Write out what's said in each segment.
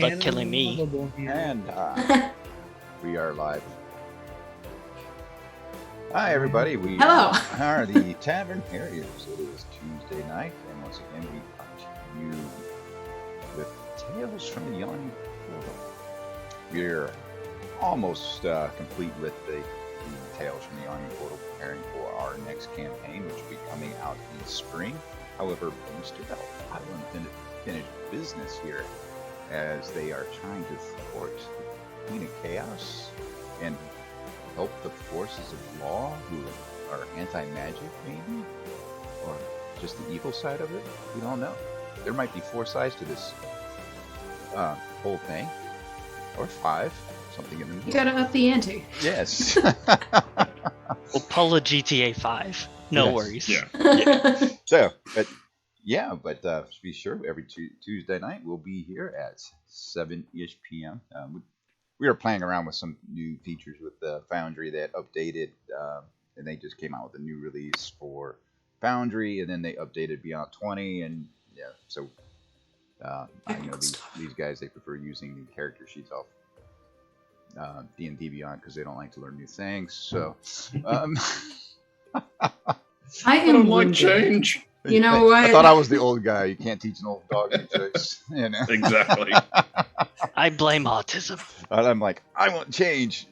luck killing me. And we are live. Hi, everybody. We Hello. are the Tavern Harriers. It is Tuesday night, and once again, we come to you with Tales from the Yawning Portal. We're almost complete with the Tales from the Yawning Portal, preparing for our next campaign, which will be coming out in spring. However, we still have a lot of unfinished business here, as they are trying to thwart the Queen of Chaos and help the forces of law who are anti-magic, maybe? Or just the evil side of it? We don't know. There might be 4 sides to this whole thing. Or 5. Something in the middle. You gotta up the ante. Yes. We'll pull a GTA 5. No Yes. worries. Yeah. So, but be sure every Tuesday night we'll be here at 7-ish p.m. We are playing around with some new features with the Foundry that updated, and they just came out with a new release for Foundry, and then they updated Beyond 20, and yeah, so I know these guys, they prefer using the character sheets off D&D Beyond because they don't like to learn new things. So, I I am don't like wounded. change. You know what? I thought I was the old guy. You can't teach an old dog new tricks. You know? Exactly. I blame autism. And I'm like, I want change.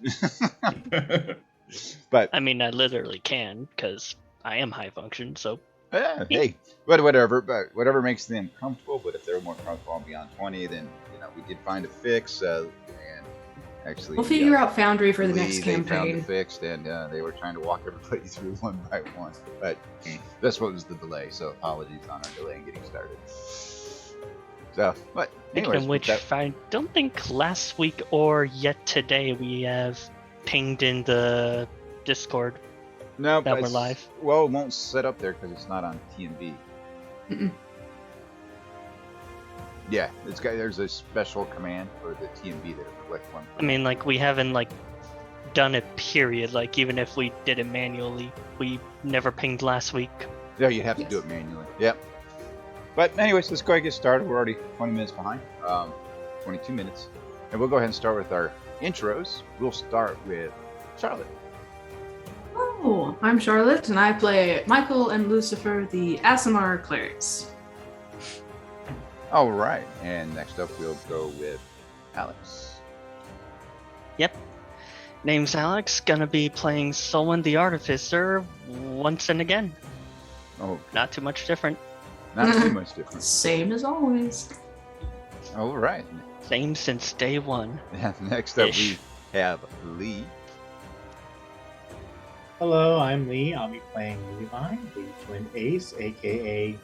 But I mean, I literally can, because I am high function, so hey, but whatever makes them comfortable. But if they're more comfortable on Beyond 20, then we did find a fix. And actually, We'll figure out Foundry for the next They found campaign. it fixed, and they were trying to walk everybody through one by one. But that's what was the delay. So apologies on our delay in getting started. So, but speaking anyways, of which, I don't think last week or yet today we have pinged in the Discord no, that but we're live. Well, it won't set up there because it's not on TMB. Mm-mm. Yeah, there's a special command for the TMB that click one. I mean, like, we haven't, like, done it, period. Like, even if we did it manually, we never pinged last week. Yeah, you have to do it manually. Yep. But anyways, let's go ahead and get started. We're already 20 minutes behind. 22 minutes. And we'll go ahead and start with our intros. We'll start with Charlotte. Oh, I'm Charlotte, and I play Michael and Lucifer, the Aasimar clerics. All right. And next up, we'll go with Alex. Yep. Name's Alex, gonna be playing Solon the Artificer once and again. Oh, Not too much different. not too much different. Same as always. All right. Same since day one. Next up, Ish. we have Lee. Hello, I'm Lee. I'll be playing Levi, the Twin Ace, aka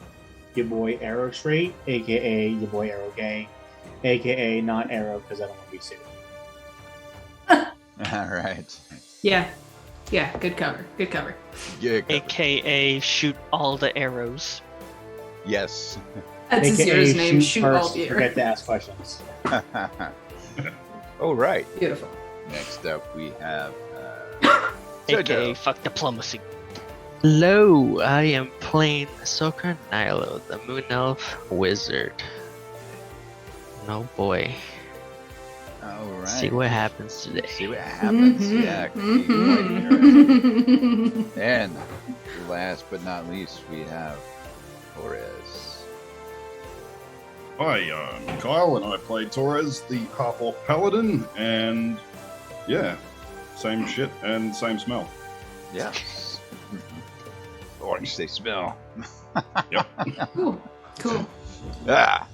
your boy Arrow Straight, aka your boy Arrow Gay, aka not Arrow because I don't want to be sued. All right. Yeah, good cover. Good cover. Yeah, AKA shoot all the arrows. yes. That's his AKA hero's name. Shoot first, all the forget to ask questions. All right. Beautiful. Next up, we have AKA Jojo. fuck diplomacy. Hello, I am playing Sokar Nilo, the Moon Elf Wizard. No boy. All right. See what happens today. See what happens. Mhm, Yeah. mhm. And last but not least, we have Torres. Hi, I'm Kyle, and I play Torres, the half-orc paladin, and yeah, same shit and same smell. Yes. Orange, they smell. Cool. Cool. Ah.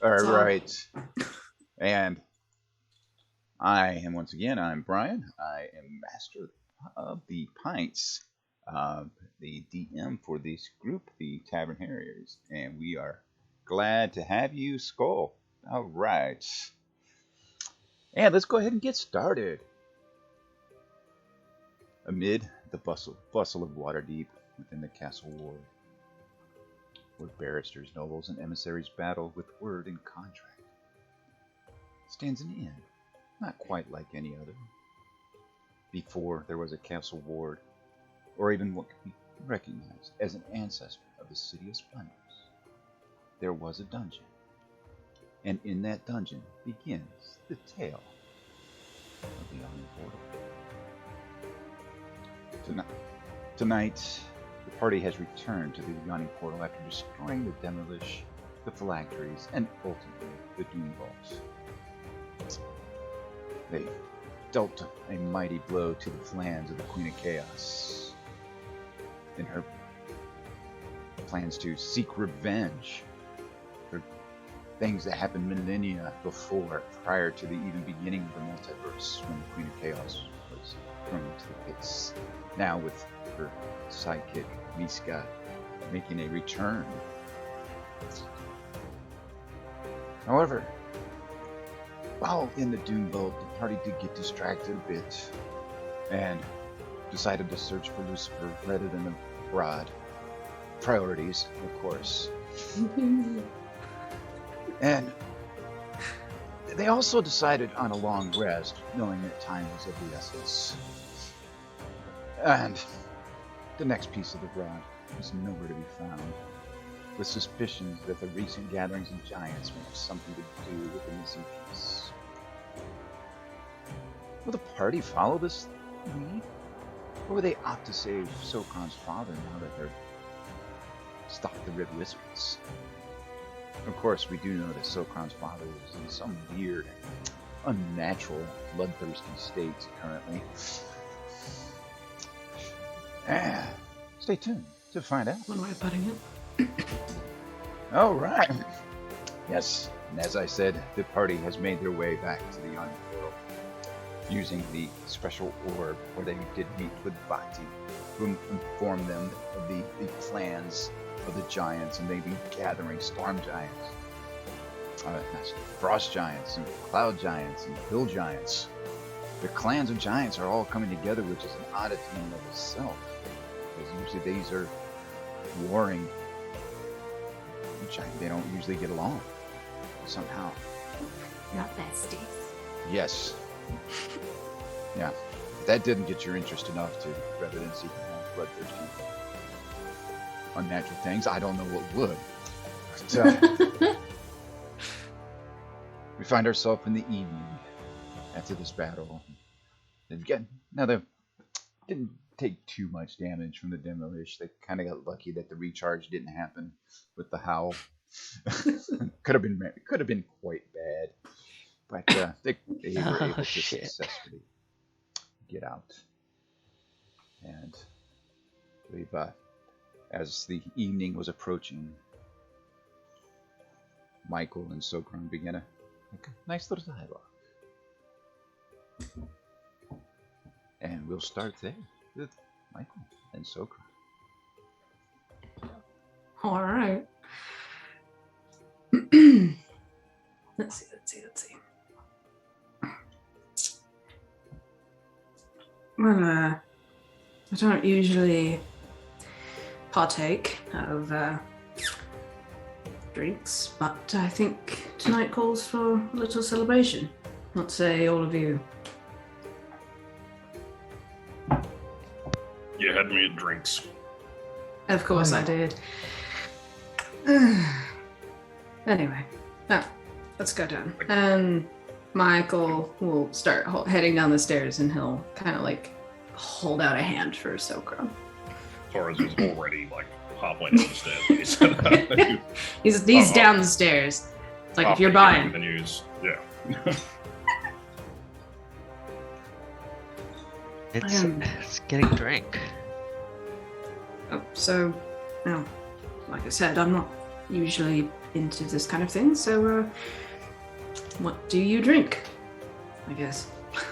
All So- right. And I'm Brian. I am master of the pints, the DM for this group, the Tavern Harriers, and we are glad to have you, Skull. All right. And let's go ahead and get started. Amid the bustle of Waterdeep within the castle ward, where barristers, nobles, and emissaries battle with word and contract, stands an inn, not quite like any other. Before there was a castle ward, or even what could be recognized as an ancestor of the City of Splendors, there was a dungeon. And in that dungeon begins the tale of the Yawning Portal. Tonight, the party has returned to the Yawning Portal after destroying the Demolish, the Phylacteries, and ultimately the Doom Vaults. They dealt a mighty blow to the plans of the Queen of Chaos in her plans to seek revenge for things that happened millennia before, prior to the even beginning of the multiverse, when the Queen of Chaos was thrown into the pits. Now with her sidekick, Miska, making a return. However, while in the Doom Vault, the party did get distracted a bit and decided to search for Lucifer rather than the Rod. Priorities, of course. And they also decided on a long rest, knowing that time was of the essence. And the next piece of the rod was nowhere to be found, with suspicions that the recent gatherings of giants may have something to do with the missing piece. Will the party follow this lead? Or will they opt to save Sokron's father now that they're stopped the Red Wizards? Of course, we do know that Sokron's father is in some weird, unnatural, bloodthirsty state currently. Stay tuned to find out. One way of putting it. All right. Yes, and as I said, the party has made their way back to the Yawning Portal using the special orb where they did meet with Bhakti, who informed them of the plans of the giants, and they've been gathering storm giants, frost giants, and cloud giants, and hill giants. The clans of giants are all coming together, which is an oddity in and of itself, because usually these are warring giants. They don't usually get along somehow. Not besties. Yes. Yeah. If that didn't get your interest enough to, rather than seeking out bloodthirsty, unnatural things, I don't know what would. But, we find ourselves in the evening after this battle. Now they didn't take too much damage from the Demolish. They kind of got lucky that the recharge didn't happen with the howl. could have been quite bad, but they were able to successfully get out. And we've as the evening was approaching, Michael and Sokron began a nice little dialogue. And we'll start there with Michael and Sokron. All right. Let's see. Well, I don't usually partake of drinks, but I think tonight calls for a little celebration. What say all of you? You had me at drinks. Of course I did. Anyway, let's go down. And Michael will start heading down the stairs, and he'll kind of like hold out a hand for Sokron. Torres is already like halfway down the stairs. He's down the stairs. It's like if you're buying the news, yeah. It's getting drink. Oh, so, no, like I said, I'm not usually into this kind of thing, so, what do you drink? I guess.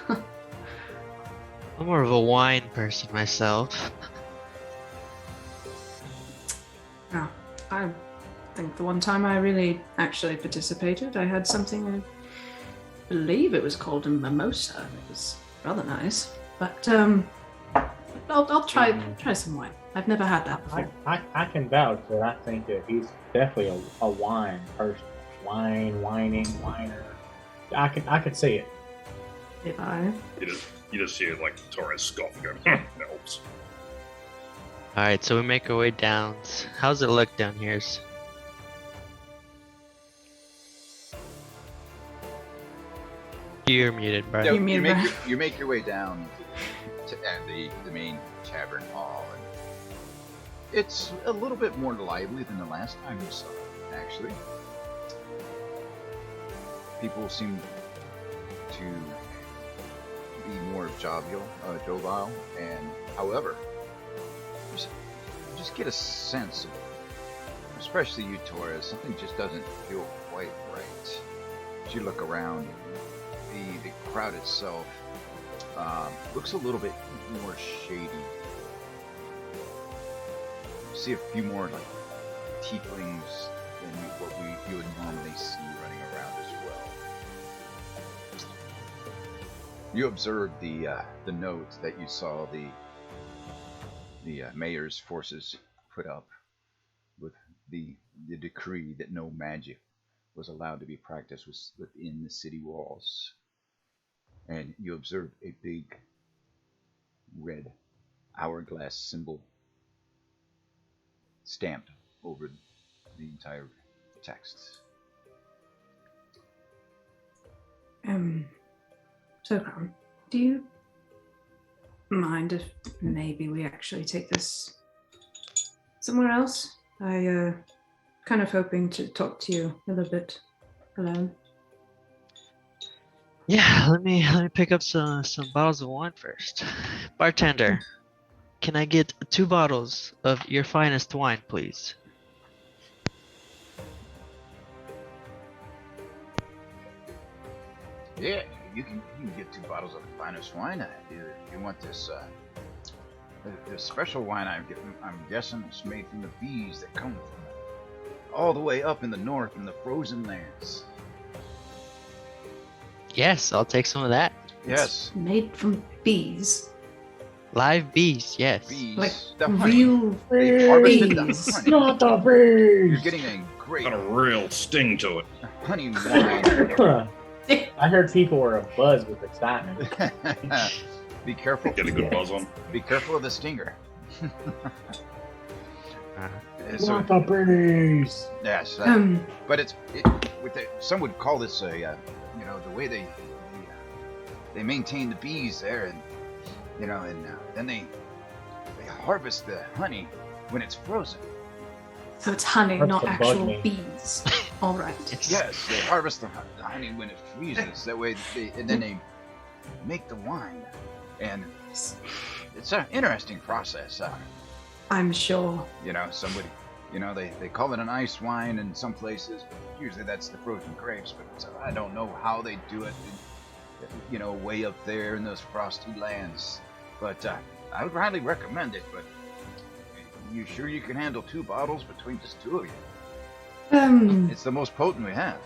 I'm more of a wine person myself. Oh, I think the one time I really actually participated, I had something, I believe it was called a mimosa. It was rather nice, but, I'll try some wine. I've never had that before. I can vouch that I think that he's definitely a wine person. Whining, whiner. I can see it. If I... You just hear like Torres scoff and go, helps. Alright, so we make our way down. How's it look down here? You're muted, Yeah, Brian. You mean that? you make your way down to the main tavern hall, and it's a little bit more lively than the last time you saw it, actually. People seem to be more jovial, and however, you just get a sense of, especially you, Torres, something just doesn't feel quite right. As you look around, the crowd itself looks a little bit more shady. You see a few more like tieflings than what you would normally see running around as well. You observed the note that you saw the mayor's forces put up with the decree that no magic was allowed to be practiced within the city walls. And you observed a big red hourglass symbol stamped over the entire text. So, do you mind if maybe we actually take this somewhere else? I kind of hoping to talk to you a little bit alone. Yeah, let me pick up some bottles of wine first. Bartender, can I get 2 bottles of your finest wine, please? Yeah, you can get 2 bottles of the finest wine. You want this this special wine I'm guessing it's made from the bees that come from all the way up in the north in the frozen lands. Yes, I'll take some of that. Yes, Made from bees. Live bees, yes. bees. Like the honey. real They harvested the bees. honey. Not the You're bees. getting a great Got a real sting to it. honey wine. I heard people were abuzz with excitement. Be careful. Get a good buzz on. Be careful of the stinger. So, Not the bees. yes, but some would call this the way they maintain the bees there, and then they harvest the honey when it's frozen. So it's honey, That's not the bug actual me. bees. All right. Yes, they harvest the honey when it freezes. That way, and then they make the wine, and it's an interesting process. I'm sure. Somebody, they call it an ice wine in some places. Usually that's the frozen grapes, but I don't know how they do it. Way up there in those frosty lands. But I would highly recommend it. But you sure you can handle 2 bottles between just 2 of you? It's the most potent we have.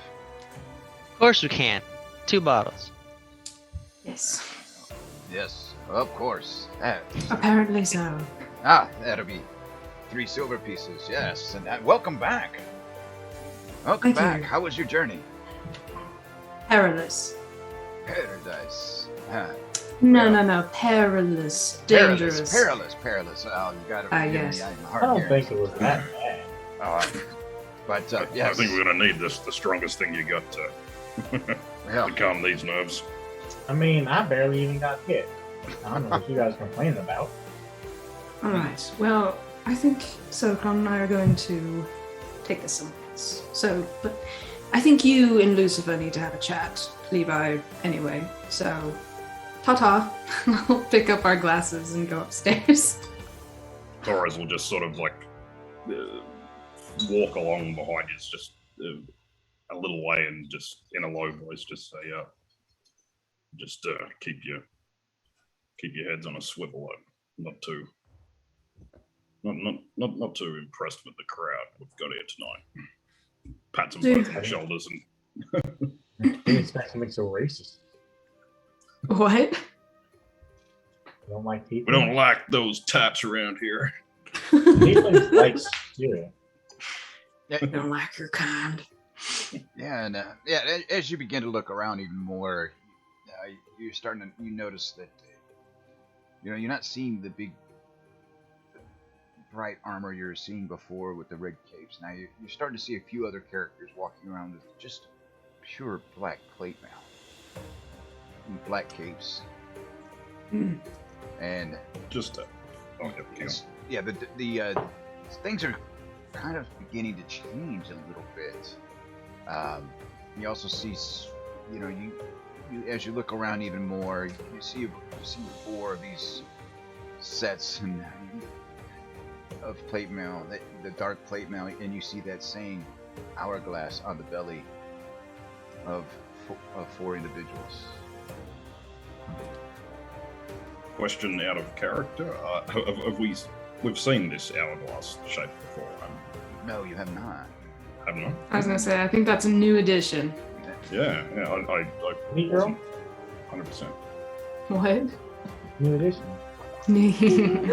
Of course we can. 2 bottles. Yes. Yes, of course. Apparently so. That'll be 3 silver pieces. Yes, and welcome back. Welcome Thank back. you. How was your journey? Perilous. Paradise. No. Perilous. Dangerous. Perilous. Oh, you got it. Yes. I don't think it was that bad. But I yes. think we're gonna need the strongest thing you got to Well, calm these nerves. I mean, I barely even got hit. I don't know what you guys are complaining about. All right. Well, I think Sokron and I are going to take this somewhere else. So, but I think you and Lucifer need to have a chat. Levi, anyway. So, ta-ta. We'll pick up our glasses and go upstairs. Torres will just sort of like walk along behind you, just a little way, and just in a low voice, just say, just keep your heads on a swivel. Not too impressed with the crowd we've got here tonight. Pats them both on the shoulders and Didn't expect something so racist. What? You don't like people? we don't like those types around here. People like cereal. Don't like your kind. Yeah, and as you begin to look around even more, you're starting to notice that you're not seeing the big bright armor you're seeing before with the red capes. Now you're starting to see a few other characters walking around with just pure black plate mail. in black capes, Mm. and Just oh, yeah, hang on. yeah, things are kind of beginning to change a little bit. You also see, you as you look around even more, you see 4 of these sets of plate mail, the dark plate mail, and you see that same hourglass on the belly of 4 individuals. Question out of character. We've seen this hourglass shape before, No, you have not. haven't we? I was gonna say, I think that's a new addition. Yeah, I Mean Girl? 100%. What? New edition.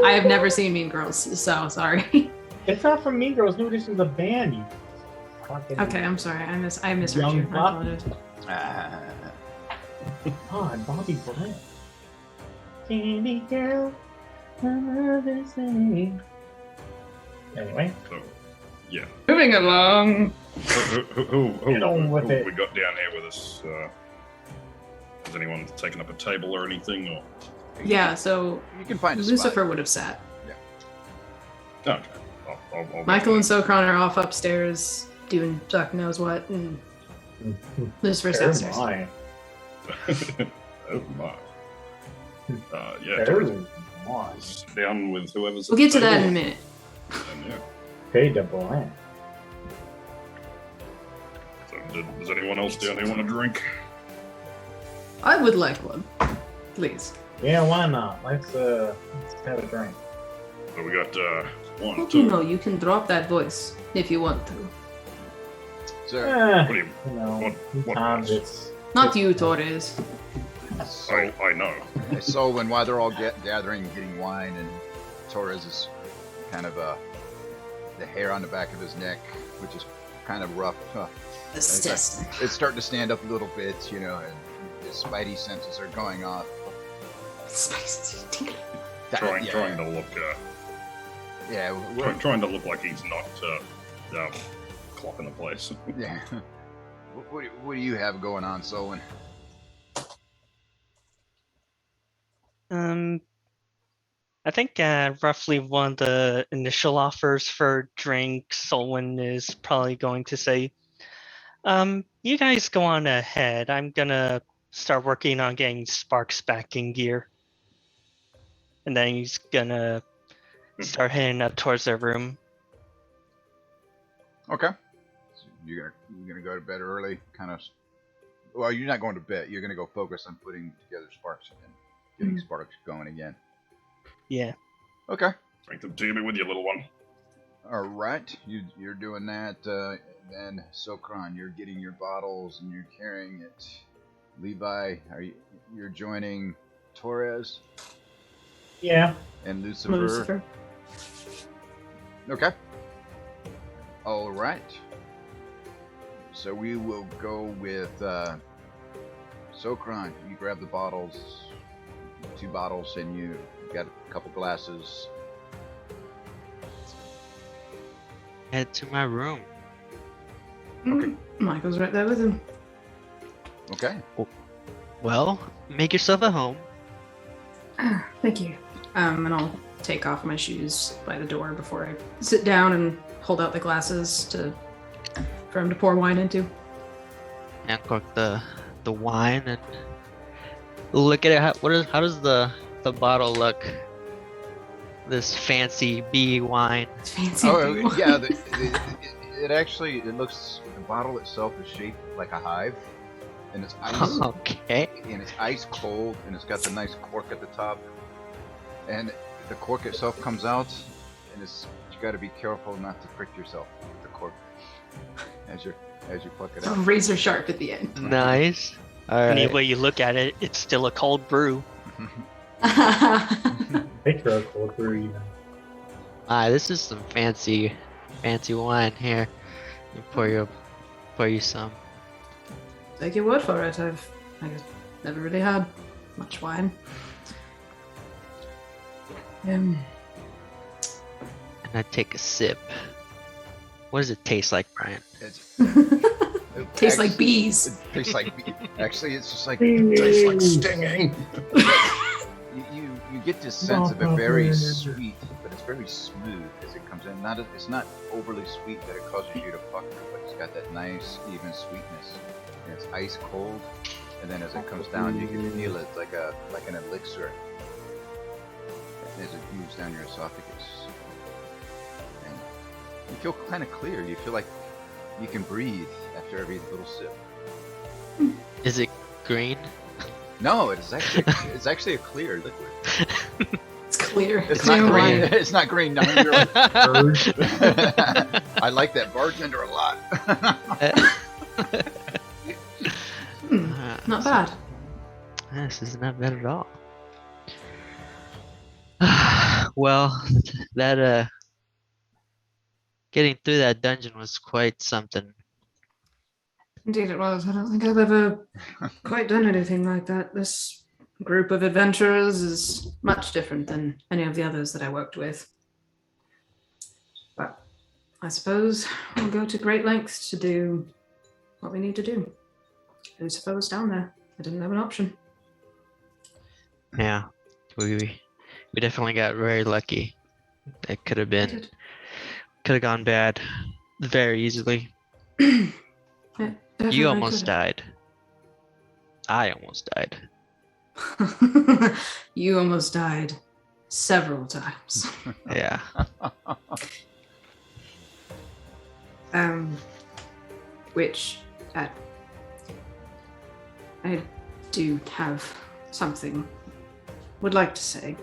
I have never seen Mean Girls, so sorry. It's not from Mean Girls. New edition is a band. You fucking Okay, I'm sorry. I misheard Young you. I Buck. apologize. God, Bobby Brown. Candy girl, I love it, sing. Anyway, So, yeah. Moving along. Who Get on with it. we got down here with us? Has anyone taken up a table or anything? Or Yeah, so You can find a Lucifer spot. would have sat. okay, I'll Michael and Sokron are off upstairs doing fuck knows what, and Lucifer's downstairs. my. oh my. Yeah, Oh my. sit down with whoever's. We'll at get to the that in a table, minute. and, yeah. Pay the blank. So, does anyone else down here want a drink? I would like one, please. Yeah, why not? Let's have a drink. So we got one, Hope two. you know you can drop that voice if you want to. Sir, What do you? You know, What sometimes voice? it's Not you, Torres. I know. so when while they're all gathering, getting wine, and Torres is kind of the hair on the back of his neck, which is kind of rough. Disgusting. It's starting to stand up a little bit, and his spidey senses are going off. Spicy. Trying yeah, to look. yeah, we're- Trying to look like he's not clocking the place. yeah. What do you have going on, Solon? I think roughly one of the initial offers for drink, Solon is probably going to say, you guys go on ahead. I'm gonna start working on getting Sparks back in gear. And then he's gonna start heading up towards their room. Okay. So you're gonna go to bed early, kind of. Well, you're not going to bed. You're gonna go focus on putting together Sparks again, getting Sparks going again. Yeah. Okay. Drink them to me with your little one. All right. You're doing that. Then Sokron, you're getting your bottles and you're carrying it. Levi, you're joining Torres yeah. and Lucifer. Lucifer. Okay. All right. So we will go with Sokron. You grab the bottles, 2 bottles, and you got a couple glasses. Head to my room. Okay. Michael's right there with him. Okay. Well, make yourself at home. Thank you. And I'll take off my shoes by the door before I sit down and hold out the glasses for him to pour wine into. And cook the wine and look at it. How does the bottle look? This fancy bee wine. It's fancy. Oh big wine. yeah. It actually looks. The bottle itself is shaped like a hive, and it's ice. Okay. And it's ice cold, and it's got the nice cork at the top. And the cork itself comes out, and you got to be careful not to prick yourself with the cork as you pluck it It's out. razor sharp at the end. Nice. All right. Any way you look at it, it's still a cold brew. Picture of cold brew even. This is some fancy wine here. Let me pour you some. Take your word for it. I've never really had much wine. And I take a sip. What does it taste like, Brian? It Tastes like Actually, bees. It tastes like actually, it's just like it tastes like stinging. You get this sense of it very sweet, but it's very smooth as it comes in. It's not overly sweet that it causes you to pucker, but it's got that nice even sweetness, and it's ice cold. And then as it comes down, you can feel it like an elixir as it moves down your esophagus, and you feel kind of clear. You feel like you can breathe after every little sip. Is it green? No, it's actually a clear liquid. It's clear. It's clear not green. wine. It's not green. No, you're like, bird. I like that bartender a lot. Not bad. This is not bad at all. Well, that getting through that dungeon was quite something. Indeed it was. I don't think I've ever quite done anything like that. This group of adventurers is much different than any of the others that I worked with. But I suppose we'll go to great lengths to do what we need to do. Who's supposed down there? I didn't have an option. Yeah, we definitely got very lucky. It could have gone bad very easily. You almost died. I almost died. You almost died several times. Yeah. Which I do have something would like to say.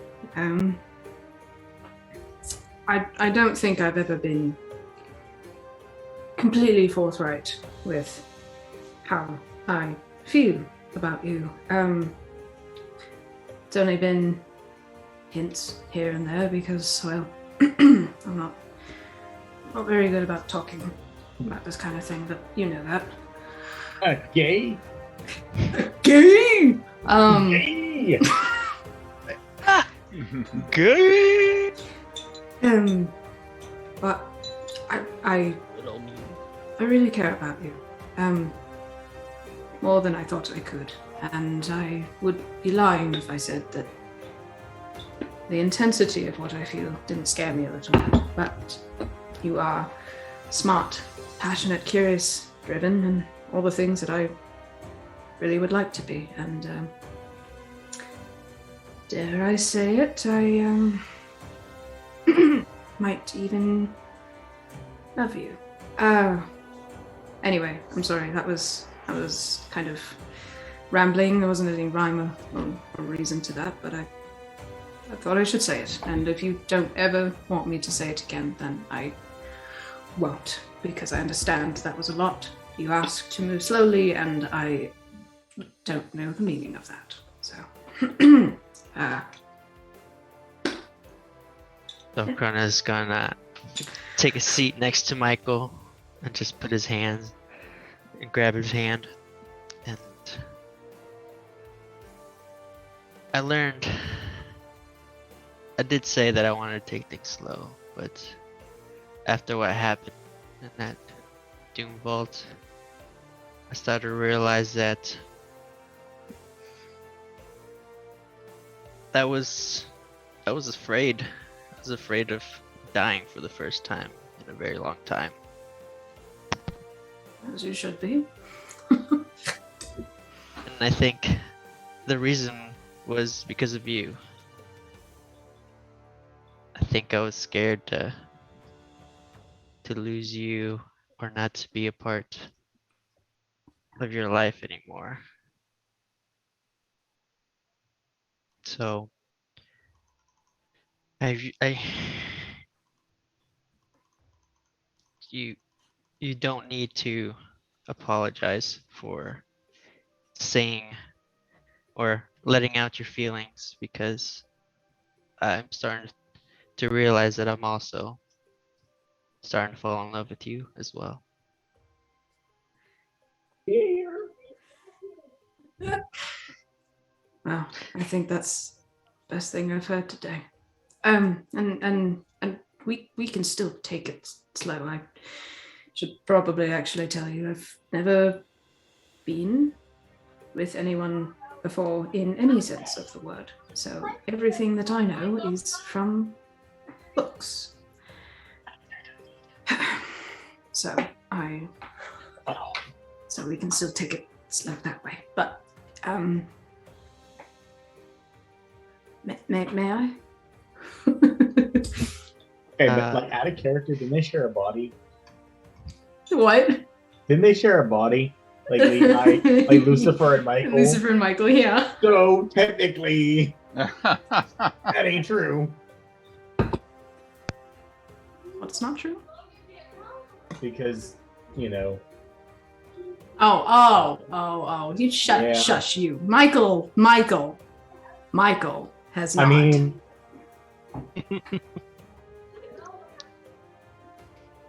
I don't think I've ever been completely forthright with how I feel about you. It's only been hints here and there because, well, I'm not very good about talking about this kind of thing, but you know that. Gay? Gay! Gay! Good. But I really care about you. More than I thought I could. And I would be lying if I said that the intensity of what I feel didn't scare me a little bit. But you are smart, passionate, curious, driven, and all the things that I really would like to be. And dare I say it, I might even love you. Anyway, I'm sorry, that was kind of rambling. There wasn't any rhyme or reason to that, but I thought I should say it. And if you don't ever want me to say it again, then I won't, because I understand that was a lot. You asked to move slowly, and I don't know the meaning of that. So, So Krona's gonna take a seat next to Michael and just put his hands and grab his hand. And I learned, I did say that I wanted to take things slow, but after what happened in that Doom Vault, I started to realize that I was afraid. I was afraid of dying for the first time in a very long time. as you should be. And I think the reason was because of you. I think I was scared to lose you or not to be a part of your life anymore. So you don't need to apologize for saying or letting out your feelings, because I'm starting to realize that I'm also starting to fall in love with you as well. Well, I think that's the best thing I've heard today. And we can still take it slow. should probably actually tell you I've never been with anyone before in any sense of the word. So everything that I know is from books. So we can still take it slow that way. But may I? Okay, but like out of character, didn't they share a body? What? Didn't they share a body? Like Levi, like Lucifer and Michael. Lucifer and Michael, yeah. So technically, that ain't true. What's not true? Because, you know. Oh! You shush you, Michael has not. I mean,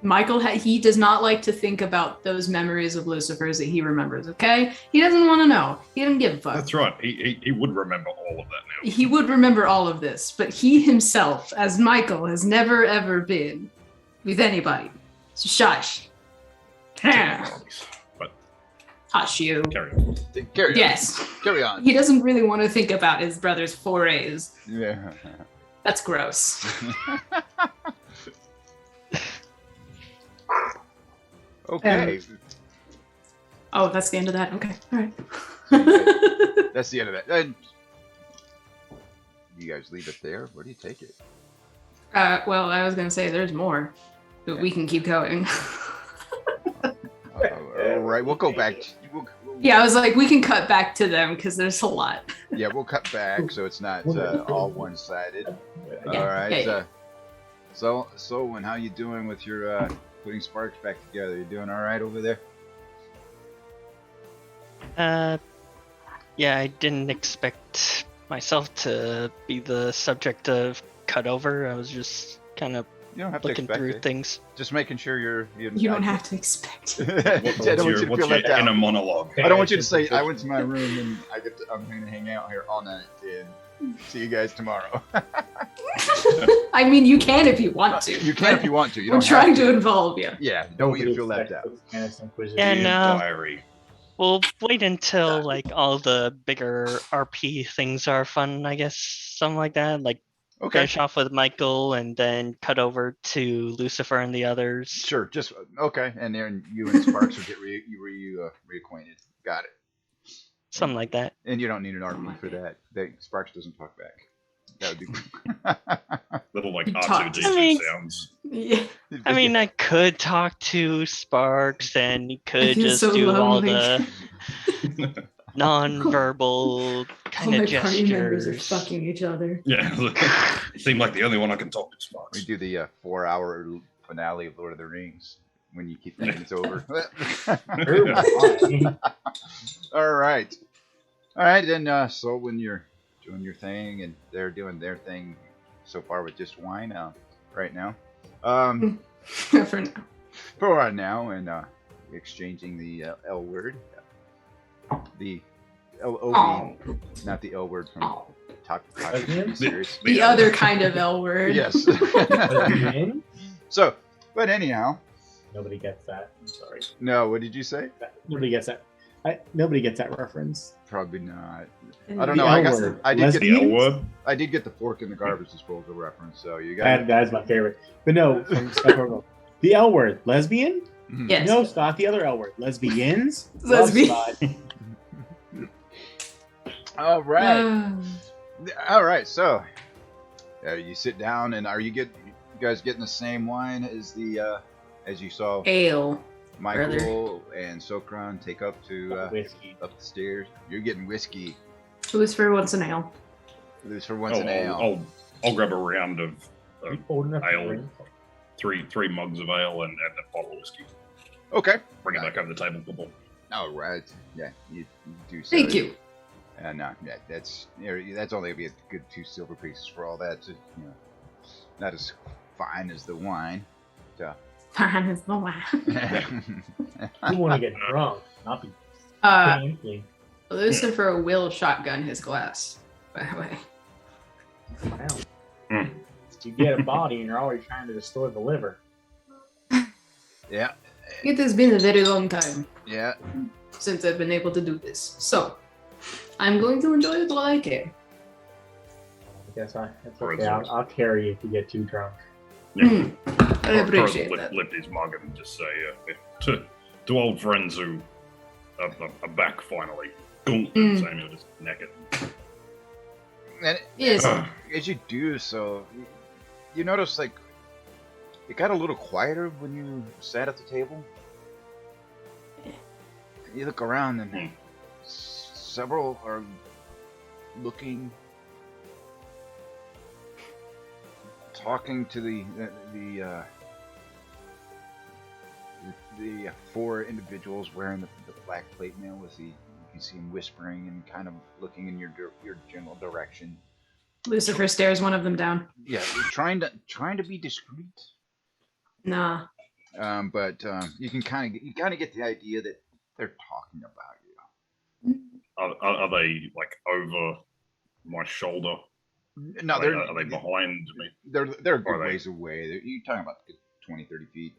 Michael, he does not like to think about those memories of Lucifer's that he remembers, okay? He doesn't want to know. He doesn't give a fuck. That's right. He would remember all of that now. He would remember all of this, but he himself, as Michael, has never ever been with anybody. So shush. But Hush you. carry on. Carry on. Yes. Carry on. He doesn't really want to think about his brother's forays. Yeah. That's gross. Okay. Oh, that's the end of that. Okay. All right. That's the end of that. And you guys leave it there? Where do you take it? Well, I was going to say there's more, but we can keep going. All right, we'll go back. Yeah, I was like, we can cut back to them because there's a lot. Yeah, we'll cut back so it's not all one-sided. Yeah, All right. yeah. So, and how you doing with your putting sparks back together? You doing all right over there? Yeah, I didn't expect myself to be the subject of cutover. I was just kind of You don't have to looking expect through it. things. Just making sure you're. You don't have to expect it. I don't want you to What's feel your left out. inner monologue? I don't want you to say I went to my room and I'm going to hang out here all night and see you guys tomorrow. I mean, you can if you want to. You can if you want to. You I'm don't trying have to involve you. Yeah, don't want you to feel left out. And Diary. we'll wait until like all the bigger RP things are fun, I guess, something like that. Like Okay. finish off with Michael and then cut over to Lucifer and the others. Sure. Just okay. And then you and Sparks will get reacquainted. Got it. Something like that. And you don't need an RP for that. Sparks doesn't talk back. That would be. Little like You talked. R2D2 I mean- sounds. Yeah. I mean, I could talk to Sparks and you could feel just so do all lonely. the non-verbal kind All of my party members are gestures. fucking each other. Yeah. Seem like the only one I can talk to, Sparks. we do the 4-hour finale of Lord of the Rings when you keep thinking it's over. All right. Then so when you're doing your thing and they're doing their thing so far with just wine right now. For now. For right now, and exchanging the L word, the LOB, not the L word from Top Lesbian? series. The other kind of L word. Yes. Lesbian? So, but anyhow, Nobody gets that. I'm sorry. no. What did you say? Nobody gets that. Nobody gets that reference. Probably not. And I don't The know. I L guess word. I did get The L Lesbians? word. I did get the fork in the garbage disposal reference. So you got That is my favorite. But no, from Scott, the L word, lesbian? Yes. No, Scott, the other L word, lesbians. Lesbian. Love Scott. All right. Uh, All right. So you sit down, and are you guys getting the same wine as the as you saw ale. Michael and Sokran take up to Whiskey. up the stairs? You're getting whiskey. Lucifer wants an ale. This for once an ale. I'll grab a round of Old enough to Ale. drink. three mugs of ale and a bottle of whiskey. Okay. Bring it back over the table, couple. All right. Yeah, you do so. Thank you. No, yeah, that's only gonna be a good 2 silver pieces for all that. So, not as fine as the wine. So. Fine as the wine. You want to get drunk, not be painfully. Lucifer will shotgun his glass, by the way. Wow. You get a body and you're always trying to destroy the liver. Yeah. It has been a very long time Yeah. since I've been able to do this. So, I'm going to enjoy it while I can. I guess it's Or okay. it's- I'll carry you if you get too drunk. Yeah. I appreciate lift, that. lift his mug and just say, to old friends who are back finally. And Samuel just neck it. And Yes. as you do so, you notice like it got a little quieter when you sat at the table. You look around and several are looking, talking to the four individuals wearing the black plate mail. You can see him whispering and kind of looking in your general direction. Lucifer stares one of them down. Yeah, trying to be discreet. Nah. But you kind of get the idea that they're talking about you. Are they like over my shoulder? No, Are they behind me? They're a good Are they- ways away. You're talking about 20, 30 feet.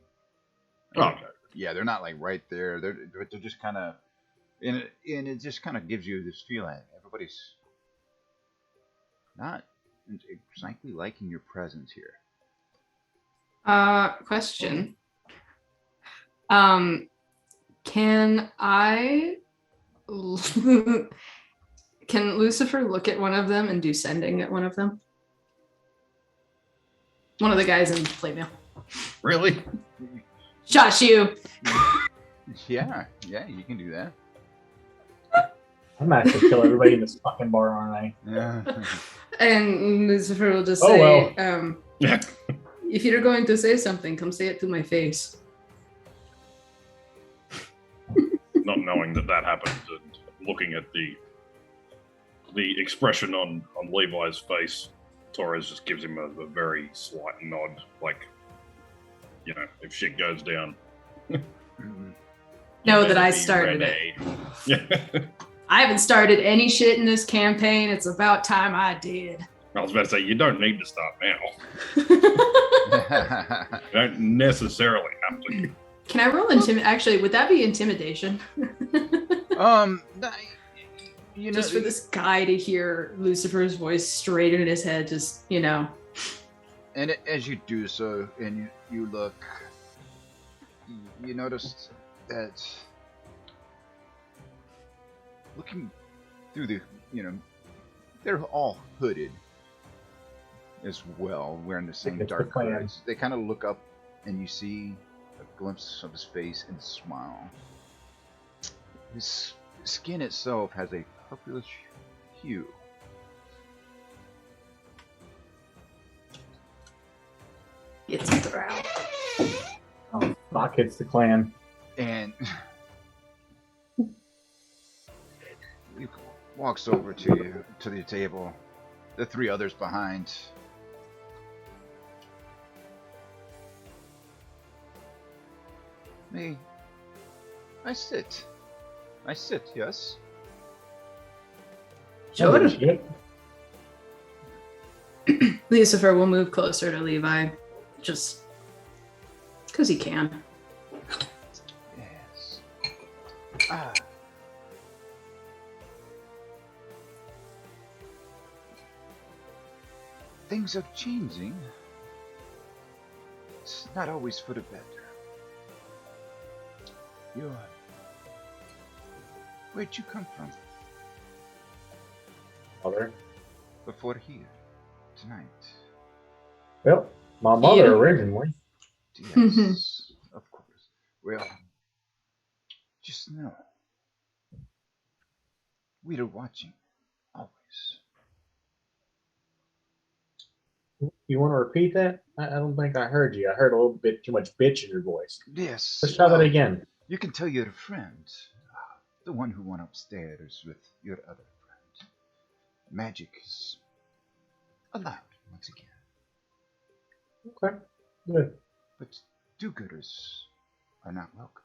Oh, okay. Yeah, they're not like right there. They're just kind of, and it just kind of gives you this feeling. Everybody's not exactly liking your presence here. Question. Can I can Lucifer look at one of them and do sending at one of them? One of the guys in plate mail. Really? Josh, you. Yeah, you can do that. I'm gonna have to kill everybody in this fucking bar, aren't I? Yeah. And Lucifer will just Oh, say, well. Yeah. if you're going to say something, come say it to my face. Not knowing that happened and looking at the expression on Levi's face, Torres just gives him a very slight nod, like, you know, if shit goes down. Know you that I better be started ready. I haven't started any shit in this campaign. It's about time I did. I was about to say, you don't need to start now. You don't necessarily have to. Can I roll Actually, would that be intimidation? You know, Just for this guy to hear Lucifer's voice straight in his head, just, you know. And as you do so, and you look, you notice that looking through they're all hooded as well, wearing the same It's the dark plan. hoods. They kind of look up, and you see a glimpse of his face and smile. His skin itself has a purplish hue. It's a throw. Oh, fuck, it's the clan. And he walks over to the table. The three others behind. Me. I sit, yes. Oh, Sure. shit. Lucifer will move closer to Levi. Just because he can. Yes. Things are changing. It's not always for the better. Where'd you come from? Mother. Before here, tonight. Well, my mother Yeah. originally. Yes, of course. Well, just know, we are watching, always. You want to repeat that? I don't think I heard you. I heard a little bit too much bitch in your voice. Yes. Let's try that again. You can tell your friend, the one who went upstairs with your other friend. Magic is allowed once again, Okay, good. but do-gooders are not welcome.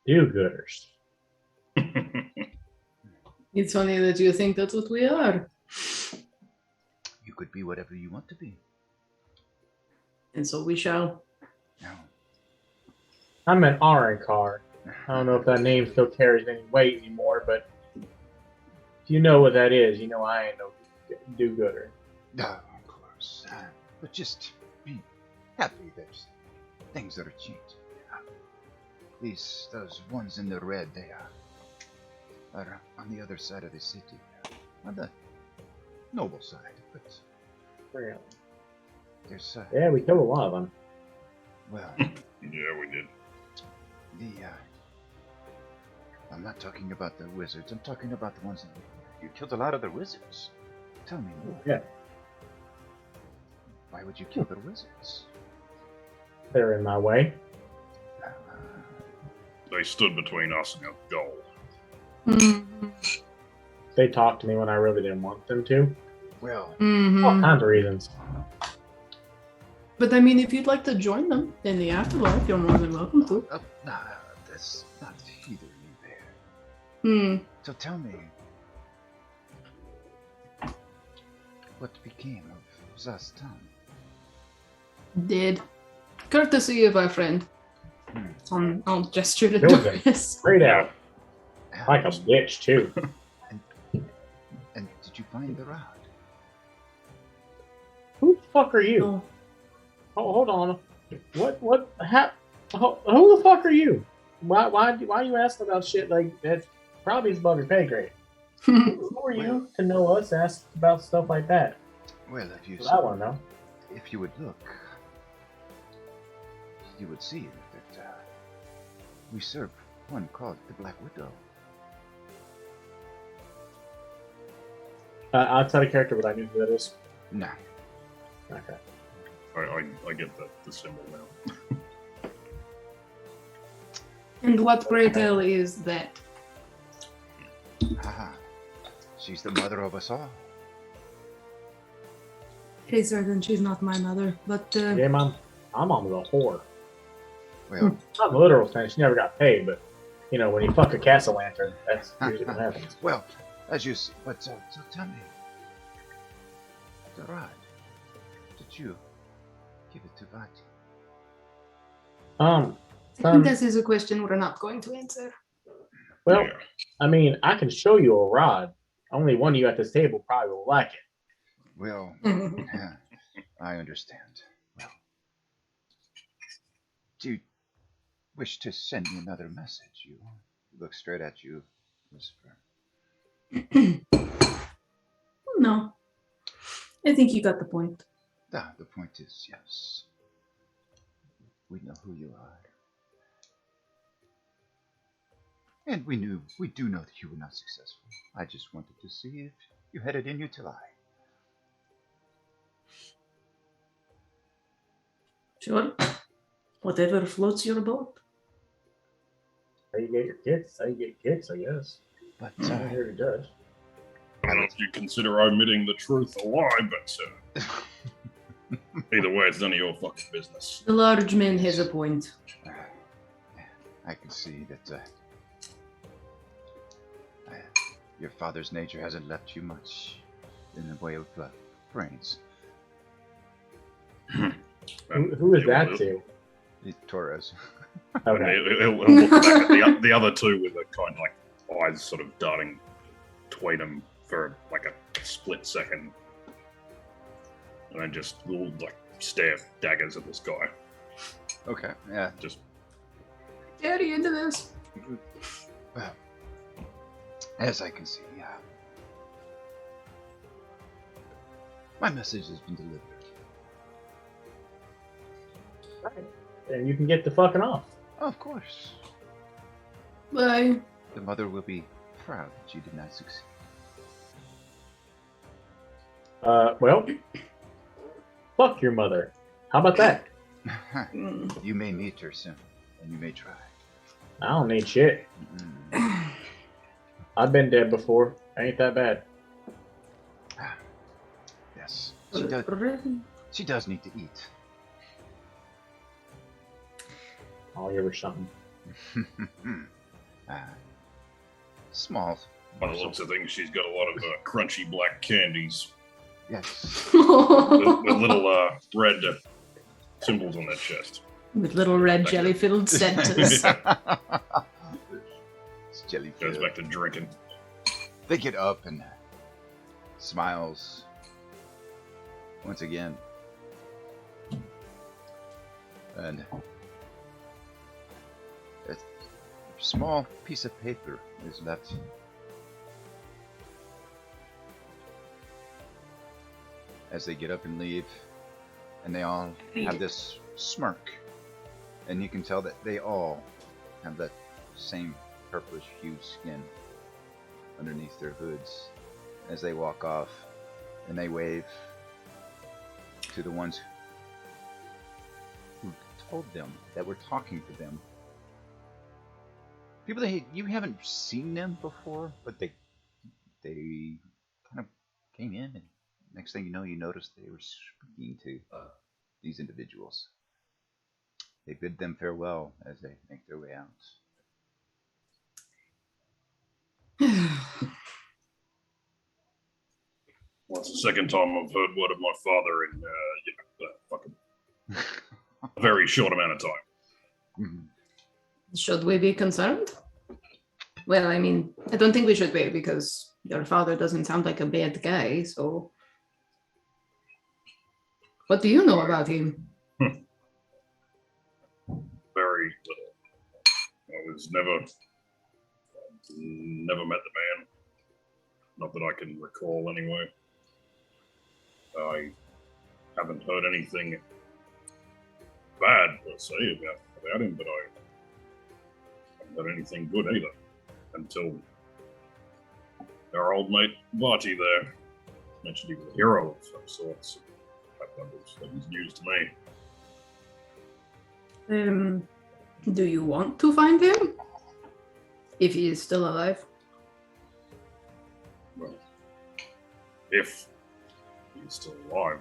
Do-gooders. It's funny that you think that's what we are. You could be whatever you want to be. And so we shall. Now, I'm an Arin car. I don't know if that name still carries any weight anymore, but if you know what that is, you know I ain't no do-gooder. Of course. But just be happy that things are changing. Those ones in the red, they are on the other side of the city. On the noble side, but Really? there's Yeah, we killed a lot of them. well, Yeah, we did. I'm not talking about the wizards. I'm talking about the ones that you killed a lot of the wizards. Tell me more. Yeah, Why would you kill the wizards? they're in my way. They stood between us and our goal. Mhm. They talked to me when I really didn't want them to. Well, All Mhm. kinds of reasons. But I mean, if you'd like to join them in the afterlife, you're more than welcome to. nah, that's not either you there. Hmm. So tell me, what became of Zastan? Dead. Courtesy of our friend. I'll gesture to Killed him. Doris. Straight out. Like a bitch, too. And did you find the rod? Who the fuck are you? No. Oh, hold on. What? Who the fuck are you? Why you asking about shit like that? Probably is above your pay grade. Who are you to know us ask about stuff like that? Well, I want to know. if you would look, you would see that we serve one called the Black Widow. Outside of character, but I knew who that is. Nah, Okay. I get the symbol now. And what, pray tell, is that? haha, she's the mother of us all. Pretty certain she's not my mother, but Yeah, Mom. My mom was a whore. Well, Not the literal sense. She never got paid, but you know, when you fuck a castle lantern, that's usually what happens. well, as you see, but so tell me, the rod, did you give it to Vati? I think this is a question we're not going to answer. Well, Yeah. I mean, I can show you a rod. Only one of you at this table probably will like it. Well, I understand. Well, do you wish to send me another message? You look straight at you, whisper. No. I think you got the point. The point is, yes. We know who you are. And we do know that you were not successful. I just wanted to see if you had it in you to lie. Sure. Whatever floats your boat. How you get your kicks? How you get kicks, I guess. But I hear he does. I don't know if you consider omitting the truth a lie, but either way, it's none of your fucking business. The large man has a point. I can see that your father's nature hasn't left you much in the way of brains. Who is that to? Torres. And Okay. he'll look back at the other two with a kind of like eyes sort of darting between them for like a split second, and then just like stare daggers at this guy. Okay, yeah. Just Daddy into this. Well, as I can see, my message has been delivered. And you can get the fucking off. Of course. Bye. The mother will be proud that you did not succeed. Well, fuck your mother. How about that? You may meet her soon, and you may try. I don't need shit. I've been dead before. Ain't that bad. Yes, she does need to eat. I'll give her something. Small. by the looks of things, she's got a lot of crunchy black candies Yes. with little red symbols on their chest. With little red jelly-filled centers. It's jelly Goes filled. back to drinking. They get up and smiles once again. And a small piece of paper is left. As they get up and leave, and they all have this smirk. And you can tell that they all have that same purplish hued skin underneath their hoods as they walk off, and they wave to the ones who told them that we're talking to them. People that you haven't seen them before, but they kind of came in, and next thing you know, you notice they were speaking to these individuals. They bid them farewell as they make their way out. Well, it's the second time I've heard word of my father in, fucking a very short amount of time. Should we be concerned? Well, I mean, I don't think we should be, because your father doesn't sound like a bad guy, so... What do you know about him? Very little. I was never met the man. Not that I can recall, anyway. I haven't heard anything bad per se about him, but I haven't heard anything good either until our old mate Varty there mentioned he was a hero of some sorts. That was news to me. Do you want to find him? If he is still alive? Well, if he's still alive,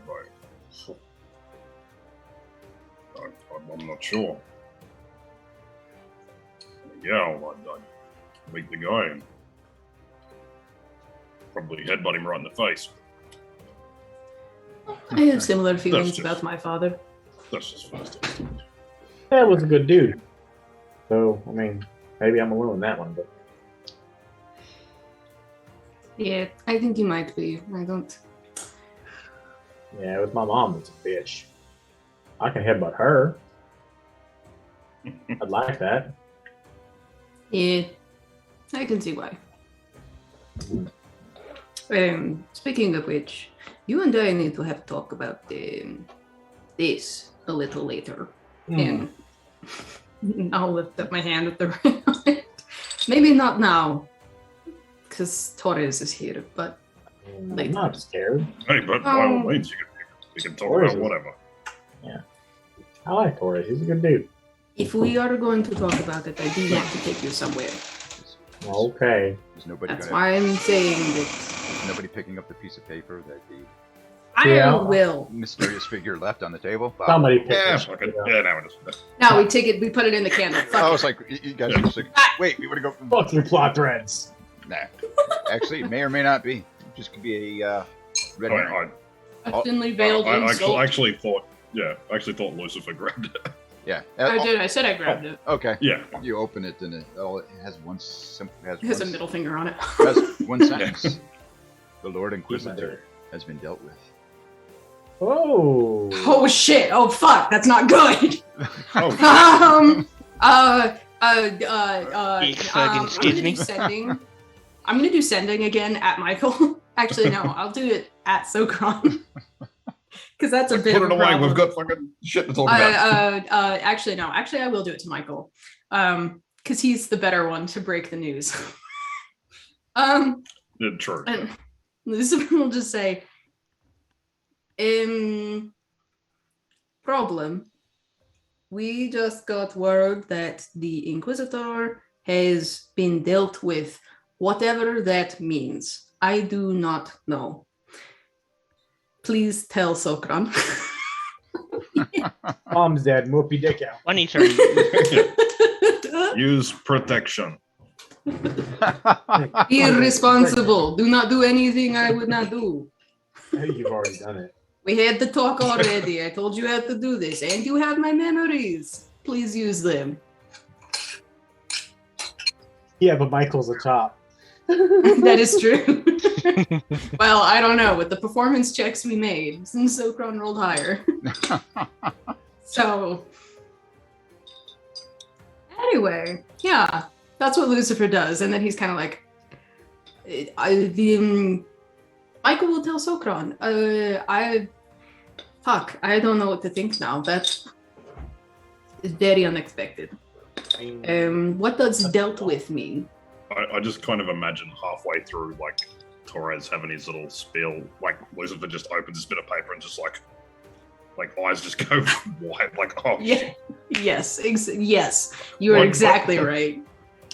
I'm not sure. Yeah, I'd meet the guy and probably headbutt him right in the face. I have similar feelings just- about my father. That's just first instinct. That was a good dude. So, I mean, maybe I'm alone in that one, but Yeah, I think you might be. I don't... yeah, with my mom, it's a bitch. I can headbutt her. I'd like that. Yeah, I can see why. Speaking of which, you and I need to have a talk about this a little later. And I'll lift up my hand with the ring on it. Maybe not now, because Torres is here, but I'm not scared. Hey, but by all means, you can talk Torres about is- whatever. I like Torres. He's a good dude. if we are going to talk about it, I do want to take you somewhere. Okay. There's nobody That's gonna, why I'm saying that there's nobody picking up the piece of paper that the Yeah. I will. mysterious figure left on the table. Bob. Somebody pick Yeah, this fucking, shit up. yeah, now it is. No, we take it, we put it in the candle. Fuck I it. was like, you guys are just like, wait, we want to go. Fuck your plot threads. Nah. Actually, it may or may not be. It just could be a red herring. A thinly veiled I insult. actually thought Lucifer grabbed it. Yeah. I did. I said I grabbed it. Okay. Yeah. You open it and it has one It has a middle finger on it. has one sentence. The Lord Inquisitor has been dealt with. Oh. Oh shit! Oh fuck! That's not good. Oh, Excuse me? I'm gonna do sending again at Michael. Actually, no, I'll do it at Sokron. Because that's a bit put of it a away. problem. We've got fucking shit to talk about. Actually, no. Actually, I will do it to Michael. Because he's the better one to break the news. Yeah, true. And Lucifer will just say, problem. We just got word that the Inquisitor has been dealt with, whatever that means. I do not know. Please tell Sokran. Mom's dead. Whoopie dick out. 2030. Use protection. Irresponsible. Do not do anything I would not do. You've already done it. We had the talk already. I told you how to do this, and you have my memories. Please use them. Yeah, but Michael's a chop. That is true. Well, I don't know. With the performance checks we made, Sokron rolled higher. So, anyway, yeah, that's what Lucifer does. And then he's kind of like, Michael will tell Sokron. I don't know what to think now. That is very unexpected. What does dealt with mean? I just kind of imagine halfway through, like, Torres having his little spiel, like, Lucifer just opens this bit of paper and just, like eyes just go wide, like, oh, Yeah. shit. Yes, yes, you are exactly right.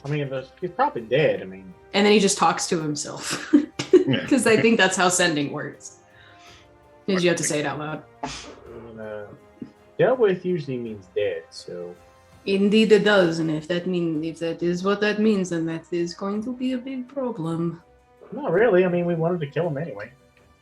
I mean, he's probably dead. I mean, And then he just talks to himself. Because I think that's how sending works. Because you have to say it out loud. dealt with usually means dead, so. Indeed it does, and if that is what that means, then that is going to be a big problem. Not really. I mean, we wanted to kill him anyway.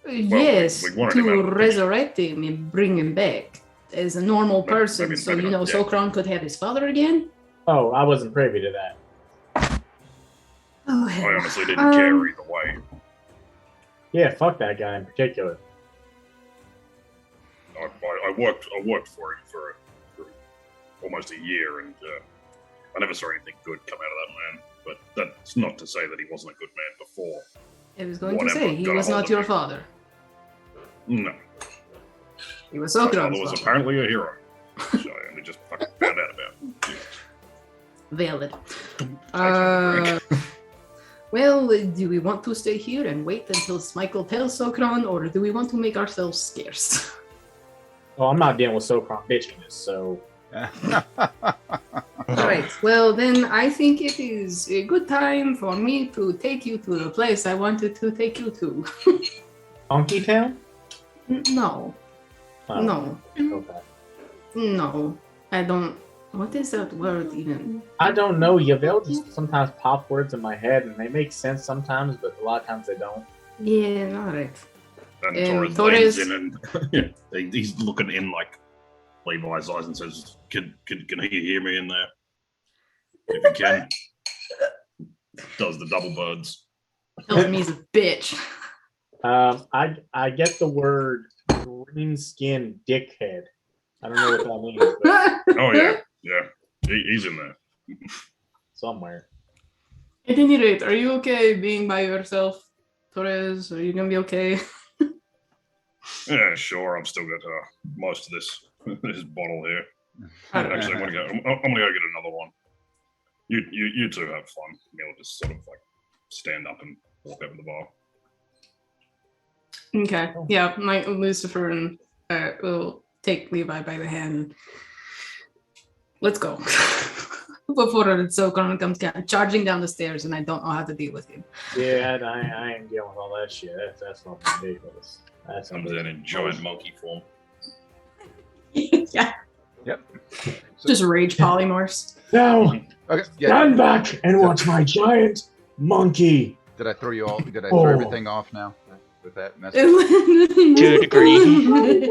Yes, we wanted him to out of the picture. resurrect him and bring him back as a normal person, so maybe you know not dead. Sokron could have his father again. Oh, I wasn't privy to that. Oh, I hell. honestly didn't care either way. Yeah, fuck that guy in particular. I worked for him for almost a year, and I never saw anything good come out of that man. But that's not to say that he wasn't a good man before. I was going Whatever, to say, he got a was hold not of your me. father. No, He was my Sokron's father was father. apparently a hero, which I only just fucking found out about. Valid. Take Well, do we want to stay here and wait until Michael tells Sokron, or do we want to make ourselves scarce? Well, I'm not dealing with Sokron bitching this, so. Alright, well then I think it is a good time for me to take you to the place I wanted to take you to. Funky Town? No, Oh, no, Okay. no. I don't. What is that word even? I don't know. They'll just sometimes pop words in my head, and they make sense sometimes, but a lot of times they don't. Yeah, alright. And Torres leans in and he's looking in like Levi's eyes and says, "Can he hear me in there? If he can." Does the double birds. Tells me he's a bitch. I get the word green skin dickhead. I don't know what that means, but Oh yeah. He's in there. somewhere. At any rate, are you okay being by yourself, Torres? Are you gonna be okay? Yeah, sure. I've still got most of this bottle here. Actually, I'm gonna go get another one. You two have fun. We'll just sort of like stand up and walk over the bar. Okay. Yeah, Lucifer and will take Levi by the hand. Let's go. Before Sokron comes charging down the stairs, and I don't know how to deal with him. Yeah, I ain't dealing with all that shit. That's not ridiculous. That's Comes in giant monkey form. Yeah. Yep. Just rage polymorphs. Now, Okay. Yeah. stand back and watch my giant monkey. Did I throw you all? Did I Oh. throw everything off now with that message? To a degree.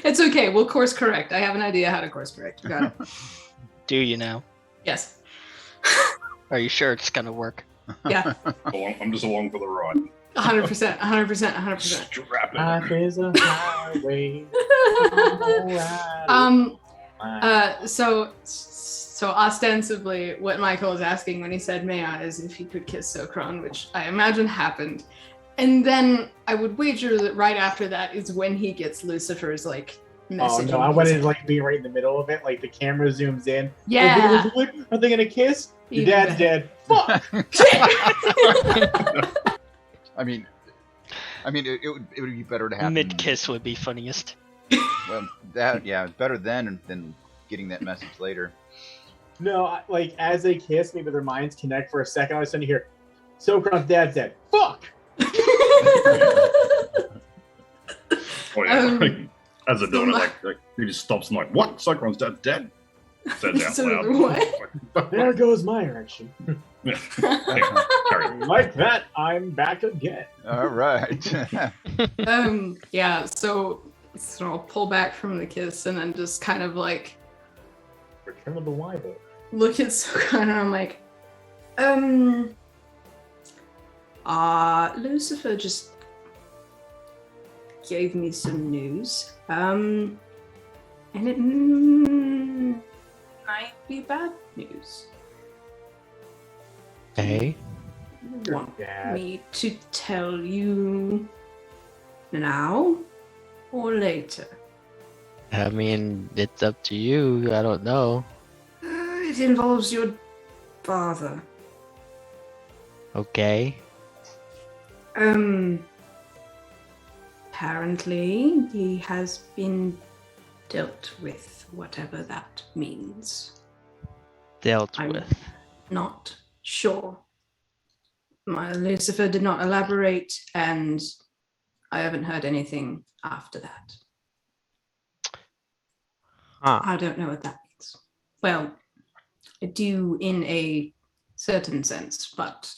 It's okay. We'll course correct. I have an idea how to course correct. Got it. Do you now? Yes. Are you sure it's gonna work? Yeah. I'm just along for the ride. 100%. 100%. Strap it. Life is a highway. So ostensibly, what Michael was asking when he said "Maya" is if he could kiss Sokron, which I imagine happened. And then I would wager that right after that is when he gets Lucifer's like Oh message. no, I wanted to like be right in the middle of it. Like the camera zooms in. Yeah. Are they gonna kiss? Your Even dad's better. dead. Fuck. I mean, it would be better to happen Mid kiss would be funniest. Well, better then than getting that message later. No, like as they kiss, maybe their minds connect for a second. All of a sudden you hear, Sokron's dad's dead. Fuck. Oh yeah. Um, As they're doing it, like he just stops and like, "What? Sokron's dead?" Says out So, loud. what? There goes my erection. Yeah. Carry on. Like that, I'm back again. All right. Yeah, so I'll pull back from the kiss and then just kind of like Return of the Wyvern. look at Sokan and I'm like, Lucifer just gave me some news. And it might be bad news. Okay. Want Dad. me to tell you now or later? I mean, it's up to you. I don't know. It involves your father. Okay. Apparently, he has been dealt with, whatever that means. Dealt I'm with. not sure. My Lucifer did not elaborate, and I haven't heard anything after that. Huh. I don't know what that means. Well, I do in a certain sense, but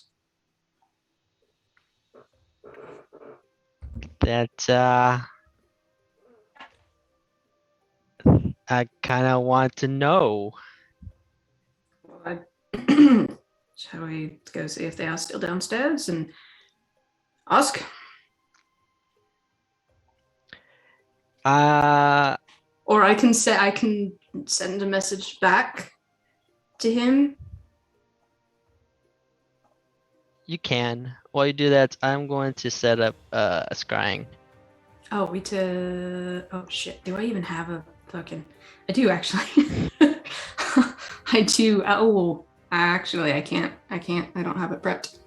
That, I kind of want to know. shall we go see if they are still downstairs and ask? Or I can send a message back to him. You can. While you do that, I'm going to set up a scrying. Oh, oh shit, do I even have a fucking... I do actually. I do. Oh, actually, I can't. I don't have it prepped.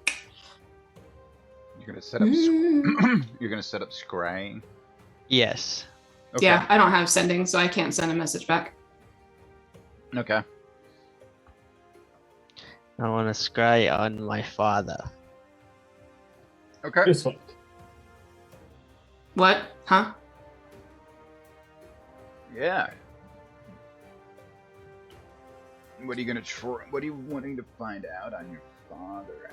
You're gonna set up. You're gonna set up scrying. Yes. Okay. Yeah, I don't have sending, so I can't send a message back. Okay. I want to scry on my father. Okay. This one. What? Huh? Yeah. What are you gonna try? What are you wanting to find out on your father?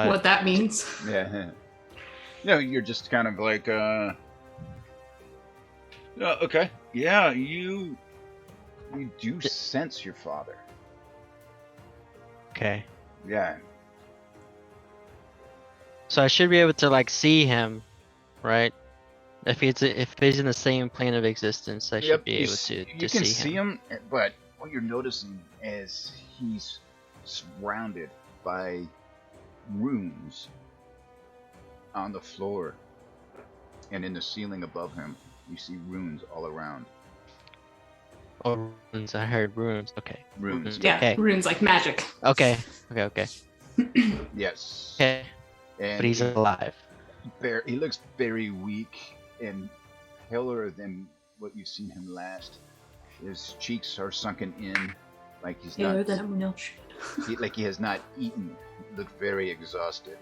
What that means? Yeah. No, you're just kind of like, okay. Yeah, you do sense your father. Okay. Yeah. So I should be able to like see him, right? If he's in the same plane of existence, I should be able to You can see see him. him, but what you're noticing is he's surrounded by runes on the floor, and in the ceiling above him, you see runes all around. Oh, runes! I heard runes. Okay. Runes. Yeah, Okay. runes like magic. Okay. Okay. Yes. Okay. And But he's alive. he looks very weak and paler than what you've seen him last. His cheeks are sunken in, like he's Yeah, not. that I'm not sure. Like he has not eaten. Look very exhausted.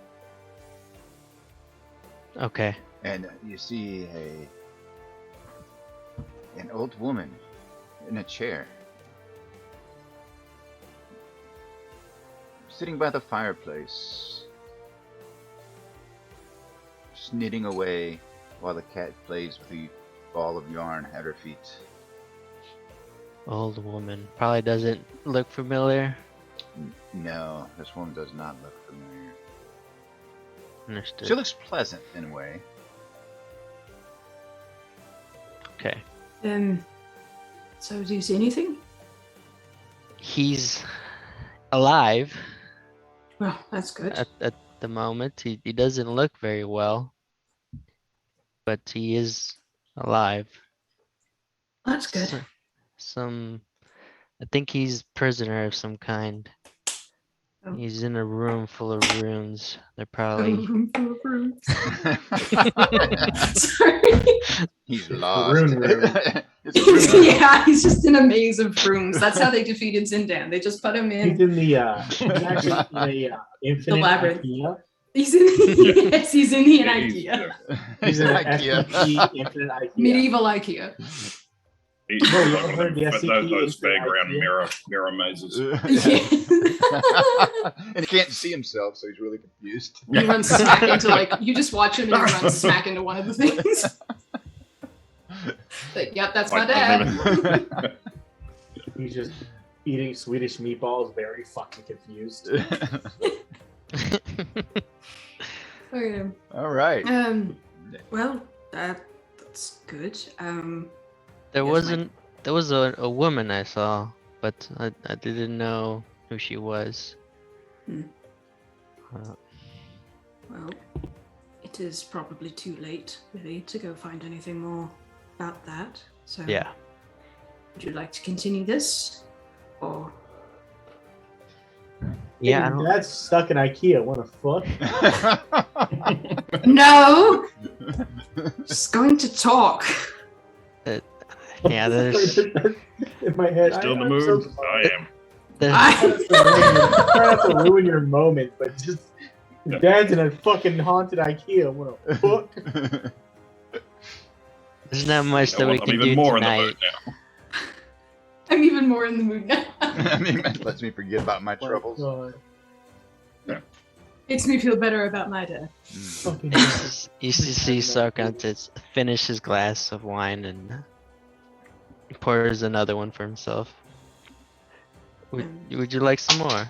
Okay. And you see an old woman in a chair, sitting by the fireplace, just knitting away while the cat plays with the ball of yarn at her feet. Old woman. Probably doesn't look familiar. No, this woman does not look familiar. Understood. She looks pleasant in a way. Okay. So do you see anything? He's alive Well, that's good. at the moment. He doesn't look very well, but he is alive. That's good. I think he's prisoner of some kind. Oh. He's in a room full of runes. They're probably Sorry. He's the lost. rune room. It's a rune room. Yeah, he's just in a maze of rooms. That's how they defeated Zindan. They just put him He's in. in the he's actually in the infinite labyrinth. IKEA. He's in. Yes, he's in the Yeah, IKEA. He's in an IKEA. SCP infinite IKEA. Medieval IKEA. He's Oh, you like ever heard the SCP those is the fairground idea? mirror mazes. And he can't see himself, so he's really confused. He runs smack into you just watch him and he runs smack into one of the things. Like, yep, that's my Like, I don't dad. even- He's just eating Swedish meatballs, very fucking confused. Okay. All right. Well, that's good. There Yes, wasn't. There was a woman I saw, but I didn't know who she was. Hmm. Uh, Well, it is probably too late, really, to go find anything more about that. So, yeah. would you like to continue this, or Yeah. I Hey, don't, Dad's stuck in IKEA. What the fuck? no? Just going to talk. yeah. There's. in my head. Still in the I'm so mood? sorry. I am. there's Try not to ruin your moment, but just your Yeah. dad's in a fucking haunted IKEA. What a fuck? there's not much You that know we what? I'm can even do more in the tonight. mood now. I'm even more in the mood now. I mean, that lets me forget about my My troubles. God. Makes me feel better about my dad. Fucking You see Sarkhantes finish his glass of wine and he pours another one for himself. Would you like some more?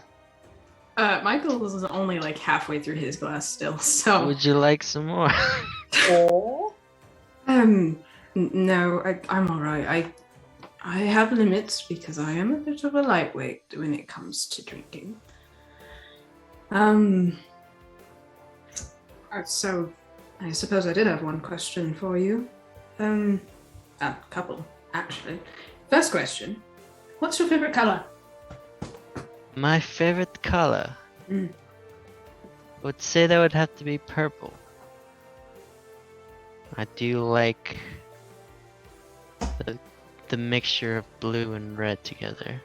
Michael is only like halfway through his glass still, so. Would you like some more? Aw. No, I'm alright. I have limits because I am a bit of a lightweight when it comes to drinking. So I suppose I did have one question for you. A couple, actually. First question, what's your favorite color? My favorite color. Mm. I would say that would have to be purple. I do like the mixture of blue and red together.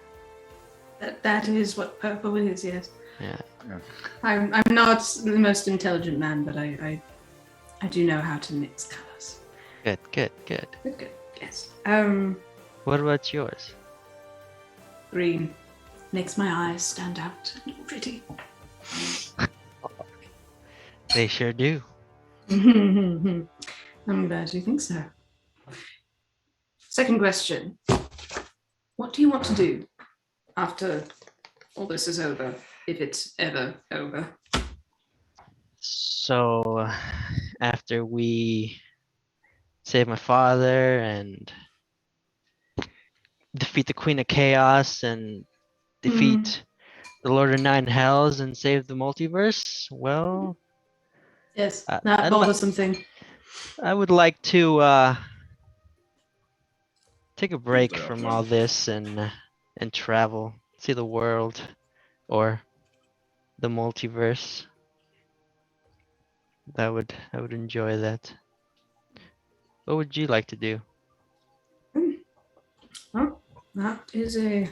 That is what purple is, yes. Yeah. I'm not the most intelligent man, but I do know how to mix colors. Good. Good, yes. What about yours? Green makes my eyes stand out and look pretty. They sure do. I'm glad you think so. Second question. What do you want to do after all this is over, if it's ever over? So, after we save my father and defeat the Queen of Chaos and defeat the Lord of Nine Hells and save the multiverse, well, Yes, I'd that bothersome thing. I would like to take a break that from one. all this and travel, see the world or the multiverse. I would enjoy that. What would you like to do? Well, that is a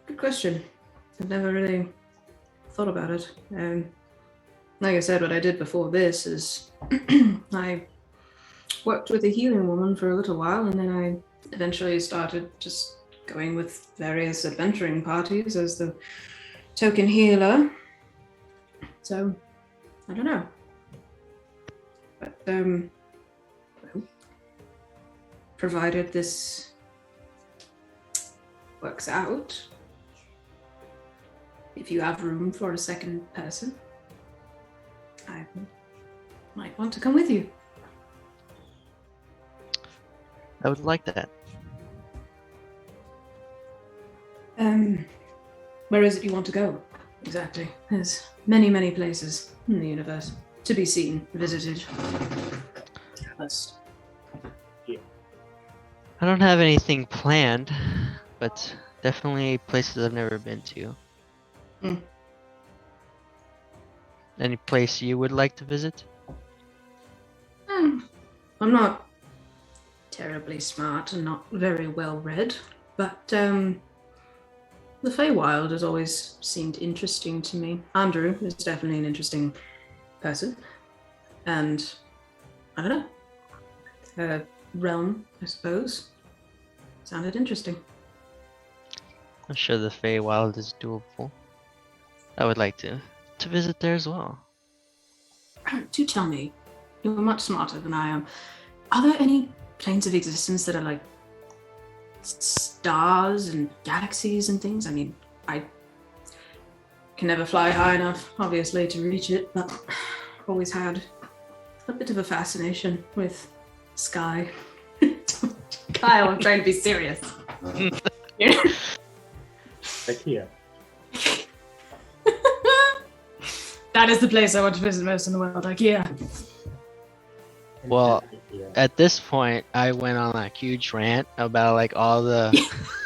good question. I've never really thought about it. Like I said, what I did before this is I worked with a healing woman for a little while, and then I eventually started just going with various adventuring parties as the token healer. So, I don't know. But, well, provided this works out, if you have room for a second person, I might want to come with you. I would like that. Where is it you want to go? Exactly. There's many, many places in the universe to be seen, visited. I don't have anything planned, but definitely places I've never been to. Hmm. Any place you would like to visit? I'm not terribly smart and not very well read, but the Feywild has always seemed interesting to me. Andrew is definitely an interesting person, and I don't know, realm, I suppose, sounded interesting. I'm sure the Feywild is doable. I would like to visit there as well. Do tell me, you're much smarter than I am. Are there any planes of existence that are like stars and galaxies and things. I mean, I can never fly high enough, obviously, to reach it, but I've always had a bit of a fascination with sky. Kyle, I'm trying to be serious. IKEA. That is the place I want to visit most in the world, IKEA. Well, IKEA. at this point, I went on a huge rant about like all the.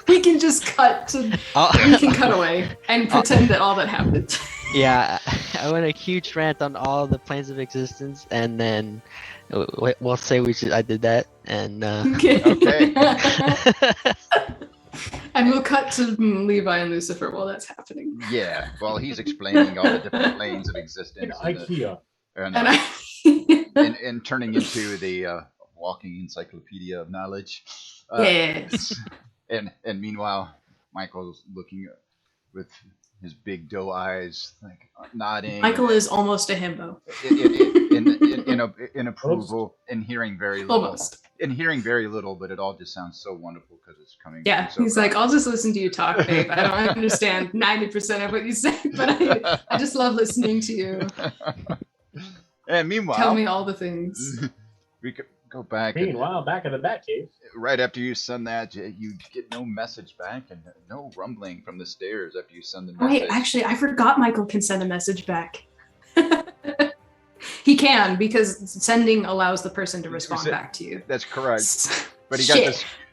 We can just cut to. We can cut away and pretend that all that happened. Yeah, I went a huge rant on all the planes of existence, and then we'll say I did that, and Okay. And we'll cut to Levi and Lucifer while that's happening. Yeah, while he's explaining all the different planes of In existence IKEA. and turning into the walking encyclopedia of knowledge. Yes. And meanwhile, Michael's looking with his big doe eyes, like nodding. Michael is almost a himbo. In approval, and hearing very little. Almost. And hearing very little, but it all just sounds so wonderful because it's coming. Yeah, from so he's like, I'll just listen to you talk, babe. I don't understand 90% of what you say, but I just love listening to you. And meanwhile, Tell me all the things. we could go back. Meanwhile, back in the Batcave. Right after you send that, you get no message back and no rumbling from the stairs after you send the Oh, message. wait, actually, I forgot Michael can send a message back. He can, because sending allows the person to respond back to you. That's correct. But he Shit. got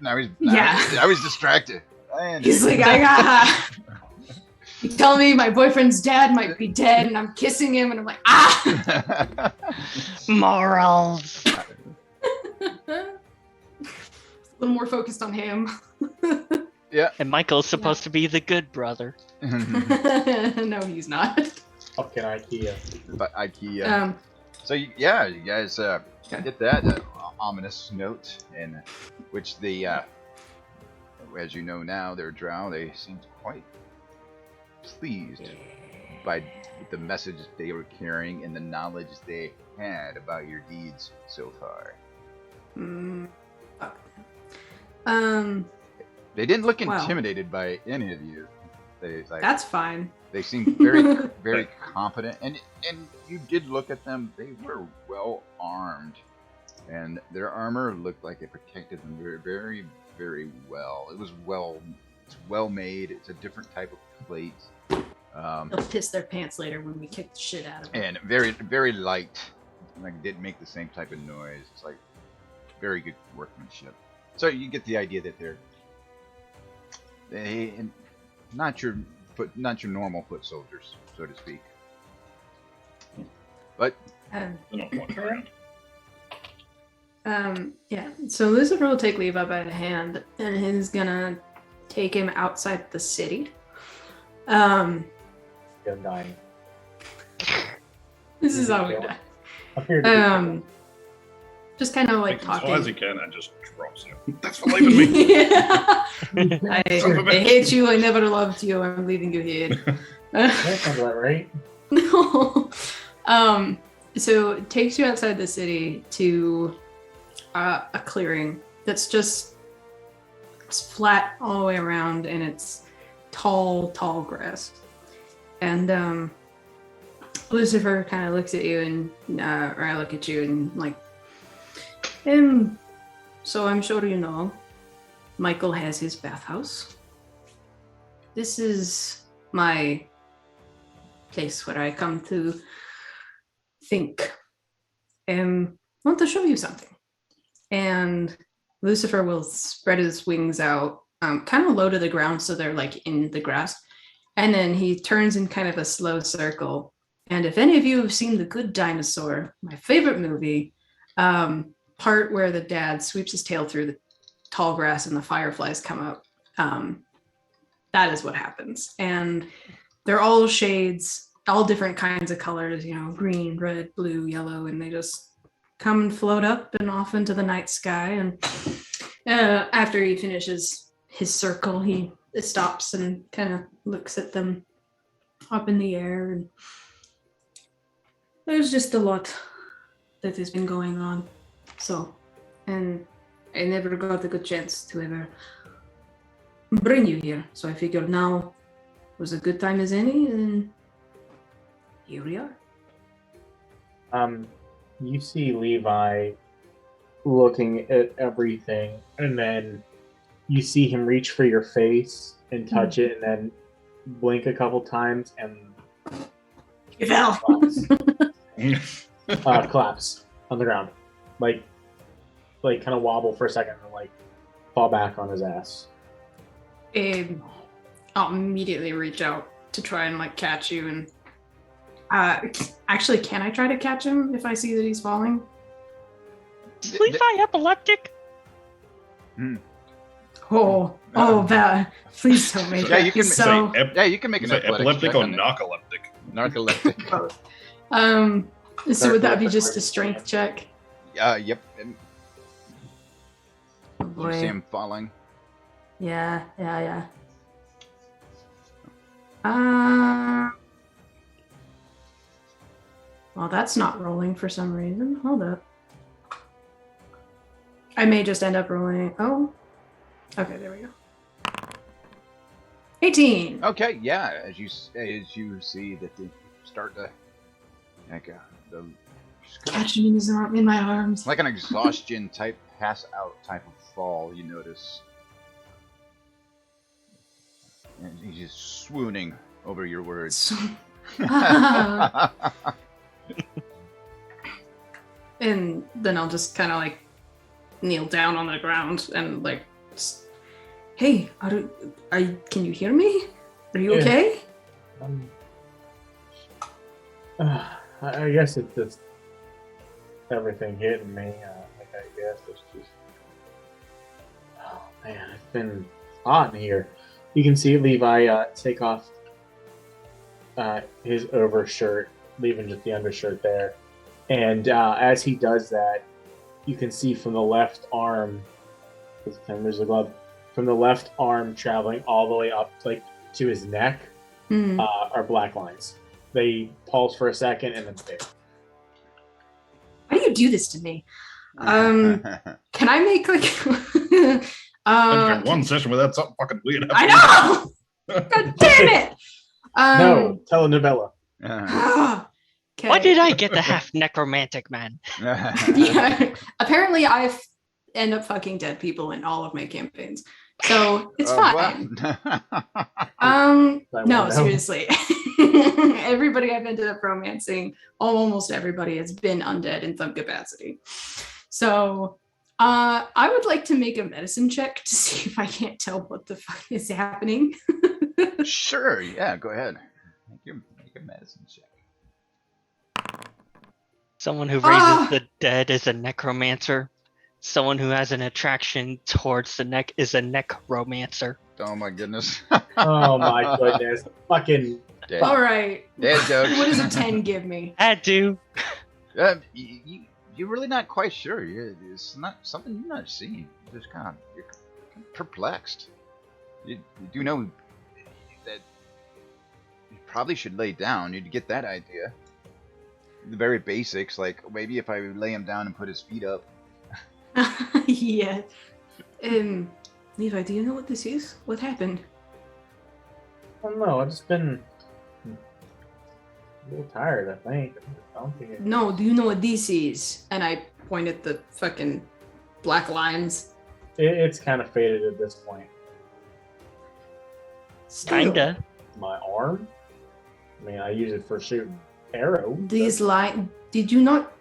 this. I was distracted. He's like, you tell me my boyfriend's dad might be dead, and I'm kissing him, and I'm like, ah! Morals. A little more focused on him. Yeah. And Michael's supposed to be the good brother. No, he's not. Fucking IKEA. But IKEA. So you guys get that ominous note, in which the, as you know now, they're drow. They seemed quite pleased by the message they were carrying and the knowledge they had about your deeds so far. They didn't look intimidated by any of you. That's fine. They seemed very, very competent, and you did look at them. They were well armed, and their armor looked like it protected them very, very, very well. It's well made. It's a different type of plate. They'll piss their pants later when we kick the shit out of them. And very, very light. Like, didn't make the same type of noise. It's like very good workmanship. So you get the idea that they not your normal foot soldiers, so to speak. But They're not walking around. Yeah. So Lucifer will take Levi by the hand, and he's gonna take him outside the city. I'm dying. This is how we die. I'm here to Just kind of like As far as he talking. can and just drops him. That's for leaving me. I Son of a bitch. hate you. I never loved you. I'm leaving you here. That sounds about right. No. So it takes you outside the city to a clearing that's just it's flat all the way around, and it's tall grass. And Lucifer kind of looks at you, and or I look at you, and like, so I'm sure you know, Michael has his bathhouse. This is my place where I come to think. I want to show you something. And Lucifer will spread his wings out, kind of low to the ground, so they're like in the grass. And then he turns in kind of a slow circle. And if any of you have seen The Good Dinosaur, my favorite movie, part where the dad sweeps his tail through the tall grass and the fireflies come up, that is what happens. And they're all shades, all different kinds of colors, green, red, blue, yellow, and they just come and float up and off into the night sky. And after he finishes his circle, he stops and kind of looks at them up in the air. And there's just a lot that has been going on. So, and I never got a good chance to ever bring you here. So I figured now was a good time as any, and here we are. You see Levi looking at everything, and then you see him reach for your face and touch it, and then blink a couple times and You fell. collapse on the ground, like kind of wobble for a second and like fall back on his ass. I'll immediately reach out to try and like catch you, and actually, can I try to catch him if I see that he's falling? Is Levi epileptic? That. Please don't make Yeah, that. you can so, you can make an epileptic check or on it. narcoleptic? Narcoleptic. so would that be just a strength check? Yep. And Oh, you see boy. him falling. Yeah. Well, that's not rolling for some reason. Hold up. I may just end up rolling. Oh. Okay, there we go. 18. Okay, yeah. As you see that they start to like Catching in his arm, in my arms. like an exhaustion type pass out type of fall. You notice, and he's just swooning over your words. So- and then I'll just kind of like kneel down on the ground and like, hey, can you hear me? Are you Yeah. okay? I guess it's just everything hitting me. I guess it's just. Oh man, it's been hot in here. You can see Levi take off his overshirt, leaving just the undershirt there. And as he does that, you can see from the left arm, this time there's a glove, from the left arm traveling all the way up like to his neck are black lines. They pulse for a second and then fade. Why do you do this to me? Can I make like? I've got one session without something fucking weird I happening. know. God damn it! No, telenovela. Okay. Why did I get the half necromantic man? Yeah. Apparently, I end up fucking dead people in all of my campaigns, so it's fine. No, know. seriously. Everybody I've ended up romancing, almost everybody has been undead in some capacity. So, I would like to make a medicine check to see if I can't tell what the fuck is happening. Sure, yeah, go ahead. Make a medicine check. Someone who raises the dead is a necromancer. Someone who has an attraction towards the neck is a necromancer. Oh my goodness. Oh my goodness. Fucking. Dead. All right. Dead joke. What does a 10 give me? I do. You're really not quite sure. It's not something you're not seeing. You're just kind of perplexed. You do know that you probably should lay down. You'd get that idea. The very basics, like maybe if I lay him down and put his feet up. Yeah. Levi, do you know what this is? What happened? I don't know. I've just been a little tired, I think. I don't think No, do you know what this is? And I point at the fucking black lines. it's kind of faded at this point. Still, Kinda. My arm? I mean, I use it for shooting arrows. These lines. Did you not?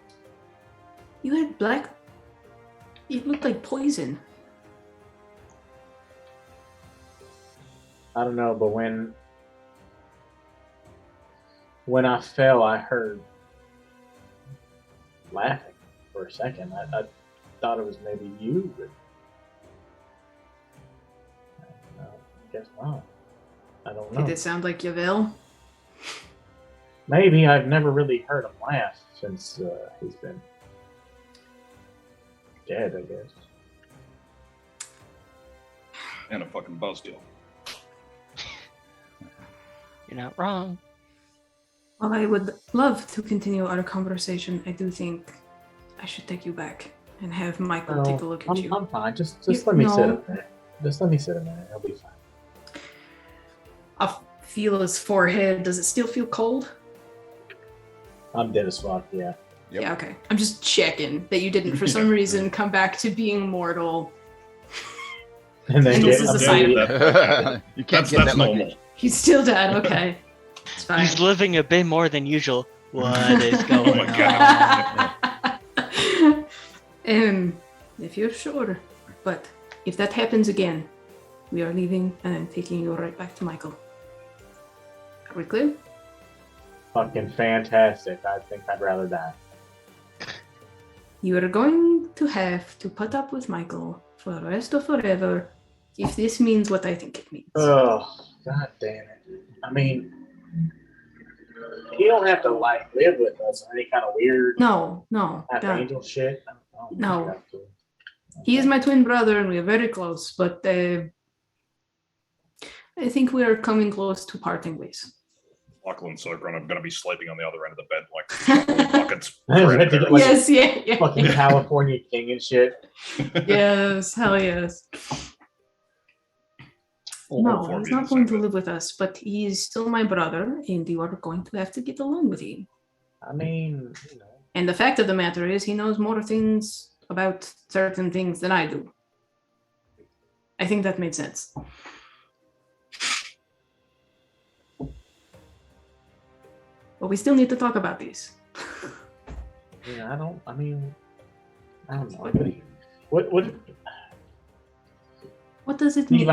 You had black. It looked like poison. I don't know, but when I fell, I heard laughing for a second. I thought it was maybe you, but I guess not. I don't know. Did it sound like Yavil? Maybe. I've never really heard him laugh since he's been dead, I guess. And a fucking buzz deal. You're not wrong. Well, I would love to continue our conversation. I do think I should take you back. and have Michael take a look at you. I'm fine. Just let me sit a No. minute. Just let me sit a minute. I'll be fine. I'll feel his forehead. Does it still feel cold? I'm dead as fuck, yeah. Yep. Yeah, okay. I'm just checking that you didn't, for some reason, come back to being mortal. And then And get this is a sign. You can't That's get that normal. lucky. He's still dead. Okay, it's fine. He's living a bit more than usual. What is going Oh my on? If you're sure, but if that happens again, we are leaving and I'm taking you right back to Michael. Are we clear? fucking fantastic. I think I'd rather die. You are going to have to put up with Michael for the rest of forever if this means what I think it means. Oh, god damn it. I mean, you don't have to like live with us or any kind of weird No, half God. angel shit. Oh, No. God. He is my twin brother and we are very close, but I think we are coming close to parting ways. Michael and Sogron are going to be sleeping on the other end of the bed like shoveling buckets. Like- Yes, yeah. Fucking California king and shit. Yes, hell yes. All No, four of he's you in not the going same to bed. live with us, but he is still my brother, and you are going to have to get along with him. I mean, you know. And the fact of the matter is, he knows more things about certain things than I do. I think that made sense. But we still need to talk about these. Yeah, I don't know. What What does it mean?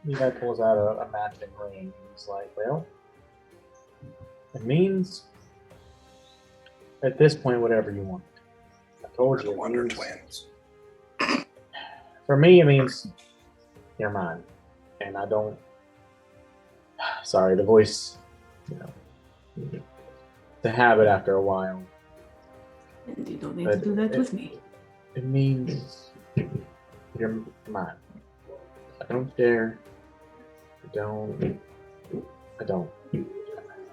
Levi pulls out a matching ring and he's like, well, it means at this point whatever you want. I told you. The it Wonder means- Twins. For me, it means you're mine. And I don't. Sorry, the voice, you know, the habit after a while. And you don't need to do that with me. It means you're mine. I don't care.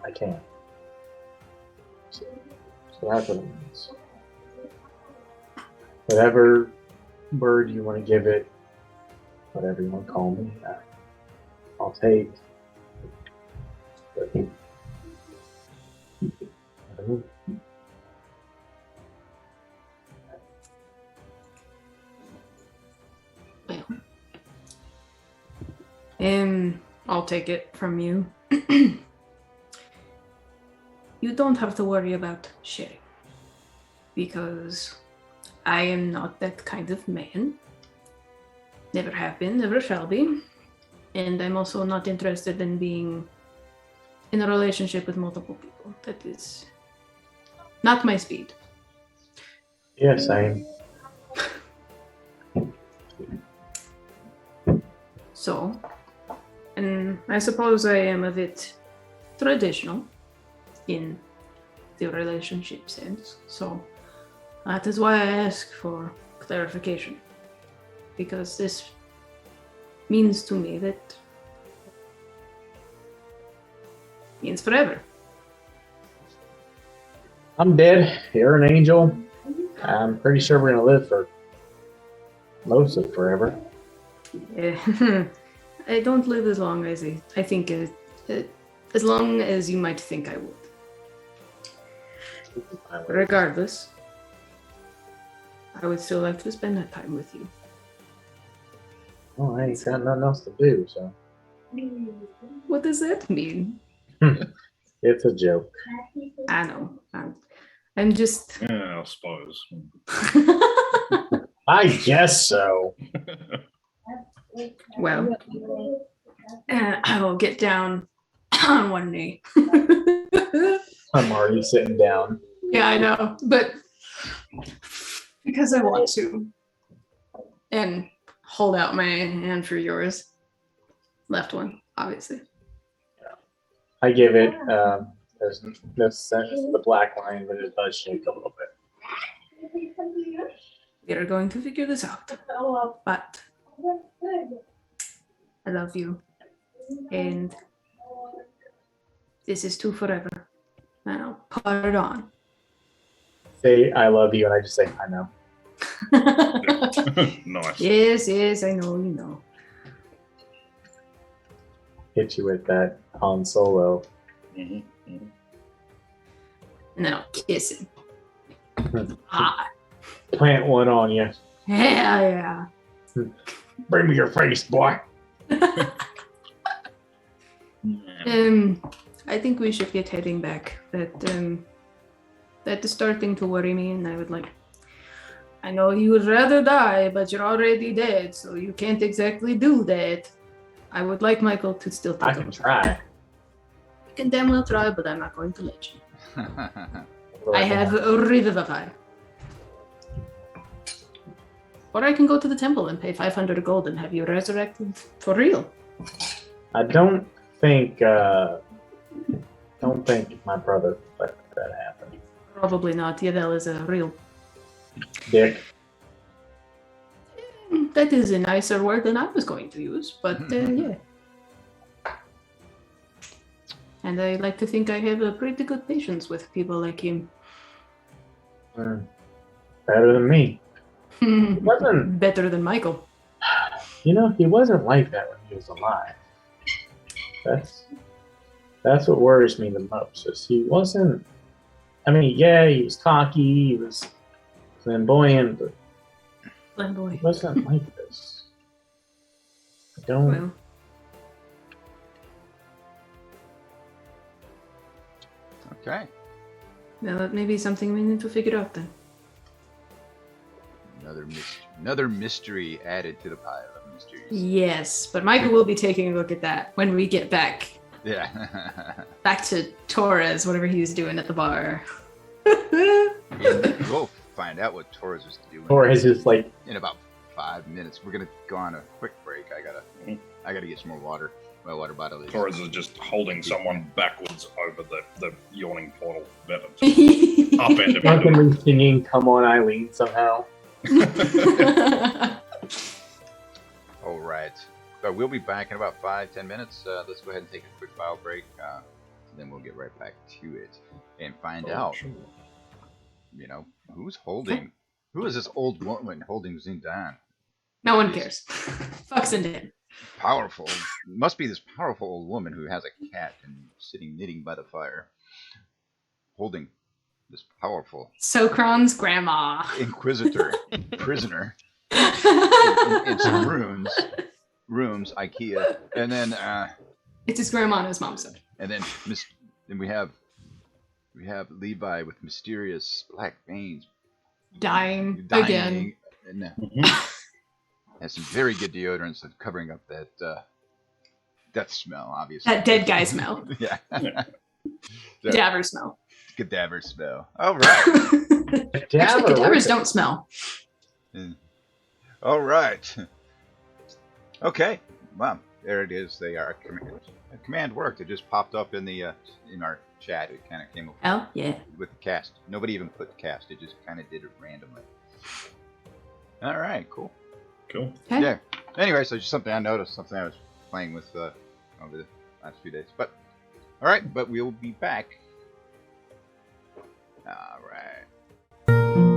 I can't. So that's what it means. Whatever word you want to give it, whatever you want to call me, I'll take. But, I don't know. I'll take it from you. You don't have to worry about sharing. Because I am not that kind of man. Never have been, never shall be. And I'm also not interested in being in a relationship with multiple people. That is not my speed. Yeah, same. So, and I suppose I am a bit traditional in the relationship sense. So that is why I ask for clarification. Because this means to me that means forever. I'm dead. You're an angel. I'm pretty sure we're gonna live for most of forever. I don't live as long as I think as long as you might think I would. Regardless, I would still like to spend that time with you. Oh, I ain't got nothing else to do, so What does that mean? it's a joke. I know. I'm just. Yeah, I suppose. I guess so. Well, I will get down on one knee. I'm already sitting down. Yeah, I know, but because I want to, and hold out my hand for yours. Left one, obviously. I give it. There's no sense to the black line, but it does shake a little bit. We are going to figure this out. But I love you, and this is to forever. And I'll put it on. Say I love you, and I just say I know. Nice. Yes, I know, you know. Hit you with that Han Solo. Mhm, mhm. And then I'll kiss him. Ah, Plant one on you. yeah. Bring me your face, boy. I think we should get heading back. That is starting to worry me, and I know you would rather die, but you're already dead, so you can't exactly do that. I would like Michael to still take I can try. You can damn well try, but I'm not going to let you. I have a Revivify. Or I can go to the temple and pay 500 gold and have you resurrected for real. I don't think my brother let that happen. Probably not. Yadel is a real. Dick. That is a nicer word than I was going to use, but yeah. And I like to think I have a pretty good patience with people like him. Better than me. Wasn't, Better than Michael. he wasn't like that when he was alive. That's what worries me the most. Is he wasn't. I mean, yeah, he was cocky, he was flamboyant, but he wasn't like this. I don't. Well, Okay. now that may be something we need to figure out then. Another mystery added to the pile of mysteries. Yes, but Michael will be taking a look at that when we get back. Yeah. Back to Torres, whatever he was doing at the bar. We'll find out what Torres is doing. Torres is like. In about 5 minutes. We're gonna go on a quick break. I gotta get some more water. My water bottle is. Torres is just holding someone backwards over the yawning portal button. Upend him. Drunkenly singing "Come On, Eileen" somehow. All right. So we'll be back in about 5-10 minutes. Let's go ahead and take a quick file break. Then we'll get right back to it and find out. Sure. Who is this old woman holding Zindan? No one cares. Fuck Zindan. Powerful. Must be this powerful old woman who has a cat and sitting knitting by the fire, holding this powerful Sokron's grandma. Inquisitor prisoner in some rooms, IKEA, and then It's his grandma and his mom said. and then we have Levi with mysterious black veins Dying again. and has some very good deodorants of covering up that death smell, obviously. That dead guy smell. Yeah. Cadaver smell. Cadaver smell. All right. Actually, cadavers don't smell. All right. Okay. Well, there it is. They are command worked. It just popped up in the in our chat. It kind of came up. Oh yeah. With the cast. Nobody even put cast. It just kind of did it randomly. All right. Cool. Cool. Okay. Yeah. Anyway, so just something I noticed. Something I was playing with over the last few days. But all right. But we'll be back. All right.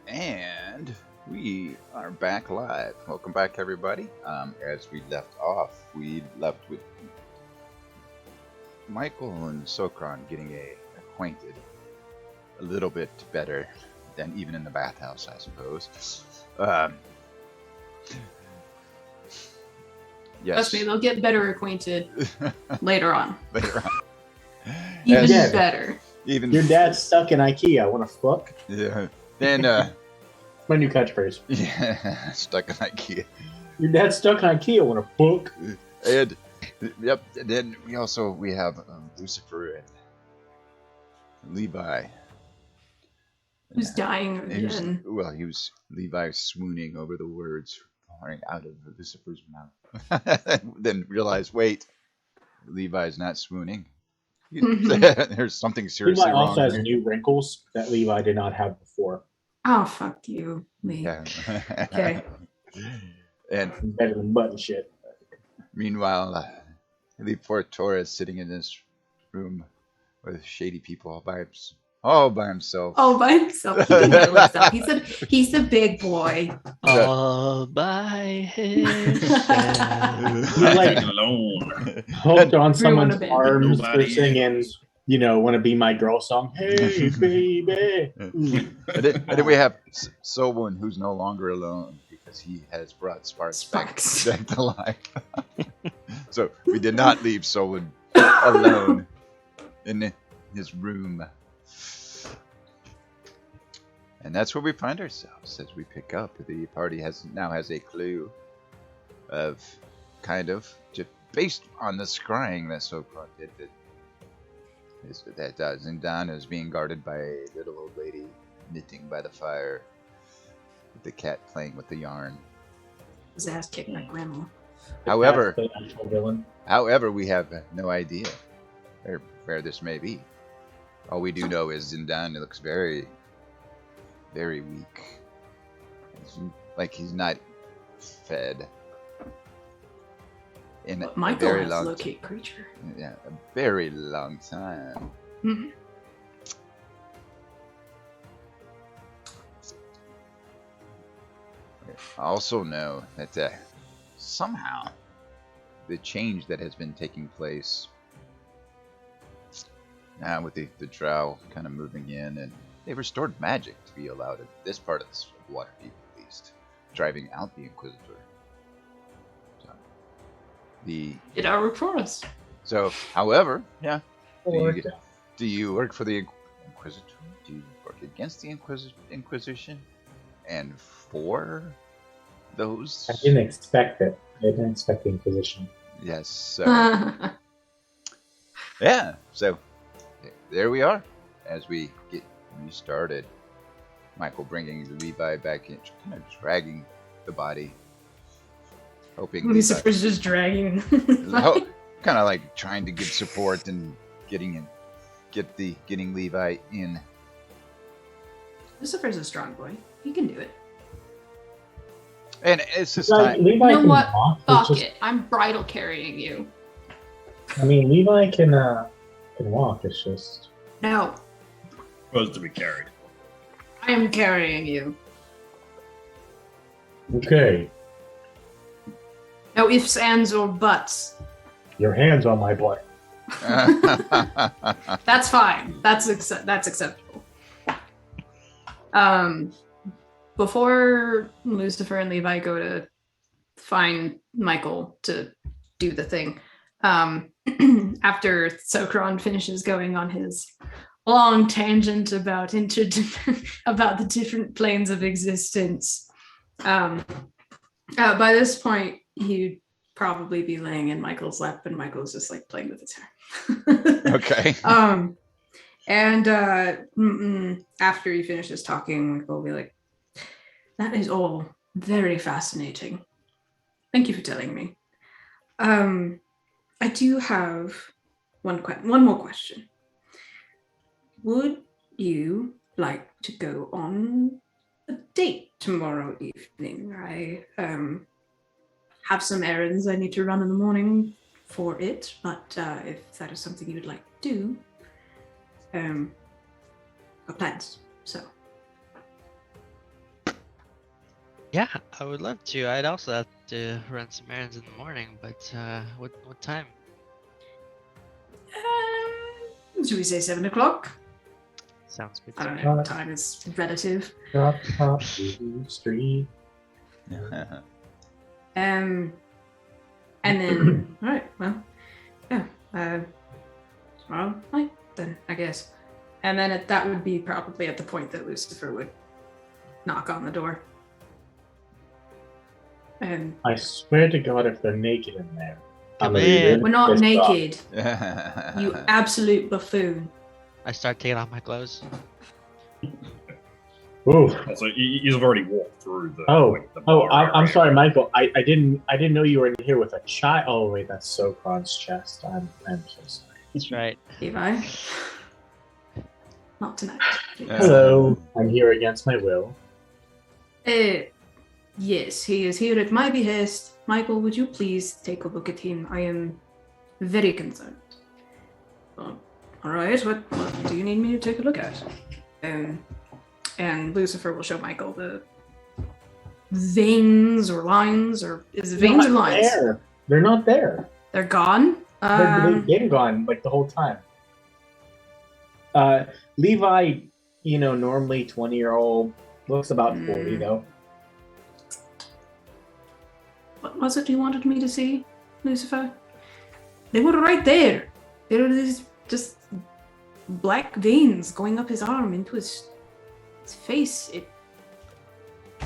And we are back live. Welcome back, everybody. As we left off, we left with Michael and Sokron getting acquainted a little bit better than even in the bathhouse, I suppose. Yes. Trust me, they'll get better acquainted later on. Later on. Even Yes. better. Even Your dad's stuck in IKEA. Want to fuck? Yeah. Then My new catchphrase. yeah, stuck in IKEA. Your dad's stuck in IKEA. Want to fuck? And yep. Then we have Lucifer and Levi. Who's dying He was, again? Levi swooning over the words pouring out of Lucifer's mouth. Then realized, wait, Levi's not swooning. There's something seriously Levi wrong also has here. new wrinkles that Levi did not have before. Oh, fuck you, Lee. Yeah. Okay. And Better than button shit. meanwhile, Leaport Torres is sitting in this room with shady people all by himself. Oh, by himself. He can handle himself. He's a big boy. All by himself. He's like alone. hooked on Everyone someone's abandoned. arms for Nobody singing, else. "Want to be my girl" song. Hey, baby. And then we have Sobun, who's no longer alone because he has brought Sparks back to life. So we did not leave Sobun alone in his room. And that's where we find ourselves as we pick up. The party now has a clue of just based on the scrying that Sokron did, that Zindan is being guarded by a little old lady knitting by the fire, with the cat playing with the yarn. His ass kicked my grandma. However, That's the actual villain. we have no idea where this may be. All we do know is Zindan looks very, very weak. Like he's not fed in But a Michael very has long locate creature. a very long time. Mhm. I also know that somehow the change that has been taking place now with the drow kind of moving in, and they restored magic to be allowed in this part of the Waterdeep at least, driving out the Inquisitor. So, Did our work for us. however, yeah. Or- Do you work for the Inquisitor? Do you work against the Inquisition? And for those? I didn't expect it. I didn't expect the Inquisition. Yes. So, yeah. So there we are as we get restarted. Michael bringing Levi back in, kind of dragging the body, hoping Lucifer's just dragging. kind of like trying to give support and getting Levi in. Lucifer's a strong boy. He can do it. And it's just Like, time. Levi You know can what? walk, it's Fuck just- it. I'm bridal carrying you. I mean, Levi can walk. It's just No, Supposed to be carried. I am carrying you. okay. No ifs, ands, or buts. Your hands on my butt. That's fine. That's acceptable. Before Lucifer and Levi go to find Michael to do the thing, after Sokron finishes going on his long tangent about about the different planes of existence, by this point he'd probably be laying in Michael's lap, and Michael's just like playing with his hair. Okay. After he finishes talking, Michael will be like, "That is all very fascinating. Thank you for telling me. I do have one more question. Would you like to go on a date tomorrow evening? I have some errands I need to run in the morning for it, but if that is something you'd like to do, got plans. So Yeah, I would love to. I'd also have to run some errands in the morning, but what time? Should we say 7 o'clock? Sounds good I to don't me. know. Time is relative. Drop top street. And then, all right. Well, yeah. Tomorrow night, then I guess. And then that would be probably at the point that Lucifer would knock on the door. And I swear to God, if they're naked in there, Come gonna be in. really we're not pissed off. naked. You absolute buffoon. I start taking off my clothes. Ooh. Also, you've already walked through the. Oh, like, the oh, bar I'm area. sorry, Michael. I didn't know you were in here with a child. Oh wait, that's Sokron's chest. I'm so sorry. That's right. Levi. Not tonight. please. Hello, I'm here against my will. Yes, he is here at my behest. Michael, would you please take a look at him? I am very concerned. All right, what do you need me to take a look at? And Lucifer will show Michael the veins or lines, or is it veins or Not lines? there. They're not there. They're gone. They've been gone like the whole time. Levi, normally 20-year-old, looks about 40 though. What was it you wanted me to see, Lucifer? They were right there. There were these just black veins going up his arm into his face. I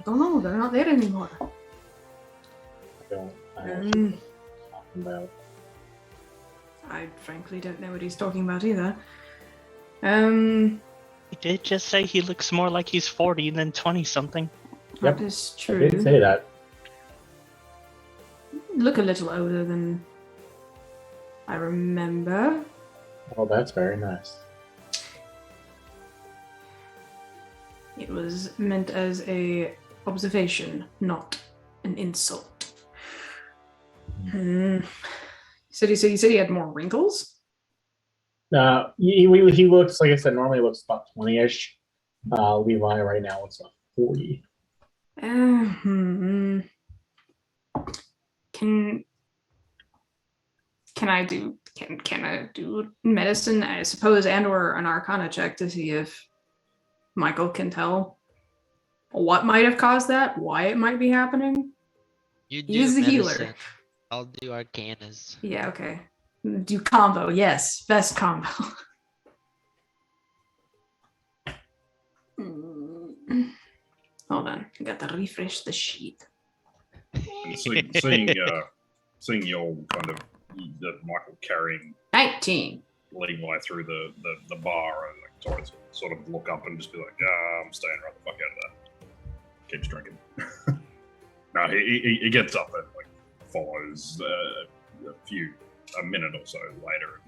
don't know. They're not there anymore. I don't know what you're talking about. I frankly don't know what he's talking about either. He did just say he looks more like he's 40 than 20-something. That is I true. did say that. Look a little older than I remember. Oh, that's very nice. It was meant as a observation, not an insult. You said he had more wrinkles? He looks, like I said, normally looks about 20-ish. Levi right now looks about 40. Can I do medicine, I suppose, and or an arcana check to see if Michael can tell what might have caused that, why it might be happening? You do He's the healer. medicine. I'll do arcanas. Yeah, okay. Do combo, yes. Best combo. Hold on. I got to refresh the sheet. And seeing your kind of Michael carrying 19. Levi through the bar, and like Torrance sort of look up and just be like, I'm staying right the fuck out of that. Keeps drinking. No, he gets up and like follows a minute or so later.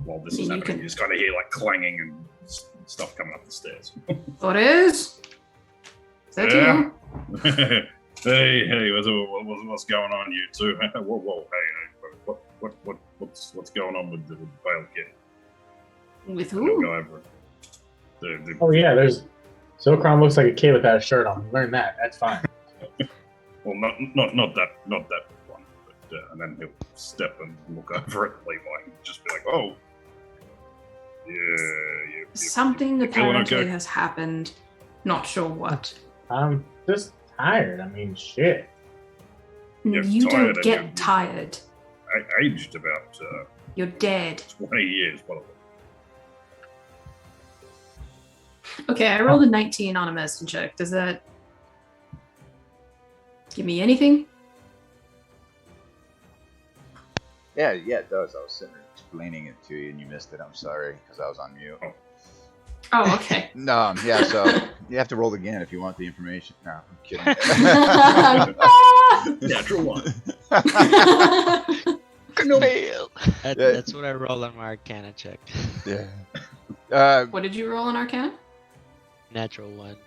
While this is happening, you just kind of hear like clanging and stuff coming up the stairs. What is? Is that you? Hey, what's going on, you two? Whoa, hey, what's going on with the pale kid? With I'll who? go over it. Oh yeah, there's Sokron looks like a kid without a shirt on. Learn that. That's fine. Well, not that one, but and then he'll step and look over at Levi and just be like, oh, yeah. Something you feeling apparently okay? has happened. Not sure what. I'm just tired. I mean, shit. You're You tired don't and get you're- tired. I aged about You're dead. 20 years. What? Okay, I rolled a 19 on a medicine check. Does that give me anything? Yeah, it does. I was sitting there explaining it to you and you missed it. I'm sorry because I was on mute. Oh, okay. No, yeah, so you have to roll again if you want the information. No, I'm kidding. Natural one. Fail. That's what I roll on my arcana check. Yeah. What did you roll on Arcana? Natural one.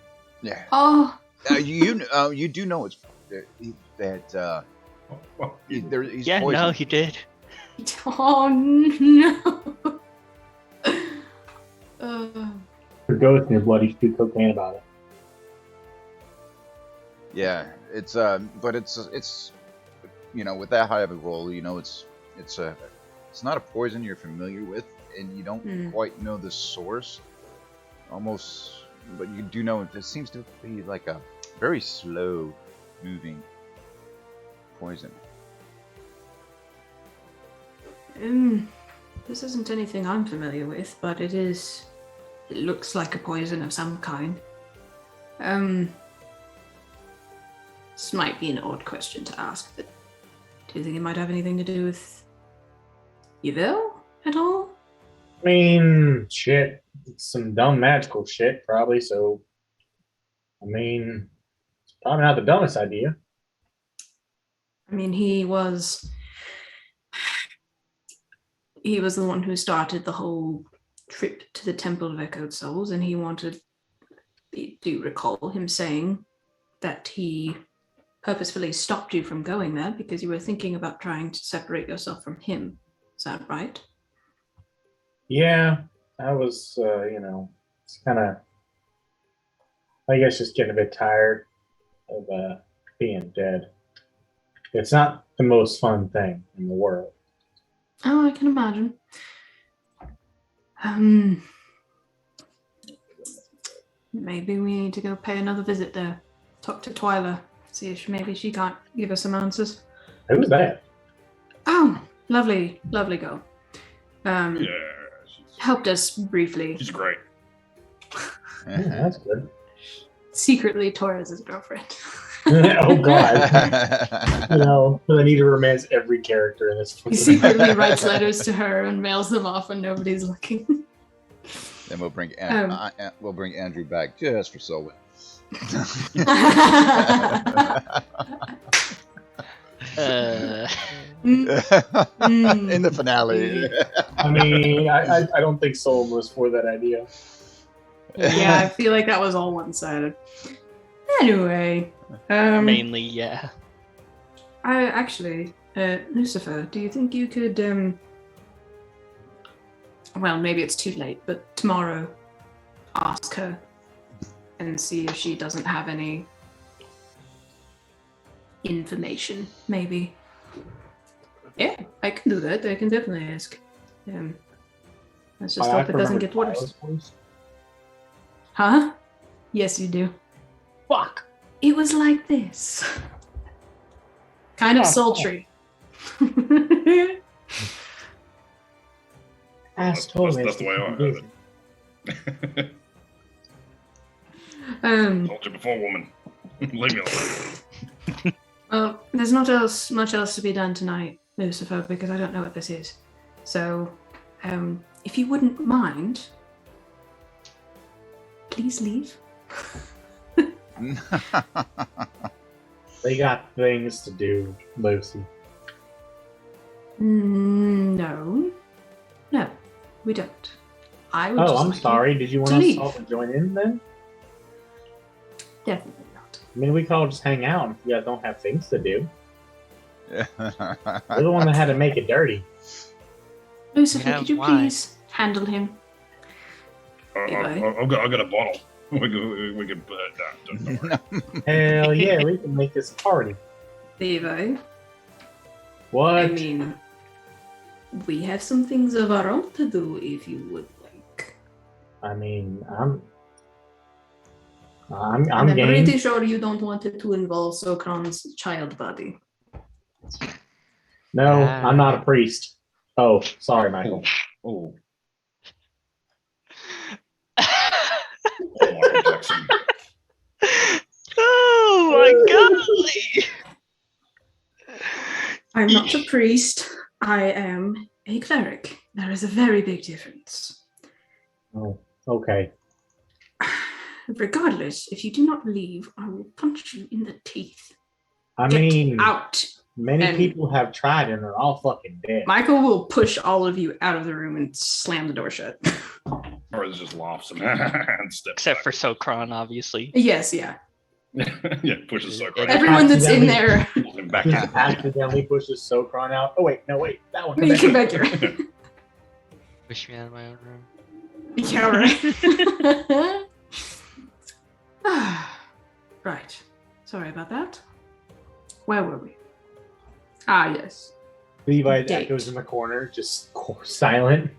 Yeah. Oh, You do know it's that he's Yeah, poisoned. no, he did. oh no. For ghost in your blood, you should do cocaine about it. Yeah, but it's with that high of a roll, it's a it's not a poison you're familiar with, and you don't quite know the source. Almost, but you do know it seems to be like a very slow moving poison. This isn't anything I'm familiar with, but it looks like a poison of some kind. This might be an odd question to ask, but do you think it might have anything to do with Yvel at all? I mean, shit. It's some dumb magical shit, probably, so. I mean, it's probably not the dumbest idea. I mean, he was the one who started the whole trip to the Temple of Echoed Souls, and I do recall him saying that he purposefully stopped you from going there because you were thinking about trying to separate yourself from him. Is that right? Yeah, I was, it's kind of, I guess, just getting a bit tired of being dead. It's not the most fun thing in the world. Oh, I can imagine. Maybe we need to go pay another visit there. Talk to Twyla. See if maybe she can't give us some answers. Who's that? Oh, lovely girl. Yeah, Helped us briefly. she's great. Yeah, that's good. Secretly Torres' girlfriend. Oh, God. I need to romance every character in this. He secretly writes letters to her and mails them off when nobody's looking. Then we'll bring Andrew back just for Selwyn. In the finale. I mean, I don't think Soul was for that idea. Yeah, I feel like that was all one-sided. Anyway. Mainly, yeah. Lucifer, do you think you could, well, maybe it's too late, but tomorrow ask her and see if she doesn't have any information, maybe. Yeah, I can do that. I can definitely ask. Let's just hope it doesn't get worse. Huh? Yes, you do. Fuck. It was like this. Kind of sultry. Ass told me. That's the way I heard it. Told you before, woman. Leave me alone. Well, there's not much else to be done tonight, Lucifer, because I don't know what this is. So, if you wouldn't mind, please leave. They got things to do, Lucy. No, we don't. I would. Oh, just I'm like sorry. you Did you to want us leave. all to join in then? Definitely not. I mean, we could all just hang out if you guys don't have things to do. You're the one that had to make it dirty. Lucifer, Yeah, could you why? please handle him? I've got a bottle. We can put it down. Don't worry. Hell yeah, we can make this a party. Levi, What? I mean, we have some things of our own to do if you would like. I mean, I'm I'm game. pretty sure you don't want it to involve Sokron's child body. No, I'm not a priest. Oh, sorry, Michael. Oh. Michael Jackson. Oh my golly! I'm not a priest. I am a cleric. There is a very big difference. Oh, okay. Regardless, if you do not leave, I will punch you in the teeth. I Get mean, out. many And- people have tried and they're all fucking dead. Michael will push all of you out of the room and slam the door shut. Or it just laughs and steps Except back. for Sokron, obviously. Yes, yeah. Yeah, pushes so quick. Everyone that's in there, Pulls him back in. Just accidentally pushes Sokron out. Oh wait, no, that one. you come back here. Push me out of my own room. Yeah, right. Right. Sorry about that. Where were we? Ah, yes. Levi Date. echoes in the corner, just silent.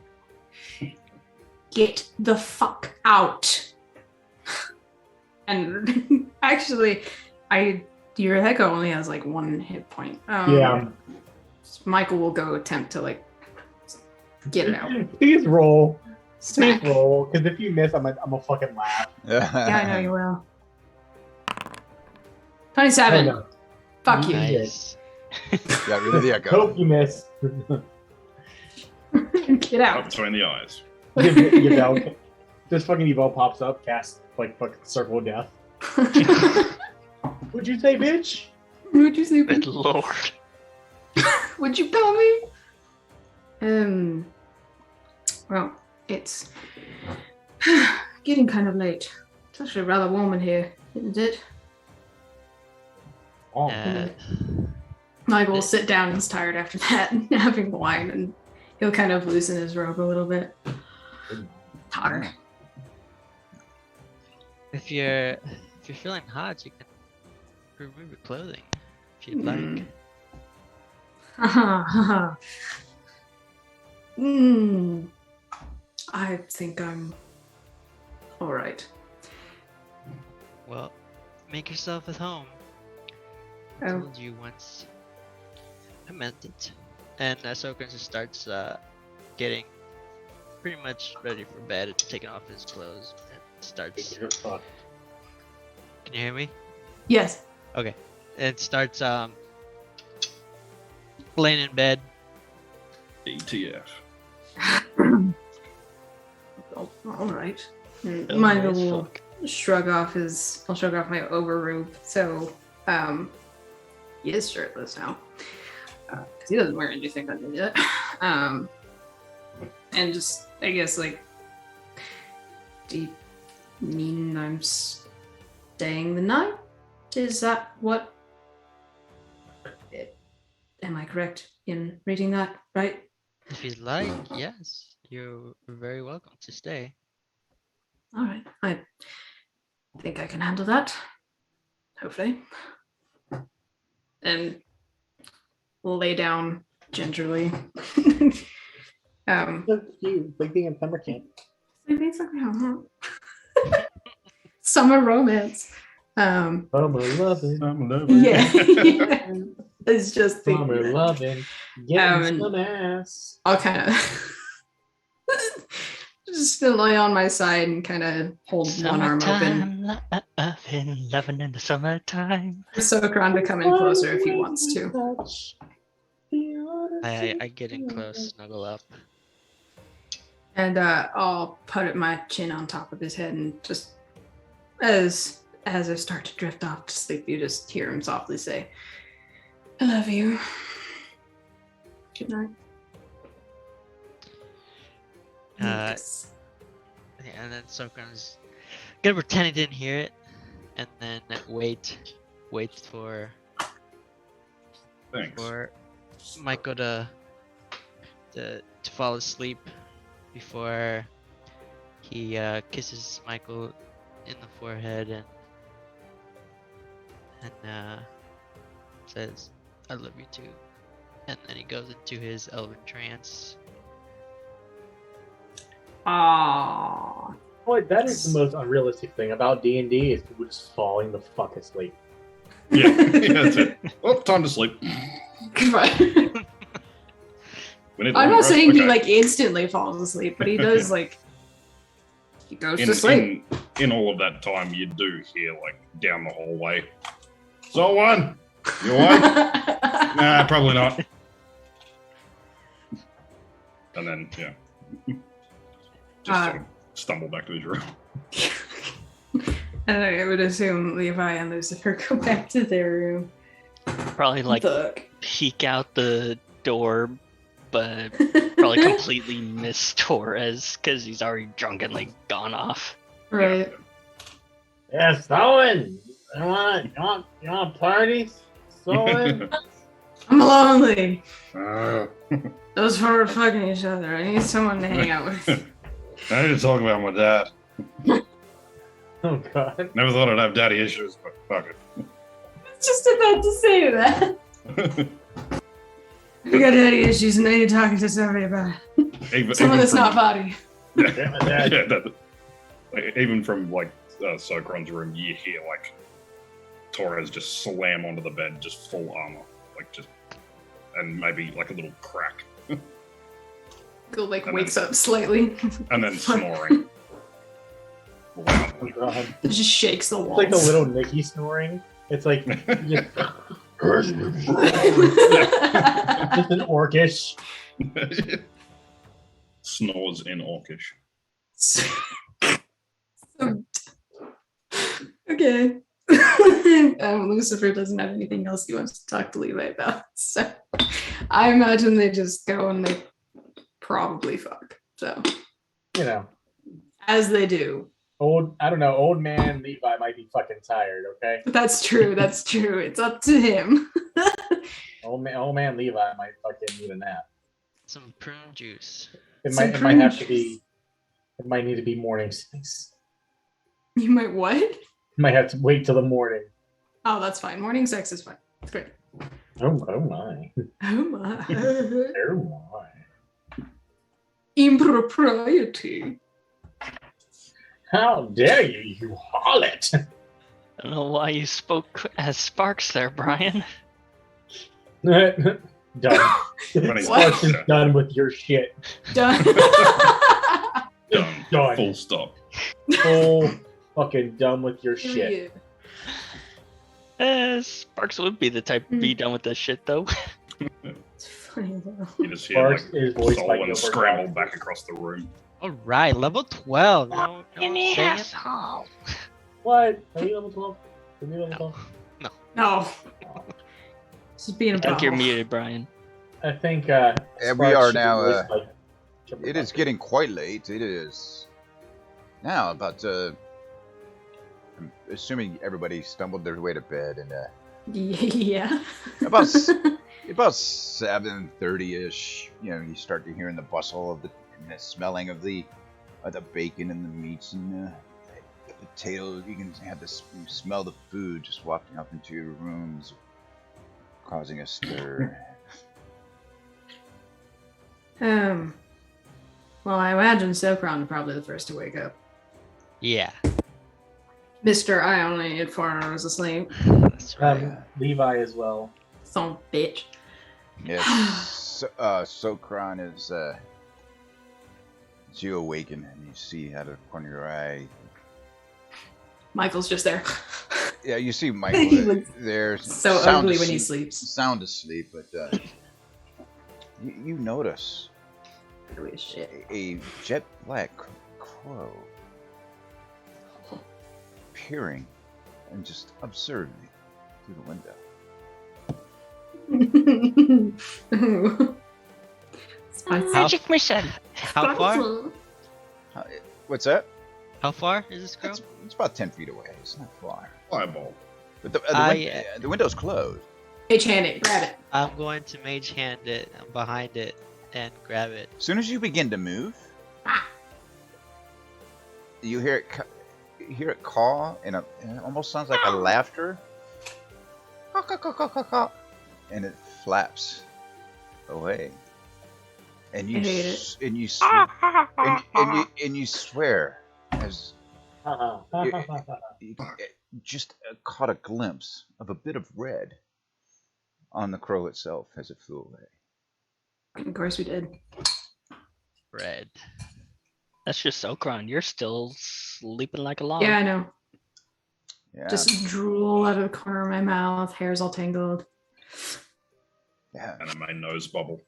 Get the fuck out. And actually, your echo only has like 1 hit point. Yeah. Michael will go attempt to like get it out. Please roll. Smack. Please roll. Because if you miss, I'm a fucking laugh. Yeah, I know you will. 27. Oh, no. Fuck you. Nice. Got rid of the echo. Hope you miss. Get Up out. between the eyes. Yvel, this fucking Yvel pops up, casts like fucking circle of death. What'd you say, bitch? Would you say? Good lord. Would you tell me? Well, it's getting kind of late. It's actually rather warm in here, isn't it? Oh, Michael will sit down. He's tired after that, having wine, and he'll kind of loosen his robe a little bit. Hotter. If you're feeling hot, you can remove your clothing if you'd like. I think I'm all right. Well, make yourself at home. I Oh. told you once. I meant it. And Ahsoka just starts getting pretty much ready for bed, taking off his clothes, and starts. you're fucked. Can you hear me? Yes. Okay. And starts laying in bed. ETF. Oh, all right. And Oh, Michael nice will fuck. shrug off my overrobe. So, he is shirtless now. Because he doesn't wear anything under it. And just, I guess, like, do you mean I'm staying the night? Is that what? Am I correct in reading that right? If you'd like, yes, you're very welcome to stay. All right. I think I can handle that. Hopefully. And we'll lay down gingerly. So cute, like being in summer camp. Basically, summer romance. Summer loving. I'm loving. Yeah. It's just thinking Summer that. loving. Getting and- some ass. I'll kind of just lay on my side and kind of hold one arm open. Loving in the summertime. For Sokran to come in closer if he wants to. I get in close, snuggle up. And I'll put my chin on top of his head, and just as I start to drift off to sleep, you just hear him softly say, "I love you. Good night." Yes. Yeah, and then Sokran's gonna pretend he didn't hear it, and then wait for Thanks. Michael to fall asleep before he kisses Michael in the forehead and says, "I love you too," and then he goes into his elven trance. Aww. Boy, that is the most unrealistic thing about D&D is people just falling the fuck asleep. Yeah, that's it. Oh, time to sleep. We need to I'm not rest. saying he Okay. like instantly falls asleep, but he does like he goes to in, sleep. in all of that time, you do hear like down the hallway. Someone, you awake? Nah, probably not. And then just sort of stumble back to his room. And I would assume Levi and Lucifer go back to their room. Probably like Fuck. peek out the door, but probably completely miss Torres because he's already drunkenly gone off. Right. Yes, Owen! You want parties? Owen? I'm lonely. Uh, Those four are fucking each other. I need someone to hang out with. I need to talk about my dad. Oh god. Never thought I'd have daddy issues, but fuck it. just about to say that. We got daddy issues, and then you're talking to somebody about someone that's not body. Even from like Sokron's room, you hear like Torres just slam onto the bed, just full armor, like just, and maybe like a little crack, Go wakes up slightly. and then snoring. Oh, God. It just shakes the It's walls. like the little Nicky snoring. It's like just, just an orcish. Snores in Orcish. Okay. Lucifer doesn't have anything else he wants to talk to Levi about. So I imagine they just go and they probably fuck. So, You know, as they do. old man Levi might be fucking tired. Okay, That's true. That's true. It's up to him. old man Levi might fucking need a nap. Some prune juice. It Some might prune have to juice. be. It might need to be morning sex. You might what? Might have to wait till the morning. Oh, that's fine. Morning sex is fine. It's great. Oh my! Oh my. Oh my! Impropriety. How dare you, you harlot! I don't know why you spoke as Sparks there, Brian. Done. Funny. Sparks is done with your shit. Done. Done. Done. Full stop. Full fucking done with your shit. Period. Sparks would be the type to be done with this shit, though. It's funny though. You just hear Sparks like is voiced by Solon Gilbert scramble Gottfried. back across the room. All right, level 12. No, no saying. asshole. What? Are you level 12? Are you level 12? No. Just being a I think you're bottle. muted, Brian. I think. And we Sparks are should be now, voiced by Gilbert It is Gottfried. getting quite late. It is now about. I'm assuming everybody stumbled their way to bed, and Yeah. about 7:30ish. You know, you start to hearing the bustle of the smelling of the bacon and the meats and the potatoes. You can have this. You smell the food just walking up into your rooms, causing a stir. Well, I imagine Sokron probably the first to wake up. Yeah, Mr. I only had 4 hours of sleep. that's right. Levi as well. Some bitch. Yes, Sokron is. As you awaken and you see out of the corner of your eye. Michael's just there. Yeah, you see He Michael looks there. so sound ugly when he asleep- sleeps. Sound asleep, but you notice Ugly as shit. a jet black crow peering and just observing me through the window. It's my How- magic mission. How far? What's that? How far is this girl? It's about 10 feet away. It's not far. Fireball. But the window's closed. H hand it, grab it. I'm going to mage hand it behind it and grab it. As soon as you begin to move, you hear it. You hear it caw, and it almost sounds like a laughter. And it flaps away. And you I hate s- and you s- and you swear as you just caught a glimpse of a bit of red on the crow itself as it flew away. Of course we did. Red. That's just Okron. You're still sleeping like a log. Yeah, I know. Yeah, Just drool out of the corner of my mouth, hair's all tangled. yeah, And my nose bubble.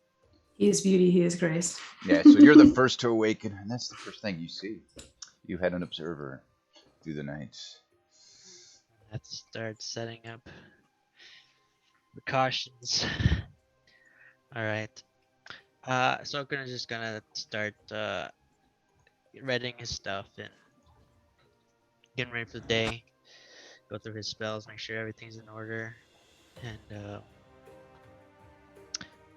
He is beauty, he is grace. yeah. So you're the first to awaken, and that's the first thing you see. You had an observer through the night. Let's start setting up precautions. All right. So I'm just gonna start readying his stuff and getting ready for the day. Go through his spells, make sure everything's in order, and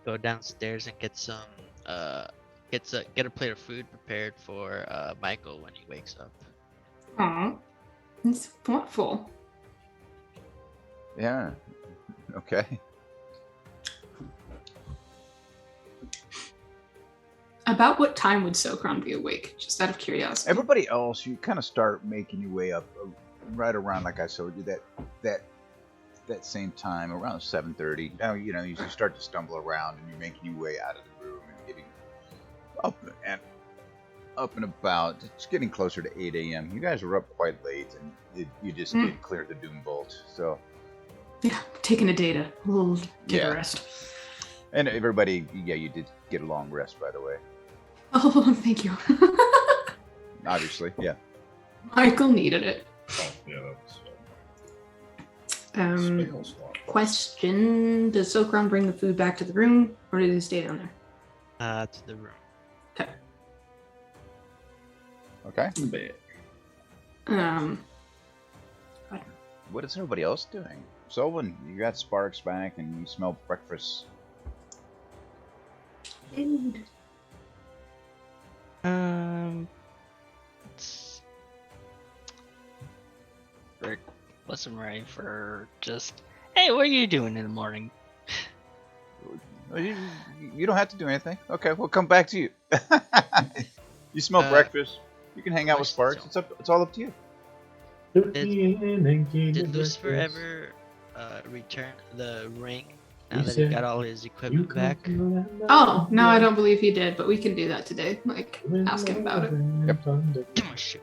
go downstairs and get some get a plate of food prepared for Michael when he wakes up. Aw. It's thoughtful. Yeah. Okay. About what time would Sokron be awake? Just out of curiosity. Everybody else, you kind of start making your way up right around, like I showed you, that same time, around 7:30. Now, you start to stumble around and you're making your way out of the room and getting up and about. It's getting closer to 8 a.m. You guys were up quite late, and you just did clear the Doom Bolt. So Yeah, taking a data. We'll get Yeah. a rest. and everybody, yeah, you did get a long rest, by the way. Oh, thank you. Obviously, yeah. Michael needed it. Oh, yeah, that's spell slot. Question: does Sokron bring the food back to the room, or did he stay down there? To the room. Okay. Okay. Bet. What is everybody else doing? So when you got Sparks back and you smell breakfast, Food. Rick wasn't ready for just, hey, what are you doing in the morning? you don't have to do anything. Okay, we'll come back to you. You smell breakfast. You can hang out with Sparks. It's all up to you. Did Lucifer ever return the ring now that he got all his equipment back? Oh, no, I don't believe he did, but we can do that today. Like, ask him about it. Give him a shoot.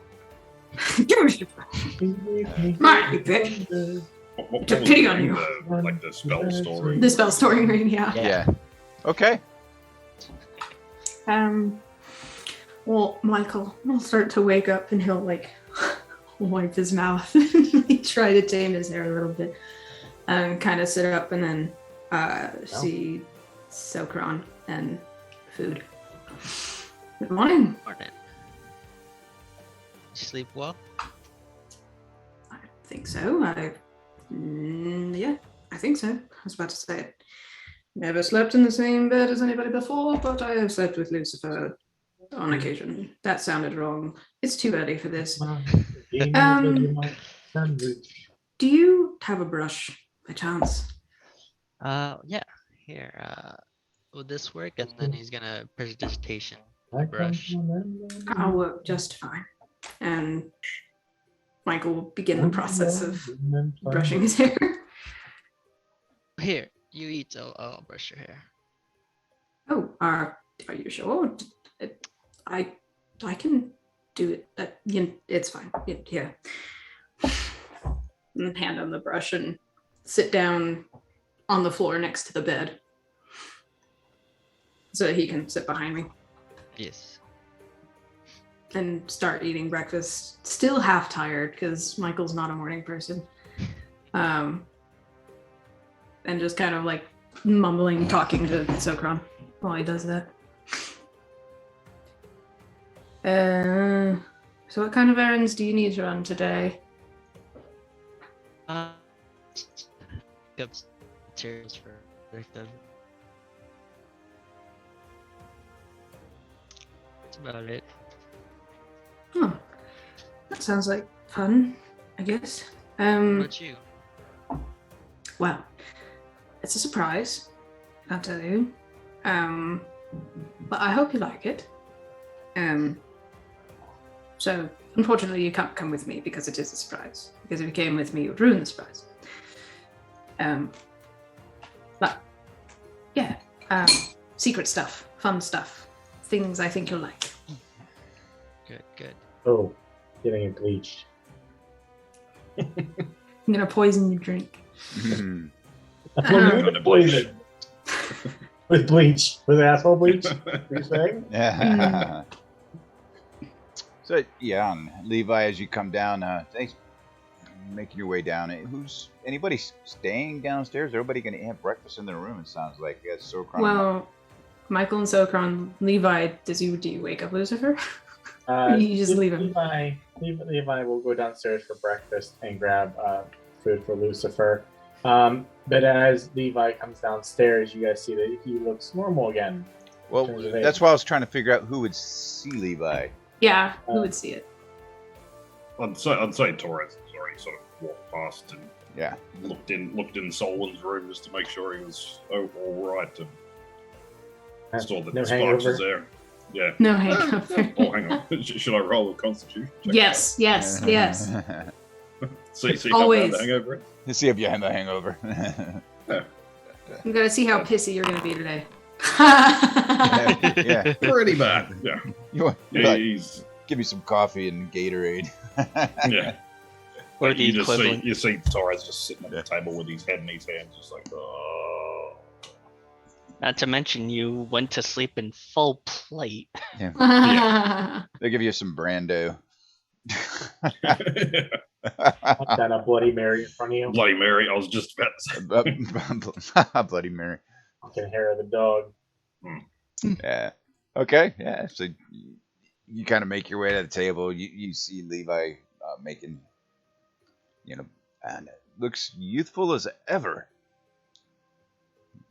Give him a shit. My bitch. What To was pity the on ring? you. Like the spell story. The spell storing ring, yeah. Yeah. Okay. Well, Michael will start to wake up and he'll like wipe his mouth and try to tame his hair a little bit and kind of sit up and then see Sokron and food. Good morning. Morning. You sleep well? I think so. Yeah, I think so. I was about to say it. Never slept in the same bed as anybody before, but I have slept with Lucifer on occasion. That sounded wrong. It's too early for this. Do you have a brush by chance? Yeah. Here, will this work? And then he's gonna presentation the brush. I'll work just fine. And Michael will begin the process of brushing his hair. Here, you eat. I'll brush your hair. Oh, are you sure? I can do it. It's fine. Yeah. And hand him the brush and sit down on the floor next to the bed so that he can sit behind me Yes. and start eating breakfast. Still half tired because Michael's not a morning person. And just kind of like mumbling, talking to Sokron while he does that. So what kind of errands do you need to run today? Pick up materials for Richter. That's about it. Oh, that sounds like fun, I guess. What about you? Well, it's a surprise, I'll tell you. But I hope you like it. So, unfortunately, you can't come with me because it is a surprise. Because if you came with me, you would ruin the surprise. But, yeah, secret stuff, fun stuff, things I think you'll like. Good. Oh, getting it bleached. I'm gonna poison your drink. Mhm. That's what Um, you would poison. With bleach. With asshole bleach? You're saying? Yeah. So yeah, and Levi, as you come down, thanks, making your way down. Anybody staying downstairs? Everybody gonna have breakfast in their room? It sounds like. Yeah, Sokron. Well, Michael and Sokron, Levi, do you wake up Lucifer? You just leave him. Levi will go downstairs for breakfast and grab food for Lucifer. But as Levi comes downstairs, you guys see that he looks normal again. Well, in terms of that's age. why I was trying to figure out who would see Levi. Yeah, who would see it? I'd say Torres has already sort of walked past and Yeah. Looked in Solon's room just to make sure he was all right. And saw that No Sparks hangover? was there. Yeah. No hangover. Oh, hang on. Should I roll a Constitution check? Yes, yes, yes. See Always. how bad the hangover is? Let's see if you have a hangover. I'm gonna see how pissy you're gonna be today. Yeah. Pretty bad. Yeah. You're like, He's give me some coffee and Gatorade. yeah. Or Like, the equivalent. You see Torres just sitting at the table with his head in his hands, just like, oh. Not to mention, you went to sleep in full plate. They give you some Brando. Got a Bloody Mary in front of you. Bloody Mary. I was just about to say. Bloody Mary. Fucking hair of the dog. Yeah. Okay. Yeah. So you kind of make your way to the table. You see Levi making, and it looks youthful as ever.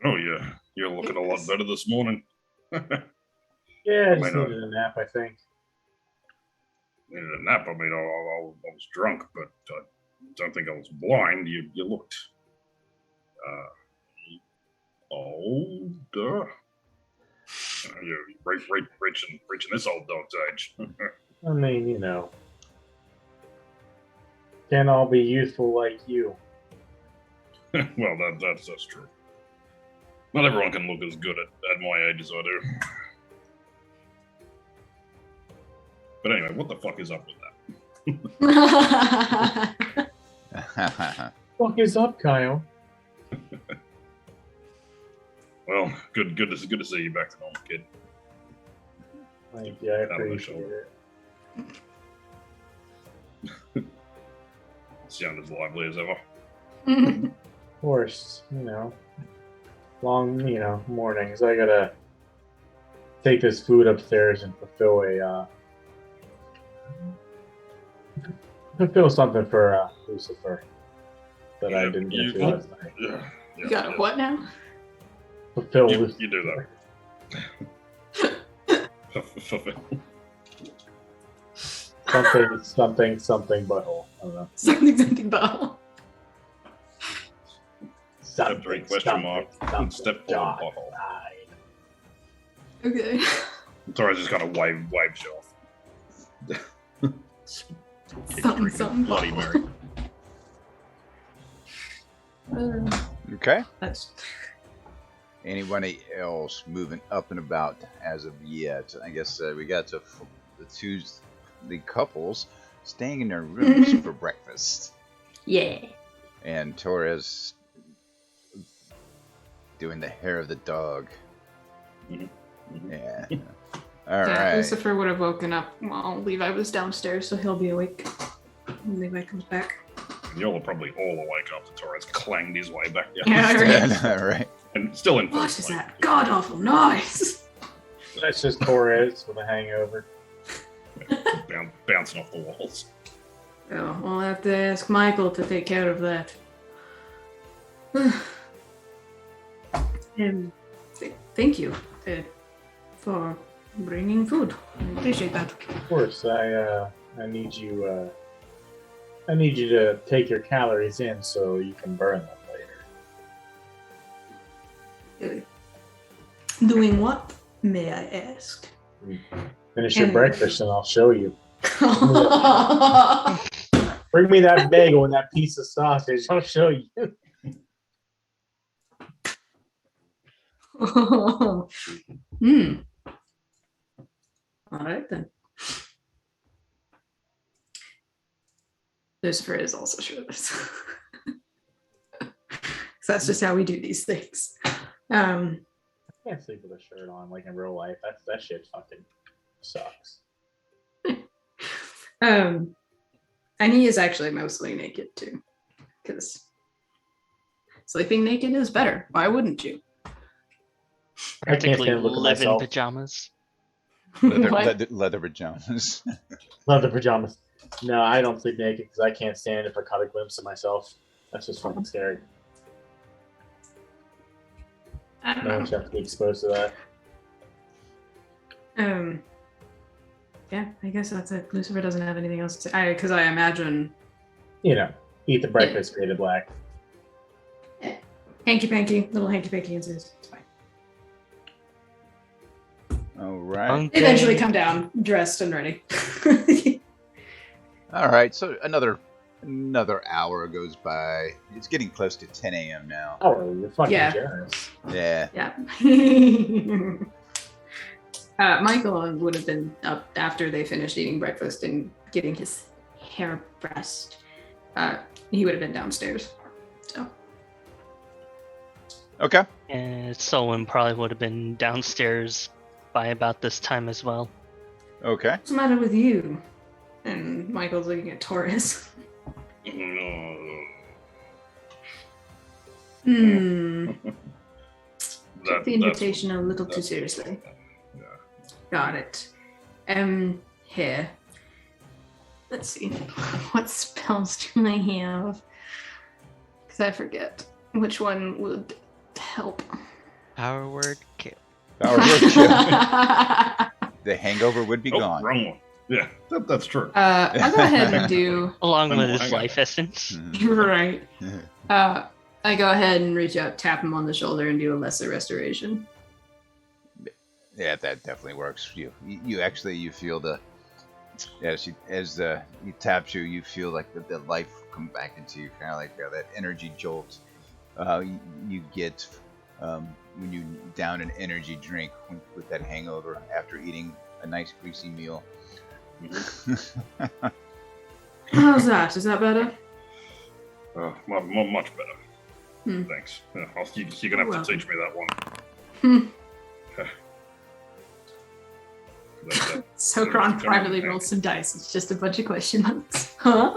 Oh, yeah. You're looking a lot better this morning. Yeah, I just Might not. needed a nap, I think. Needed a nap. I mean, I was drunk, but I don't think I was blind. You looked older. You're reaching this old dog's age. I mean, can't all be youthful like you. Well, that's true. Not everyone can look as good at my age as I do. But anyway, what the fuck is up with that? Fuck is up, Kyle? Well, good to see you back to normal, kid. Thank you, I Out of the appreciate shoulder. it. Sound as lively as ever. Of course, long, mornings. I gotta take this food upstairs and fulfill something for Lucifer that I didn't get to last night. Yeah. You got a what now? Fulfill You Lucifer. do that. Something butthole. I don't know. Something butthole. Step 3 question mark. Step 4 God. butthole. Okay. Torres just kind of waved you off. Something Bloody butthole. Mary. Okay. That's Anybody else moving up and about as of yet? I guess we got to the couples staying in their rooms for breakfast. yeah. And Torres doing the hair of the dog. Mhm. Yeah. All right. Lucifer would have woken up while Levi was downstairs, so he'll be awake when Levi comes back. Y'all are probably all awake after Torres clanged his way back down. Yeah, All right. And still in What first is place. that god awful noise? That's just Torres with a hangover. Bouncing off the walls. Oh, I'll have to ask Michael to take care of that. Thank you for bringing food. I appreciate that. Of course, I need you. I need you to take your calories in so you can burn them later. Doing what, may I ask? Finish your And- breakfast and I'll show you. Bring me that bagel and that piece of sausage. I'll show you. All right then. Lucifer is also shirtless. So that's just how we do these things. I can't sleep with a shirt on like in real life. That shit fucking sucks. And he is actually mostly naked too, because sleeping naked is better. Why wouldn't you? I can't Practically stand looking at live in myself. pajamas. What? Leather pajamas. Leather pajamas. No, I don't sleep naked because I can't stand if I caught a glimpse of myself. That's just fucking scary. I don't No know. one should have to be exposed to that. Yeah, I guess that's it. Lucifer doesn't have anything else to say. Because I imagine You know, Eat the breakfast, faded black. Hanky panky, little hanky panky ensues. It's fine. All right. They eventually come down, dressed and ready. All right. So another hour goes by. It's getting close to 10 a.m. now. Oh, you're fucking Yeah. generous. Yeah. Yeah. Michael would have been up after they finished eating breakfast and getting his hair brushed. He would have been downstairs. So. Okay. And Solon probably would have been downstairs by about this time as well. Okay. What's the matter with you? And Michael's looking at Taurus. Took the invitation a little too seriously. Yeah. Got it. Here. Let's see. What spells do I have? Because I forget which one would help. Power word kill. Power word kill. The hangover would be gone. Wrong one. Yeah, that's true. I'll go ahead and do. Along with his Hang on. life essence. Right. I go ahead and reach out, tap him on the shoulder, and do a lesser restoration. Yeah, that definitely works. You feel the as he taps you, you feel like the life come back into you, kind of like that energy jolt you get when you down an energy drink with that hangover after eating a nice greasy meal. How's that? Is that better? Much better. Thanks. Yeah, you're gonna have to teach me that one. Sokron privately rolled some dice. It's just a bunch of question marks. Huh?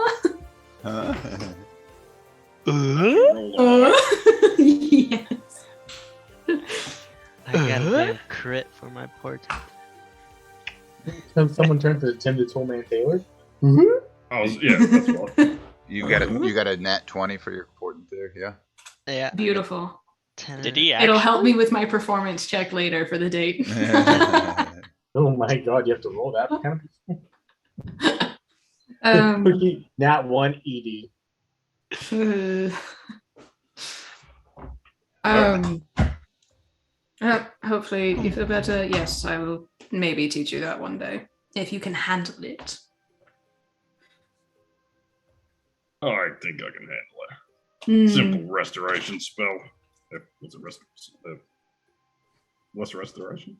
Yes. I got a damn crit for my portent. Someone turned to Tim the Toolman Taylor. Yeah, that's right. You got a nat 20 for your portent there, yeah. Yeah. Beautiful. 10 Did he actually? It'll help me with my performance check later for the date. Oh my god, you have to roll that kind of. Nat 1 ED. Hopefully you feel better. Yes, I will maybe teach you that one day if you can handle it. I think I can handle it. Mm. Simple restoration spell. What's a what's restoration?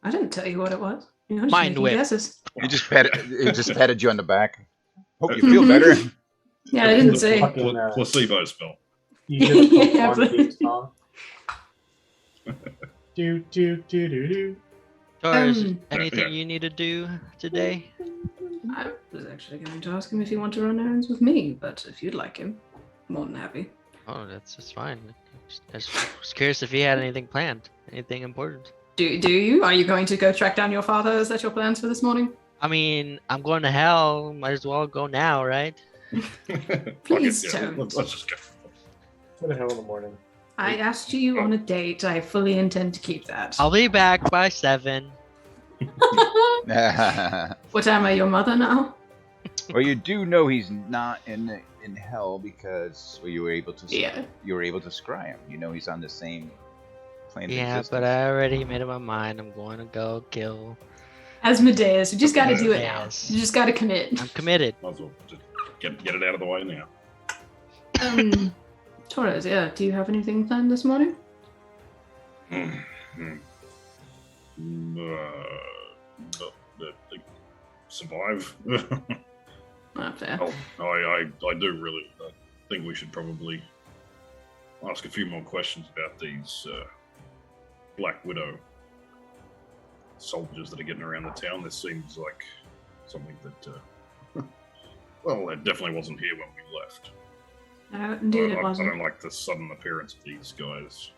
I didn't tell you what it was. You know, just Mind making whip. guesses. He just patted you on the back. Hope you feel better. Yeah, I didn't say. Fucking, Placebo spell. You just Yeah, one theme song. Do do do do do. Taurus, Um, anything yeah. you need to do today? I was actually going to ask him if he wanted to run errands with me, but if you'd like him, more than happy. Oh, that's fine. I just was curious if he had anything planned, anything important. Do you? Are you going to go track down your father? Is that your plans for this morning? I mean, I'm going to hell. Might as well go now, right? Please Fuck it, yeah, don't. Let's just go. What the hell in the morning? I asked you on a date. I fully intend to keep that. I'll be back by 7. What am I, your mother now? Well, you do know he's not in hell because you were able to Yeah. scry him. You know he's on the same plane of Yeah, existence. but I already made up my mind. I'm going to go kill. Asmodeus, you just got to do it now. Yes. You just got to commit. I'm committed. Might as well just get it out of the way now. Torres, yeah. Do you have anything planned this morning? Survive. Not fair. I do really. I think we should probably ask a few more questions about these Black Widow soldiers that are getting around the town. This seems like something that, well, it definitely wasn't here when we left. Indeed, it I wasn't. don't like the sudden appearance of these guys.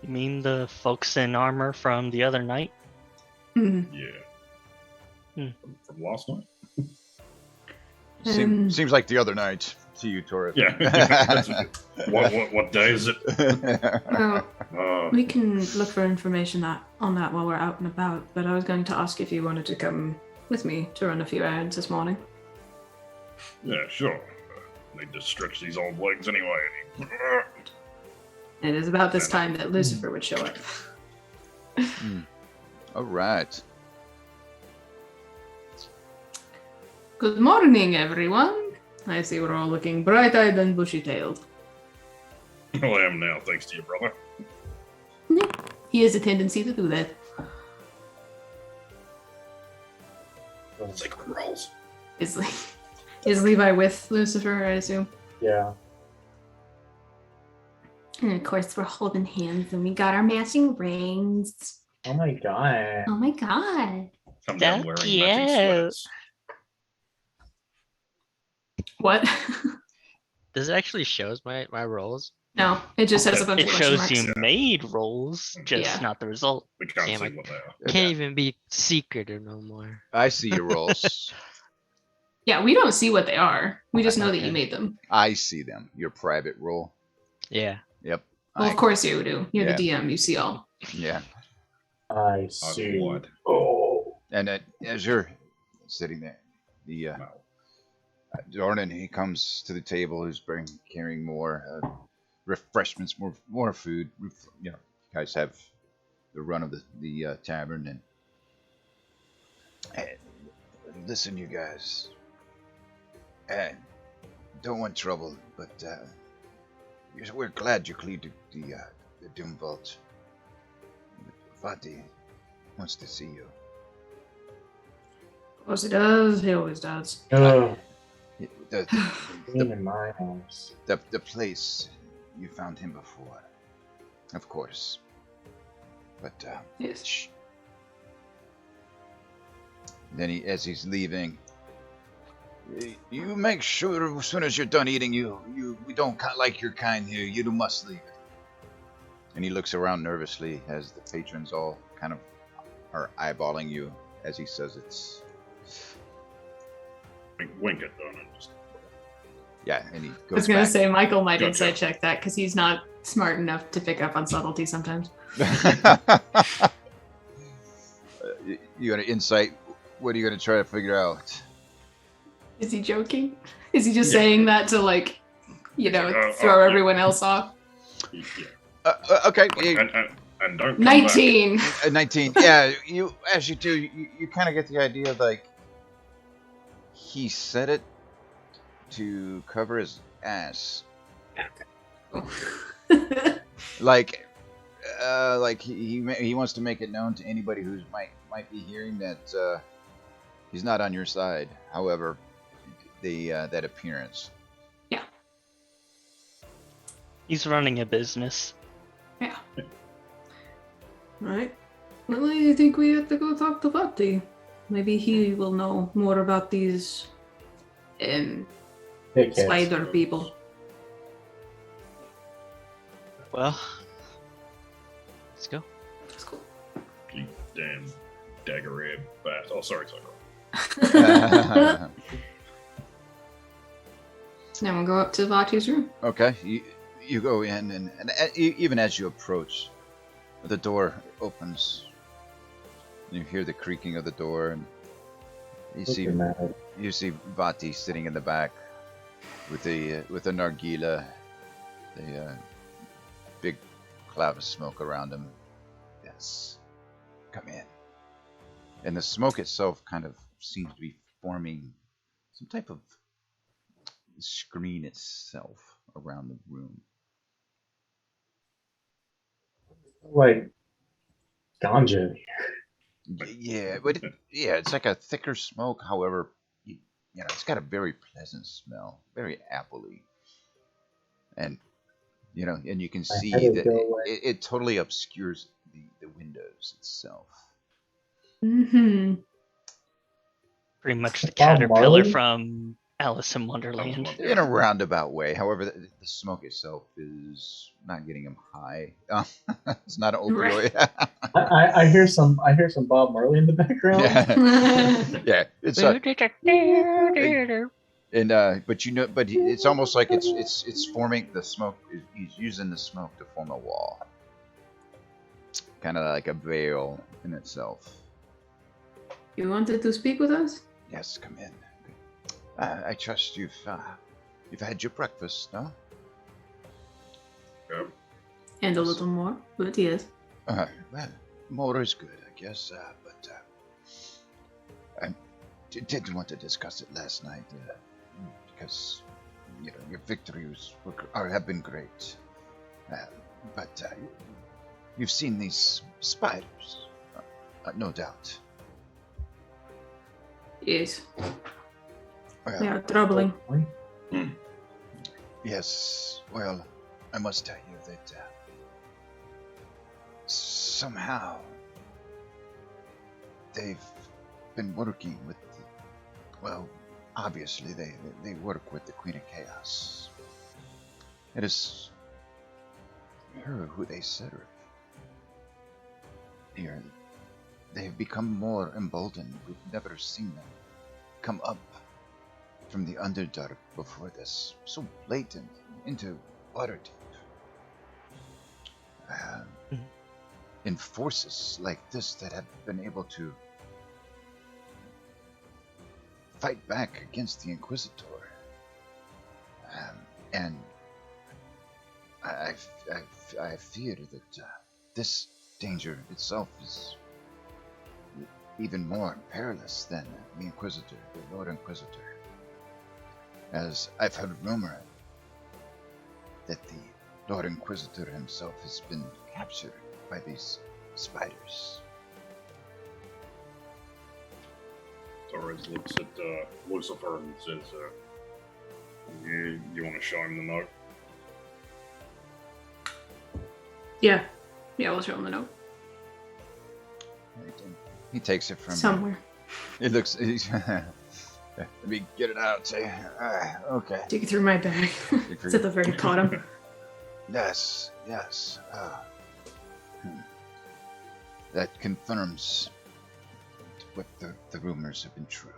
You mean the folks in armor from the other night? Mhm. Yeah. From last night? Seems like the other night to you, Torres. Yeah. What day is it? Well, we can look for information on that while we're out and about, but I was going to ask if you wanted to come with me to run a few errands this morning. Yeah, sure. Need to stretch these old legs anyway. It is about this time that Lucifer would show up. All right. Good morning, everyone. I see we're all looking bright-eyed and bushy-tailed. Well, I am now, thanks to your brother. He has a tendency to do that. Secret rolls. Is Levi with Lucifer, I assume? Yeah. And of course, we're holding hands and we got our matching rings. Oh my god. Oh my god. I'm down So wearing matching sweaters. What? Does it actually shows my rolls? No, it just has a bunch It of question shows marks. you made rolls, just Yeah. not the result. We can't Damn, see I what they are. Can't even be secretive no more. I see your rolls. Yeah, we don't see what they are. We just know that Okay. you made them. I see them. Your private roll. Yeah. Yep. Well, of course you do. You're Yeah. the DM. You see all. Yeah. I see. what? Oh. And as you're sitting there, the No. Jordan, he comes to the table. He's carrying more refreshments, more food. You guys have the run of the tavern, and listen, you guys. Don't want trouble, but we're glad you cleared the Doom Vault. Vati wants to see you. Of course he does. He always does. Ugh. The, Being in my house. the place you found him before, of course. But Yes. shh. Then as he's leaving, you make sure as soon as you're done eating, we don't like your kind here. You must leave. And he looks around nervously as the patrons all kind of are eyeballing you as he says it's. Wink at them and just. Yeah, and he I goes was going to back. say, Michael might Gotcha. insight check that because he's not smart enough to pick up on subtlety sometimes. You got an insight? What are you going to try to figure out? Is he joking? Is he just Yeah. saying that to, like, throw yeah. everyone else off? Yeah. Okay, And don't come 19! 19. Yeah, as you do, you kind of get the idea, like, he said it to cover his ass. Like he wants to make it known to anybody who might be hearing that he's not on your side. However, that appearance. He's running a business. Yeah. Right. Well, I think we have to go talk to Vati. Maybe he will know more about these Dickheads. spider people. Well, let's go. That's cool. You damn dagger bat. Oh, sorry. Now we'll go up to Vati's room. Okay, you go in, and even as you approach, the door opens. You hear the creaking of the door, and you see Vati sitting in the back with a nargila, a big cloud of smoke around him. Yes, come in. And the smoke itself kind of seems to be forming some type of screen itself around the room. Like ganja. Yeah, but it's like a thicker smoke. However, it's got a very pleasant smell, very appley, and and you can see headache that go away. it totally obscures the windows itself. Mm-hmm. Pretty much the Bob caterpillar Marley? from Alice in Wonderland. In a roundabout way. However, the smoke itself is not getting him high. It's not an opioid. I hear some Bob Marley in the background. Yeah, it's but it's almost like it's forming the smoke. He's using the smoke to form a wall, kind of like a veil in itself. You wanted to speak with us? Yes, come in. I trust you've You've had your breakfast, no? Yep. And a little more, but yes. Well, more is good, I guess. But I didn't want to discuss it last night because your victories have been great. But you've seen these spiders, no doubt. Yes. Well, They are troubling. yes. Well, I must tell you that somehow they've been working with. Well, obviously they work with the Queen of Chaos. It is her who they serve. Here, they've become more emboldened. We've never seen them come up from the Underdark before this, so blatant into Waterdeep. In forces like this that have been able to fight back against the Inquisitor. And I fear that this danger itself is even more perilous than the Inquisitor, the Lord Inquisitor. As I've heard rumor that the Lord Inquisitor himself has been captured by these spiders. Torres looks at Lucifer and says, you want to show him the note? Yeah. Yeah, we'll show him the note. He takes it from Somewhere. It looks. Let me get it out. Say, okay. Take it through my bag. It's at the very bottom. Yes. That confirms what the rumors have been true.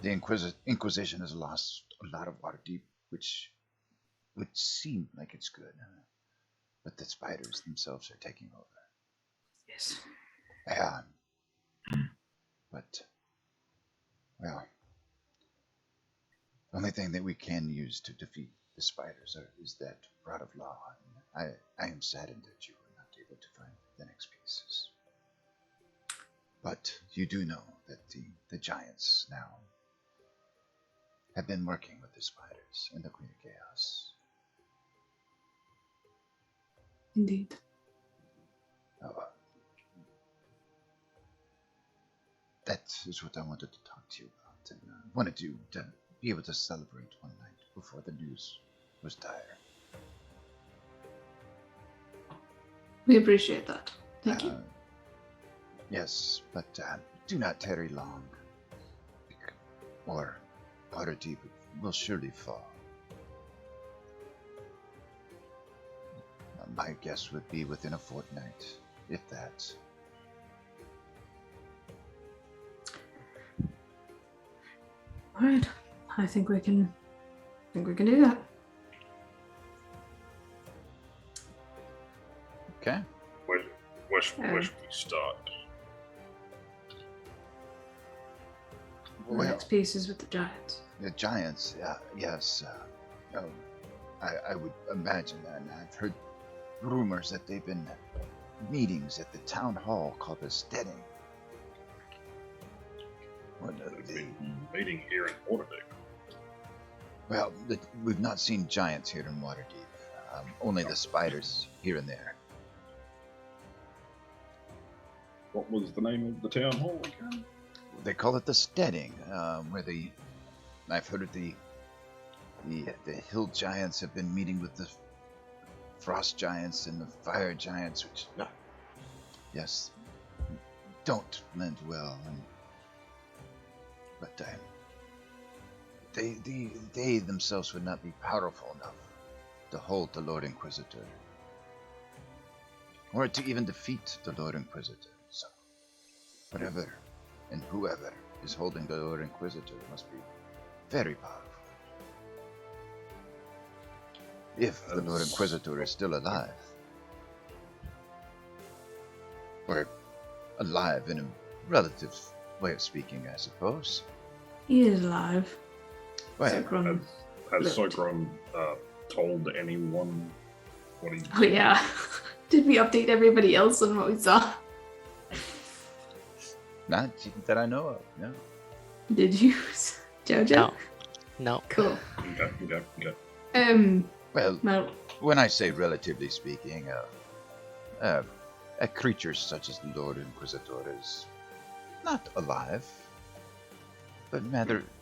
The Inquisition has lost a lot of Waterdeep, which would seem like it's good, but the spiders themselves are taking over. Yes. But, well, the only thing that we can use to defeat the spiders is that rod of law. And I am saddened that you were not able to find the next pieces. But you do know that the giants now have been working with the spiders and the Queen of Chaos. Indeed. That is what I wanted to talk to you about, and wanted to be able to celebrate one night before the news was dire. We appreciate that. Thank you. Yes, but do not tarry long, or Waterdeep will surely fall. My guess would be within a fortnight, if that. All right. I think we can do that. Okay. Where should we start? The Well, next piece is with the giants. the giants, yes. I would imagine that, and I've heard rumors that they've been meetings at the town hall called the Steading. They've been meeting here in Waterdeep. Well, we've not seen giants here in Waterdeep. Only the spiders here and there. What was the name of the town hall again? They call it the Steading, where I've heard the hill giants have been meeting with the frost giants and the fire giants, which, yes, don't blend well. But they themselves would not be powerful enough to hold the Lord Inquisitor, or to even defeat the Lord Inquisitor. So, whatever and whoever is holding the Lord Inquisitor must be very powerful. If the Lord Inquisitor is still alive. Or alive in a relative way of speaking, I suppose. He is alive. Well, Sokron. Has Looked. Sokron told anyone what he? Oh yeah. Did we update everybody else on what we saw? not that I know of. No. Did you, Jojo? No. No. Cool. Okay. Well, Well, when I say relatively speaking, a creature such as the Lord Inquisitor is not alive, but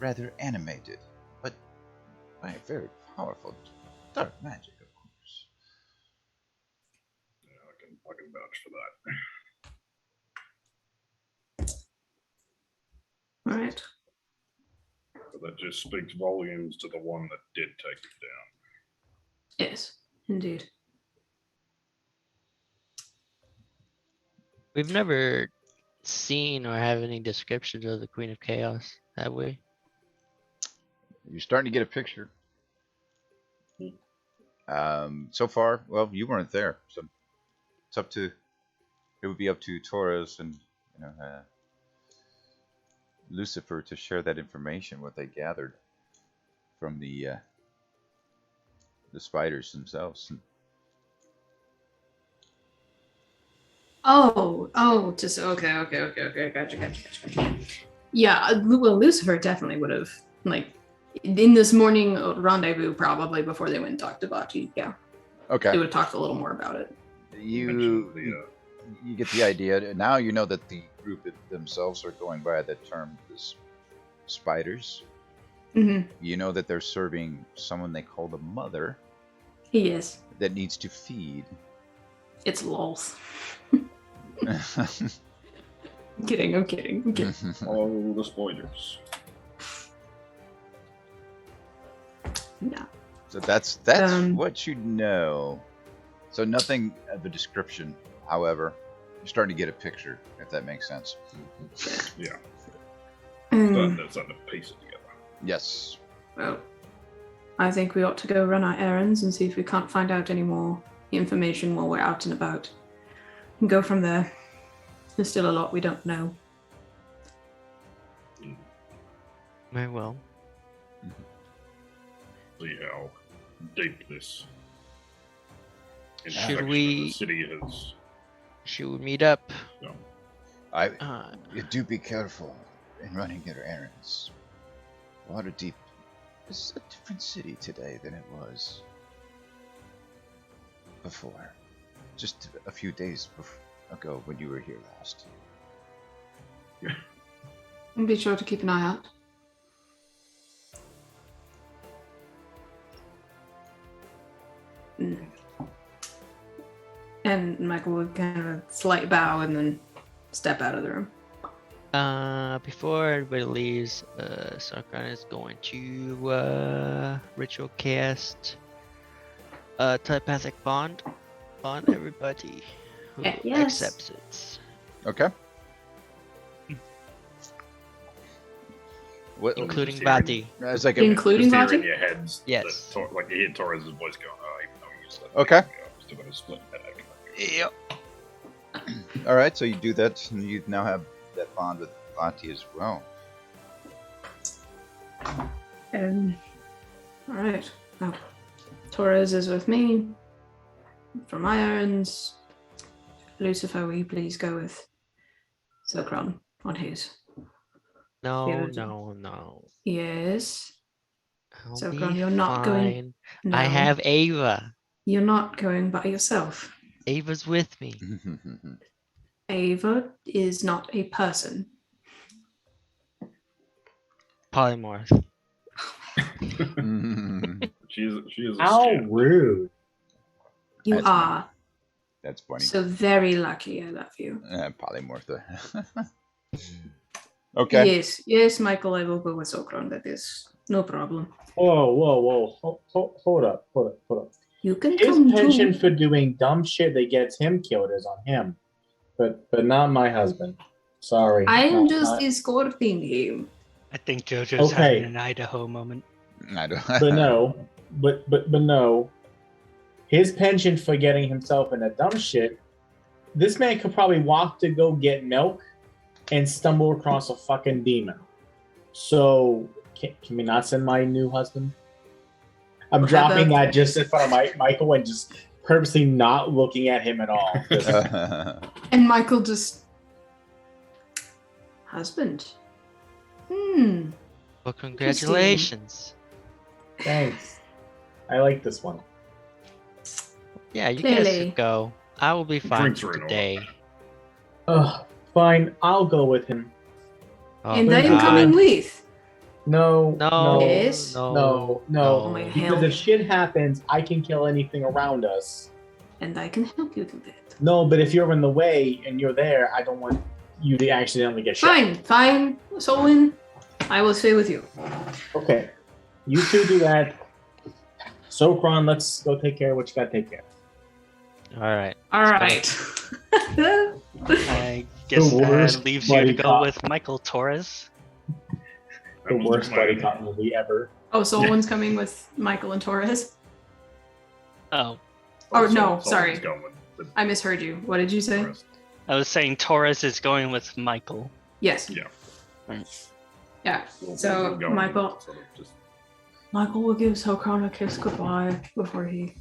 rather animated, but by very powerful dark magic, of course. Yeah, I can vouch for that. all right. But that just speaks volumes to the one that did take it down. Yes, indeed. We've never seen or have any descriptions of the Queen of Chaos, have we? You're starting to get a picture. So far, well, you weren't there, so it's up to. It would be up to Torres and Lucifer to share that information, what they gathered from the spiders themselves. Just okay. Gotcha. Yeah, well, Lucifer definitely would have, like, in this morning rendezvous, probably before they went and talked to Bati. Yeah, they Okay. would have talked a little more about it. You get the idea. Now you know that the group themselves are going by the term spiders. Mm-hmm. You know that they're serving someone they call the mother He is. that needs to feed. It's lols. I'm kidding. All the spoilers. Yeah. So that's what you know. So nothing of a description, however. You're starting to get a picture, if that makes sense. Yeah. Mm, That's starting to piece it together. Yes. well, I think we ought to go run our errands and see if we can't find out any more information while we're out and about. And go from there. There's still a lot we don't know. Very well. See how deep this Should infection of we- the city has. Should we meet up? You do be careful in running your errands. Waterdeep is a different city today than it was before. Just a few days ago when you were here last. And be sure to keep an eye out. Mm. And Michael would kind of a slight bow and then step out of the room. Before everybody leaves, Sakran is going to ritual cast telepathic bond on everybody who Yes. accepts it. Okay. What? Including Just hearing- Bati. It's like Including Just hearing Bati? in your heads. Yes. that like you hear Torres' voice going, "Oh, even though you said Okay. I'm still got a split headache." Yep. All right, so you do that, and you now have that bond with Lati as well. All right. Now, Torres is with me. For my errands, Lucifer, will you please go with Silkron on his? No. Yes. I'll So, be Gron, you're not fine. going- No. I have Ava. You're not going by yourself. Ava's with me. Ava is not a person. Polymorph. She is a How skin. rude. You That's are That's funny. so very lucky. I love you. Polymorph. Okay. Yes, Michael. I will go with Silkron. That is no problem. Whoa. Hold up. You can His come pension too. for doing dumb shit that gets him killed is on him. But not my husband. Sorry. I am Not- just not- escorting him. I think JoJo's Okay. having an Idaho moment. I don't. but no. But no. His penchant for getting himself in a dumb shit, this man could probably walk to go get milk and stumble across a fucking demon. So Can we not send my new husband? I'm How dropping about- that just in front of Michael and just purposely not looking at him at all. Just- And Michael just husband. Well, congratulations. Thanks. I like this one. Yeah, you guys Clearly. could go. I will be fine Drinks for are in order. today. Oh, fine. I'll go with him. Oh, And I'm God. coming with. No. No, Yes? No. Oh my Because hell. if shit happens, I can kill anything around us. And I can help you do that. No, but if you're in the way and you're there, I don't want you to accidentally get shot. Fine. Solwyn, I will stay with you. Okay. You two do that. Sokron, let's go take care of what you gotta take care of. All right. All right. I guess The worst leaves you to buddy go cop. with Michael Torres. The worst buddy cop movie ever. Oh, Solwyn's coming with Michael and Torres. Oh, Oh, no, sorry. Going with the I misheard you. What did you say? rest. I was saying Torres is going with Michael. Yes. Yeah. Yeah. We'll So, go with Michael- sort of just- Michael will give Sokron a kiss goodbye before he.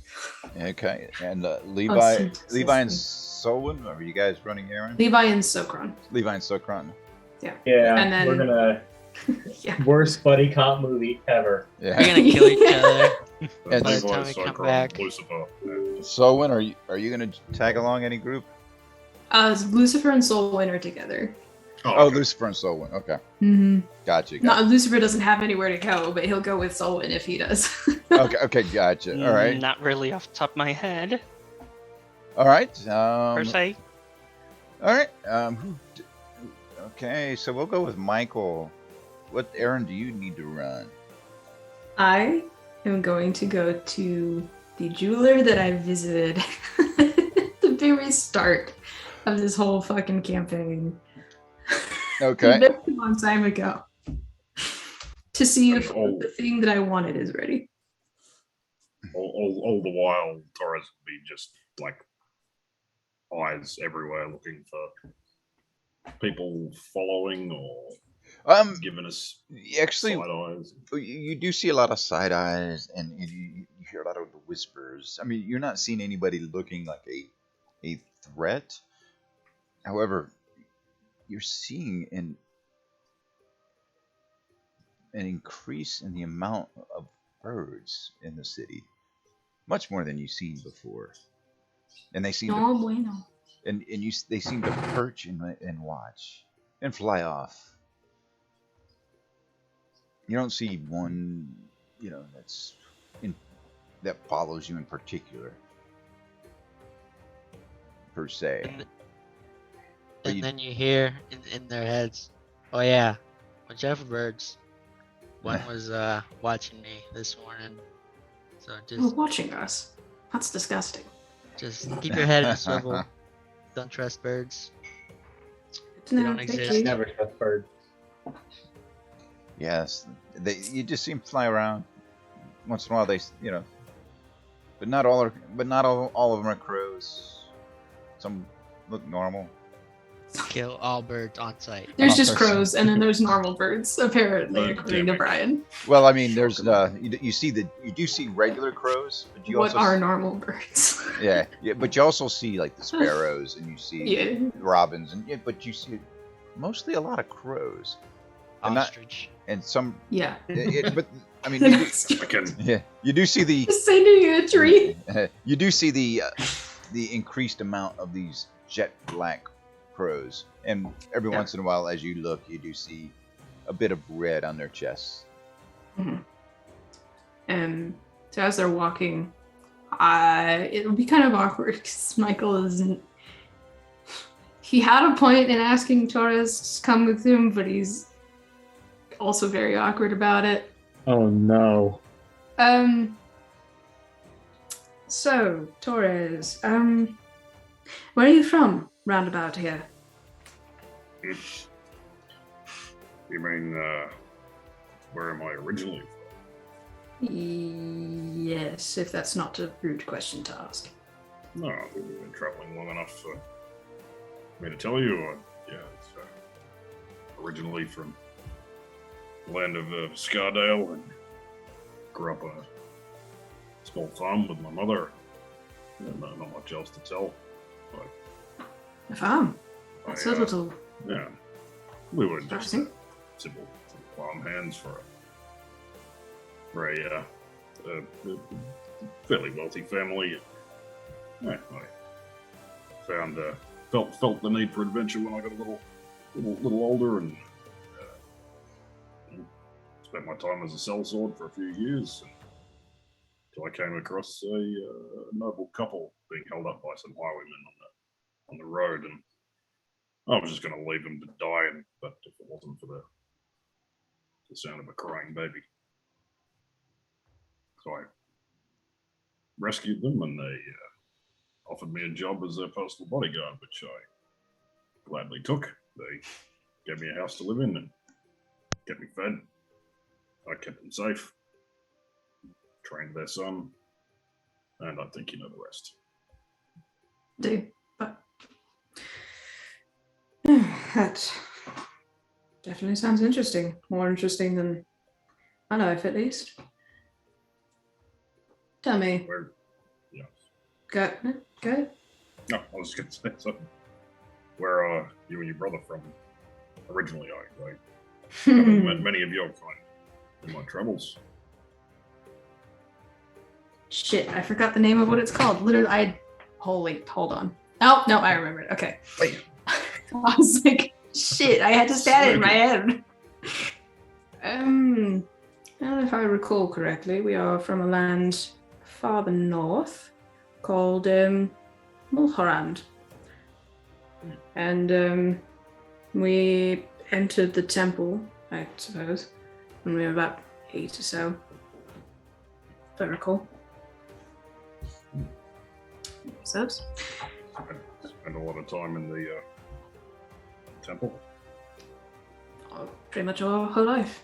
Okay, and Oh, Levi and Solon, are you guys running errands? Levi and Sokron. Levi and Sokron. Yeah, And then- we're gonna Yeah. worst buddy cop movie ever. We're Yeah. gonna kill each other. And By the Levi, time we come Sokron, back. Lucifer, and Solon, are you gonna tag along any group? Lucifer and Solwyn are together. Oh, okay. Lucifer and Solon. Okay, Mm-hmm. gotcha. No, Lucifer doesn't have anywhere to go, but he'll go with Solwyn if he does. Okay, gotcha. All right, Not really off the top of my head, all right. per se. All right. Okay, so we'll go with Michael. What errand do you need to run? I am going to go to the jeweler that I visited at the very start of this whole fucking campaign. Okay. Very long time ago. To see if Oh. the thing that I wanted is ready. all the while, Torres would be just like eyes everywhere, looking for people following or giving us Actually, side eyes. you do see a lot of side eyes, and you hear a lot of the whispers. I mean, you're not seeing anybody looking like a threat. However, you're seeing an increase in the amount of birds in the city, much more than you've seen before. And they seem No to, bueno. they seem to perch and watch and fly off. You don't see one, that follows you in particular, per se. But And you- then you hear in their heads, oh yeah, bunch of birds. One was watching me this morning. So You're watching us. That's disgusting. just keep your head in a swivel. Don't trust birds. They don't thank exist. you. Never trust bird. Yes, you just see them fly around. Once in a while, but not all of them are crows. Some look normal. Kill all birds on sight. There's just person. crows, and then there's normal birds, apparently, according to Brian. Well, I mean, there's you do see regular crows, but you What also are normal birds? yeah, but you also see like the sparrows, and you see Yeah. robins, but you see mostly a lot of crows, and not Ostrich. and some. Yeah. But I mean, you do, I can yeah, you do see the Just sending a tree. you do see the increased amount of these jet black crows, and every Yeah. once in a while, as you look, you do see a bit of red on their chests. And so as they're walking, it'll be kind of awkward because Michael isn't. He had a point in asking Torres to come with him, but he's also very awkward about it. Oh no. So Torres, where are you from? Roundabout here. You mean, where am I originally from? Yes, if that's not a rude question to ask. No, we've been traveling long enough for me to tell you. Yeah, it's originally from land of Scardale, and grew up on a small farm with my mother. Not much else to tell. But A farm. That's a little yeah, we were just surprising. simple farm hands for a fairly wealthy family. Yeah, I found felt the need for adventure when I got a little older, and spent my time as a sellsword for a few years until I came across a noble couple being held up by some highwaymen on the road, and I was just going to leave them to die, but if it wasn't for the sound of a crying baby. So I rescued them, and they offered me a job as their personal bodyguard, which I gladly took. They gave me a house to live in and kept me fed. I kept them safe, trained their son, and I think you know the rest. Do, but that definitely sounds interesting. More interesting than my life, at least. Tell me. Yeah. Go. No, I was going to say something. Where are you and your brother from? Originally, I met many of your kind in my travels. Shit, I forgot the name of what it's called. Literally, hold on. Oh, no, I remembered. Okay. Wait. I was like, shit, I had to stat it in my head. And if I recall correctly, we are from a land farther north called Mulhorand. And we entered the temple, I suppose, when we were about 8 or so, if I recall. Yourselves? Spent a lot of time in the temple. Pretty much our whole life.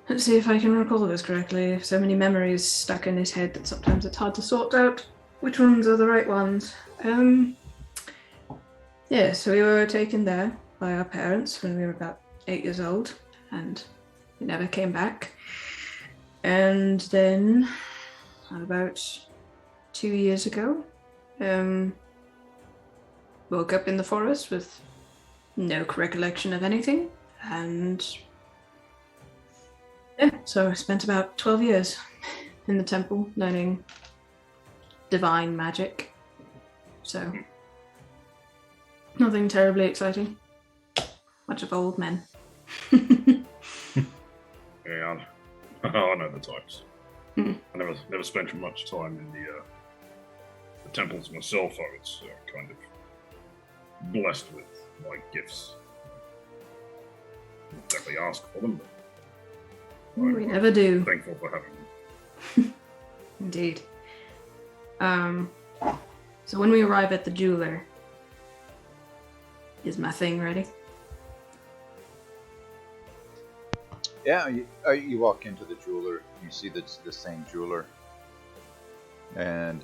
Let's see if I can recall this correctly. So many memories stuck in his head that sometimes it's hard to sort out which ones are the right ones. Yeah, so we were taken there by our parents when we were about 8 years old, and we never came back. And then, about 2 years ago, woke up in the forest with no recollection of anything, and yeah, so I spent about 12 years in the temple learning divine magic. So, nothing terribly exciting. Bunch of old men. Yeah, I know the types. Hmm. I never spent much time in the temples myself. I was kind of blessed with my gifts. Didn't exactly ask for them, but We never do. thankful for having them. Indeed. So when we arrive at the jeweler, is my thing ready? Yeah, you walk into the jeweler. You see that's the same jeweler, and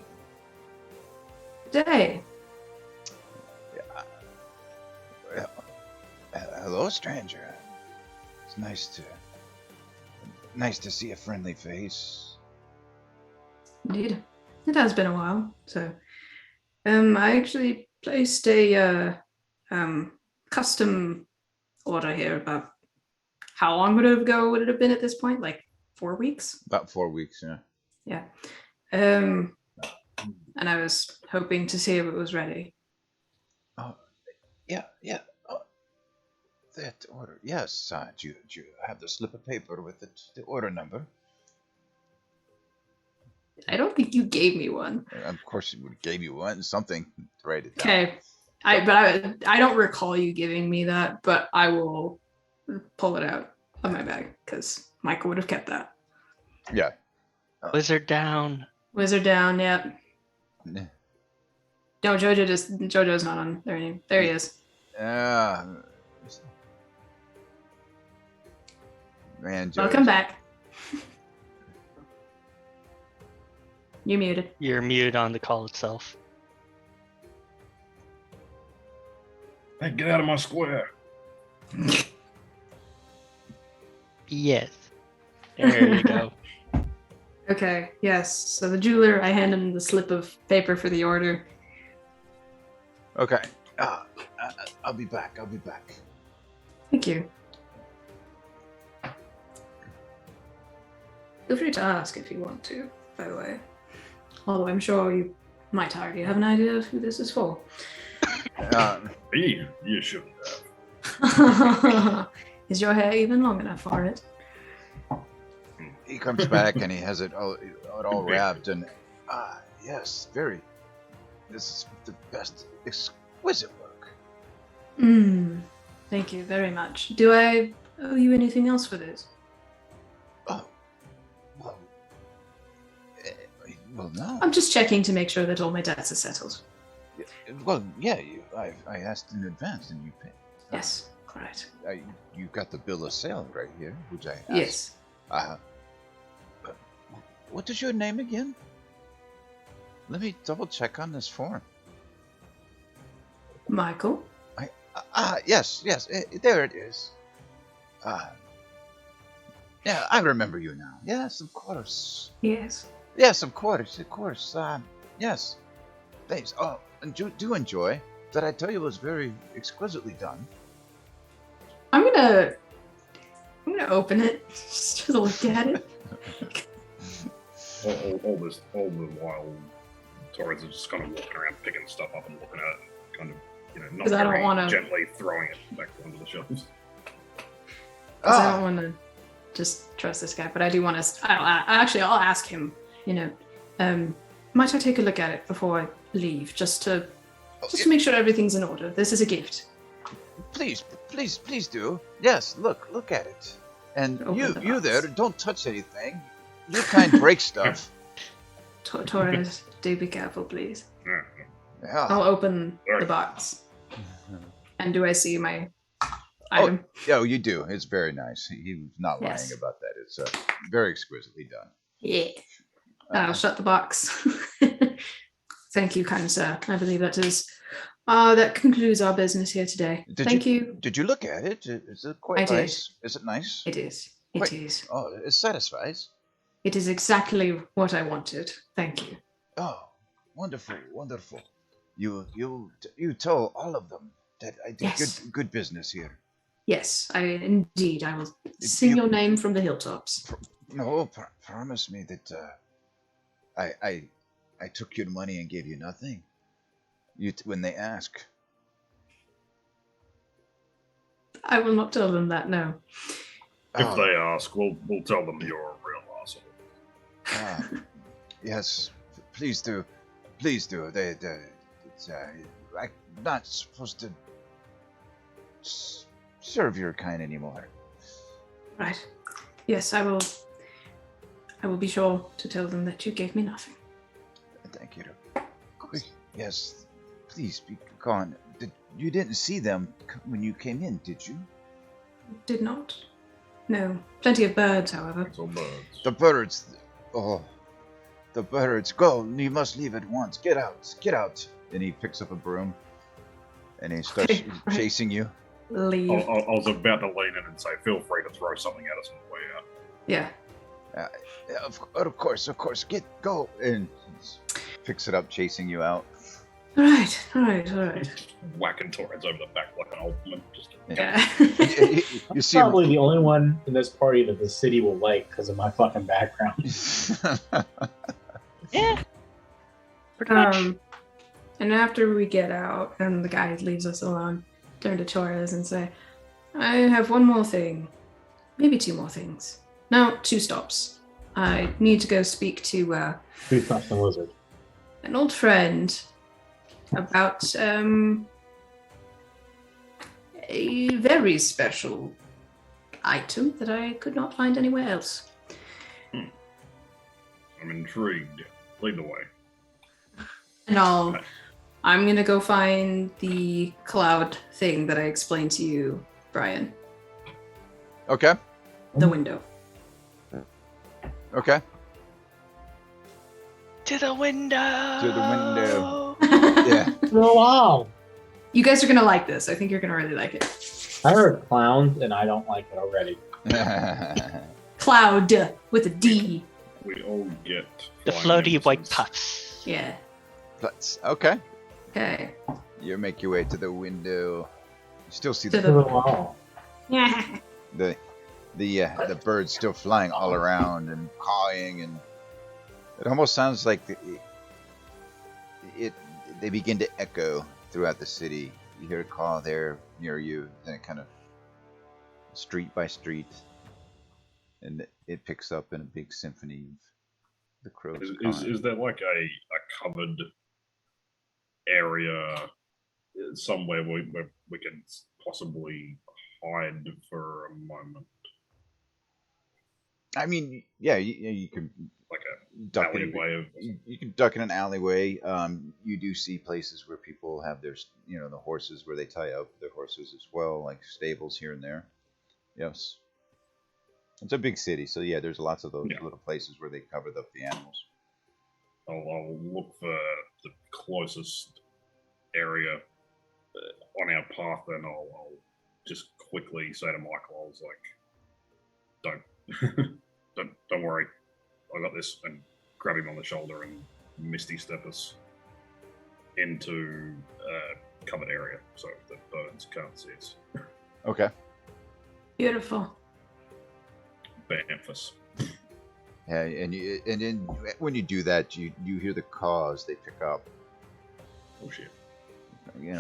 Day. yeah, well, hello, stranger. It's nice to see a friendly face. Indeed. It has been a while. So, I actually placed a custom order here about how long would it have been at this point? Like 4 weeks? About 4 weeks, yeah. Yeah. And I was hoping to see if it was ready. Yeah. Oh, that order. Yes, do you have the slip of paper with the order number? I don't think you gave me one. Of course, it would gave you one, something to write it down. Okay. I don't recall you giving me that, but I will pull it out of my bag because Michael would have kept that. Yeah. Wizard down. Wizard down, yeah. Nah. No, Jojo's not on there anymore. There he is. Man, Welcome back. You muted. You're muted on the call itself. Hey, get out of my square. Yes. There you go. Okay, yes. So the jeweler, I hand him the slip of paper for the order. Okay. I'll be back. I'll be back. Thank you. Feel free to ask if you want to, by the way. Although I'm sure you might already have an idea of who this is for. You shouldn't have. Is your hair even long enough for it? He comes back and he has it all wrapped and yes, very. This is the best, exquisite work. Thank you very much. Do I owe you anything else for this? Oh, well, no. I'm just checking to make sure that all my debts are settled. Well, yeah. I asked in advance and you paid. Yes, correct. You got the bill of sale right here, which I asked. Yes. What is your name again? Let me double check on this form. Michael? Yes, there it is. Yeah, I remember you now. Yes, of course. Yes. Yes, of course. Yes. Thanks. Oh, and do enjoy. That I tell you was very exquisitely done. I'm gonna open it just to look at it. all the while, Torres is just kind of walking around, picking stuff up and looking at it, and kind of, not 'Cause I don't very wanna- gently throwing it back onto the shelves. Because I don't want to just trust this guy, but I do want to. I'll ask him. Might I take a look at it before I leave, just to make sure everything's in order? This is a gift. Please do. Yes, look at it. And Open the you box. there, don't touch anything. Your kind break stuff. Torres, do be careful, please. Yeah. I'll open the box. And do I see my item? Oh, you do. It's very nice. He was not lying Yes. about that. It's very exquisitely done. Yeah. I'll shut the box. Thank you, kind sir. I believe that concludes our business here today. Thank you. Did you look at it? Is it quite I did. nice? Is it nice? It is. It Wait. is. Oh, it satisfies. It is exactly what I wanted. Thank you. Oh, wonderful. You tell all of them that I did Yes. good business here. Yes, I will sing your name from the hilltops. No, promise me that I took your money and gave you nothing. When they ask. I will not tell them that, no. If they ask, we'll tell them you're a real asshole. Yes, please do. I'm not supposed to serve your kind anymore. Right. Yes, I will be sure to tell them that you gave me nothing. Thank you. Yes, please be gone. You didn't see them when you came in, did you? Did not. No. Plenty of birds, however. So birds. The birds. Oh, the birds. Go. You must leave at once. Get out. And he picks up a broom and he starts Okay, right. chasing you. Leave. I was about to lean in and say, feel free to throw something at us on the way out. Yeah. Of course. Go. And picks it up, chasing you out. All right. Whacking Torres over the back like an old woman. Just Yeah. You see Probably the only one in this party that the city will like because of my fucking background. Yeah. Pretty much. And after we get out and the guy leaves us alone, turn to Torres and say, I have one more thing. Maybe two more things. No, 2 stops. I need to go speak to Who stops the lizard? an old friend about a very special item that I could not find anywhere else. I'm intrigued. Lead the way. And I'm gonna go find the cloud thing that I explained to you, Brian. Okay. The window. Okay. To the window. To the window. Yeah. Oh, wow. You guys are gonna like this. I think you're gonna really like it. I heard clowns and I don't like it already. Cloud with a D. We all get The flying floaty white nemesis. puffs. Yeah. That's okay. Okay. You make your way to the window. You still see To To the the wall. Yeah. the birds still flying all around and cawing, and it almost sounds like they begin to echo throughout the city. You hear a call there near you, then it kind of street by street, and it picks up in a big symphony of the crows cawing. Is there like a covered area somewhere where we can possibly hide for a moment? I mean, yeah, you can Like a duck in alleyway of you can duck in an alleyway. You do see places where people have their, the horses where they tie up their horses as well, like stables here and there. Yes, it's a big city, so yeah, there's lots of those little places where they covered up the animals. I'll look for the closest area on our path, and I'll just quickly say to Michael, I was like, don't worry, I got this, and grab him on the shoulder and misty step us into a covered area so the birds can't see us. Okay. Beautiful. Bamfus. Yeah, and then when you do that, you hear the caws they pick up. Oh shit.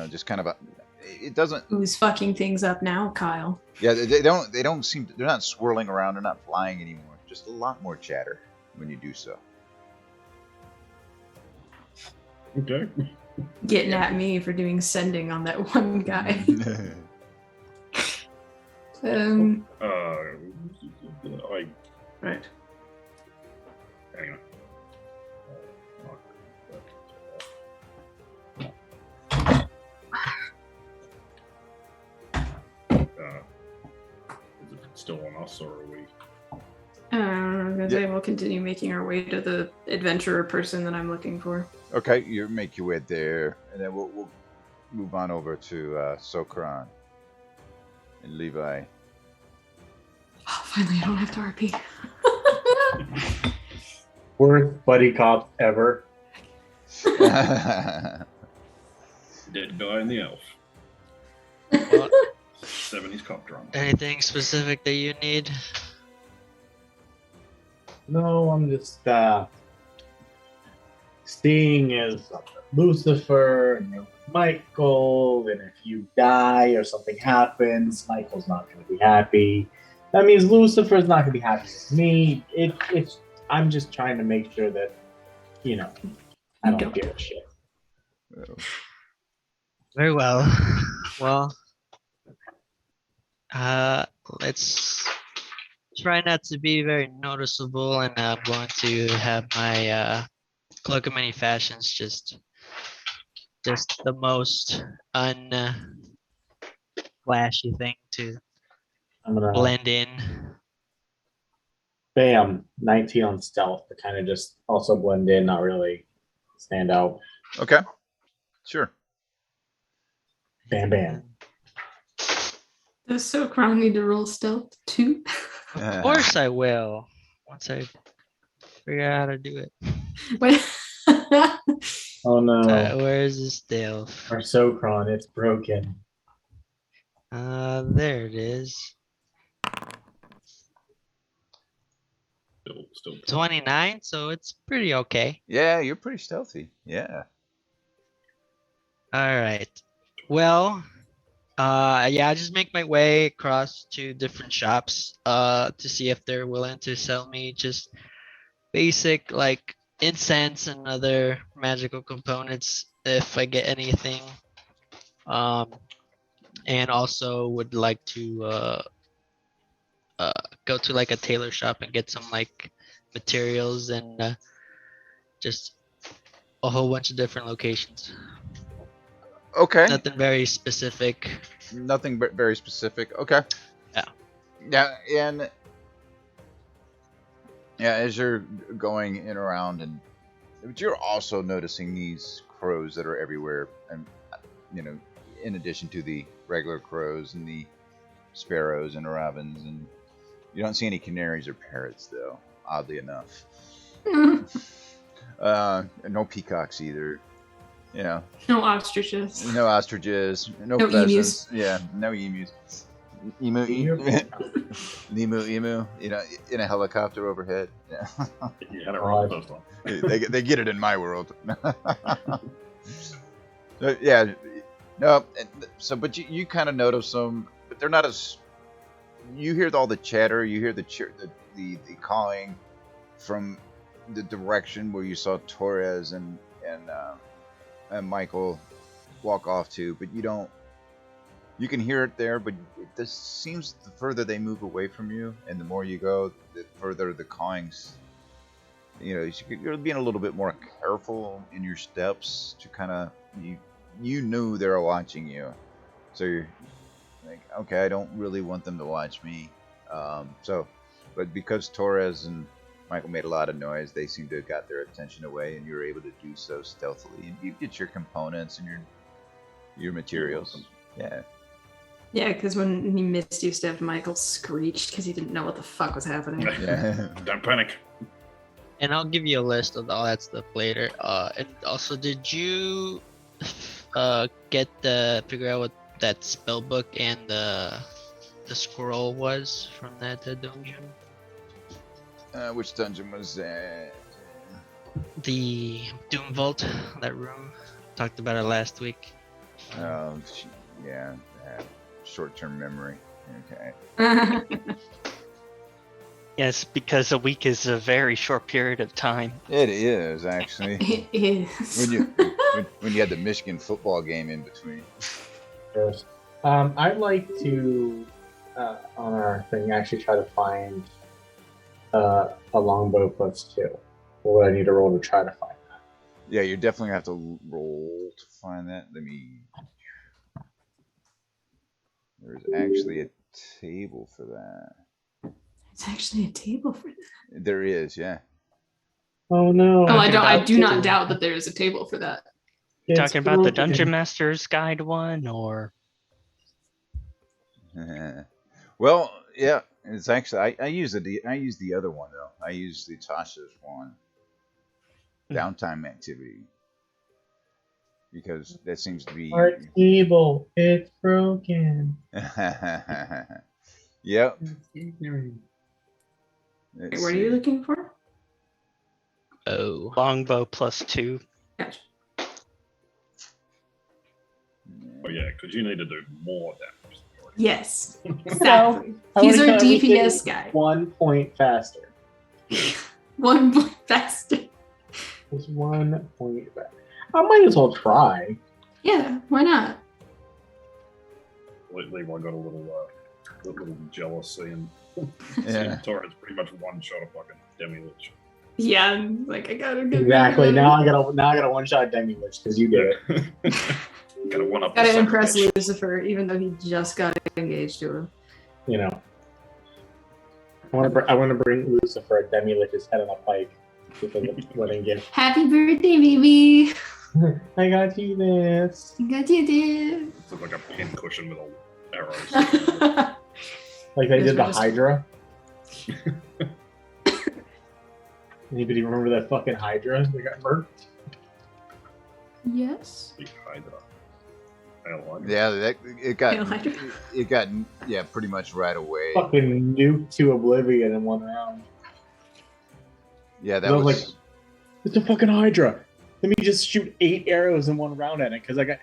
Just kind of it doesn't. Who's fucking things up now, Kyle? Yeah, they don't seem. They're not swirling around. They're not flying anymore. Just a lot more chatter when you do so. Okay. Getting at me for doing sending on that one guy. Right. Hang on. Is it still on us, or are we? I was gonna say we'll continue making our way to the adventurer person that I'm looking for. Okay, you make your way there, and then we'll move on over to Sokran and Levi. Oh, finally, I don't have to RP. Worst buddy cop ever. Dead guy and the elf. Well, 70s cop drama. anything specific that you need? No, I'm just seeing as Lucifer and you're with Michael, and if you die or something happens, Michael's not going to be happy. That means Lucifer's not going to be happy with me. I'm just trying to make sure that, I don't give a shit. Very well. Well, let's try not to be very noticeable, and I'm going to have my cloak of many fashions just the most flashy thing to I'm going to blend in. bam, 19 on stealth to kind of just also blend in, not really stand out. Okay, sure. Bam, bam. Does Sokran need to roll stealth too? Of course I will. Once I figure out how to do it. Wait. Oh no. Where is the stealth? Our Sokron, it's broken. There it is. Still 29, so it's pretty okay. Yeah, you're pretty stealthy. Yeah. All right. Well, I just make my way across to different shops to see if they're willing to sell me just basic like incense and other magical components if I get anything. And also would like to go to like a tailor shop and get some like materials and just a whole bunch of different locations. Okay. Nothing very specific. Nothing but very specific. Okay. Yeah. Yeah, and as you're going in around, but you're also noticing these crows that are everywhere, and in addition to the regular crows and the sparrows and robins and You don't see any canaries or parrots, though. Oddly enough, no peacocks either. You know, No ostriches. no ostriches, no No pheasants. emus. Yeah, no emus. Emu. Emu. You know, in a helicopter overhead. Yeah. You had it wrong the first time. they get it in my world. So, yeah, no. So, but you kind of notice them, but they're not as. You hear all the chatter. You hear the calling from the direction where you saw Torres and Michael walk off to, but you don't. You can hear it there, but this seems the further they move away from you, and the more you go, the further the callings. You know, you're being a little bit more careful in your steps to kind of you knew they were watching you, so you're like, okay, I don't really want them to watch me. But because Torres and Michael made a lot of noise, they seem to have got their attention away, and you were able to do so stealthily. And you get your components and your materials. Yeah. Yeah, because when he missed you, Steph, Michael screeched because he didn't know what the fuck was happening. Yeah. Don't panic. And I'll give you a list of all that stuff later. And also, did you figure out what that spell book and the scroll was from that dungeon? Which dungeon was that? The Doom Vault, that room. Talked about it last week. Oh, yeah. Short-term memory. Okay. Yes, because a week is a very short period of time. It is actually. It is. when you had the Michigan football game in between. Yes. I'd like to, on our thing, actually try to find a longbow +2. What would I need to roll to try to find that? Yeah, you're definitely gonna have to roll to find that. Let me. There's actually a table for that. It's actually a table for that. There is, yeah. Oh no! Oh, I do not doubt that there is a table for that. It's Talking about the broken. Dungeon Master's Guide one, or Well, yeah, it's actually I use the other one though. I use the Tasha's one. Downtime activity. Because that seems to be Our table, it's broken. Yep. It's ignorant. Wait, what are you looking for? Oh. longbow +2. Gotcha. Oh yeah, because you need to do more damage. Yes, exactly. He's our DPS guy. 1 point faster. 1 point faster. Just 1 point faster. I might as well try. Yeah, why not? Levi got a little jealousy and Yeah. Torres pretty much one shot a fucking demi-lich. Yeah, I'm like I gotta get Exactly. Now I gotta one shot Demi Witch because you did it. Gotta one up. Gotta impress Lucifer, even though he just got engaged to him. You know. I want to bring Lucifer a Demi Lich's head on a pike with a wedding gift. Happy birthday, baby! I got you this. I got you It's like a pin cushion with all arrows. this. Like they It's did the registered. Hydra. Anybody remember that fucking Hydra that got murked? Yes. Big Hydra. Hell, Yeah, it got Hail Hydra. it got pretty much right away. Fucking nuked to oblivion in 1 round. Yeah, that I was was like, it's a fucking Hydra. Let me just shoot 8 arrows in 1 round at it because I got.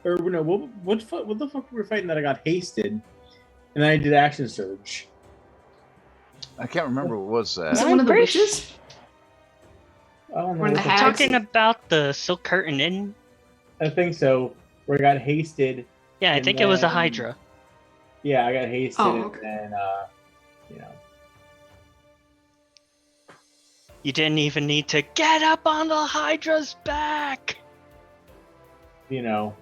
Or no, what the fuck were we fighting that I got hasted, and then I did action surge. I can't remember what was Is that. it one of the witches? I don't know. Or the what the hags? fuck- Talking about the Silk Curtain Inn? I think so. Where I got hasted. Yeah, I And think it was a then- Hydra. Yeah, I got hasted, Oh, okay. and then you know. You didn't even need to get up on the Hydra's back! You know.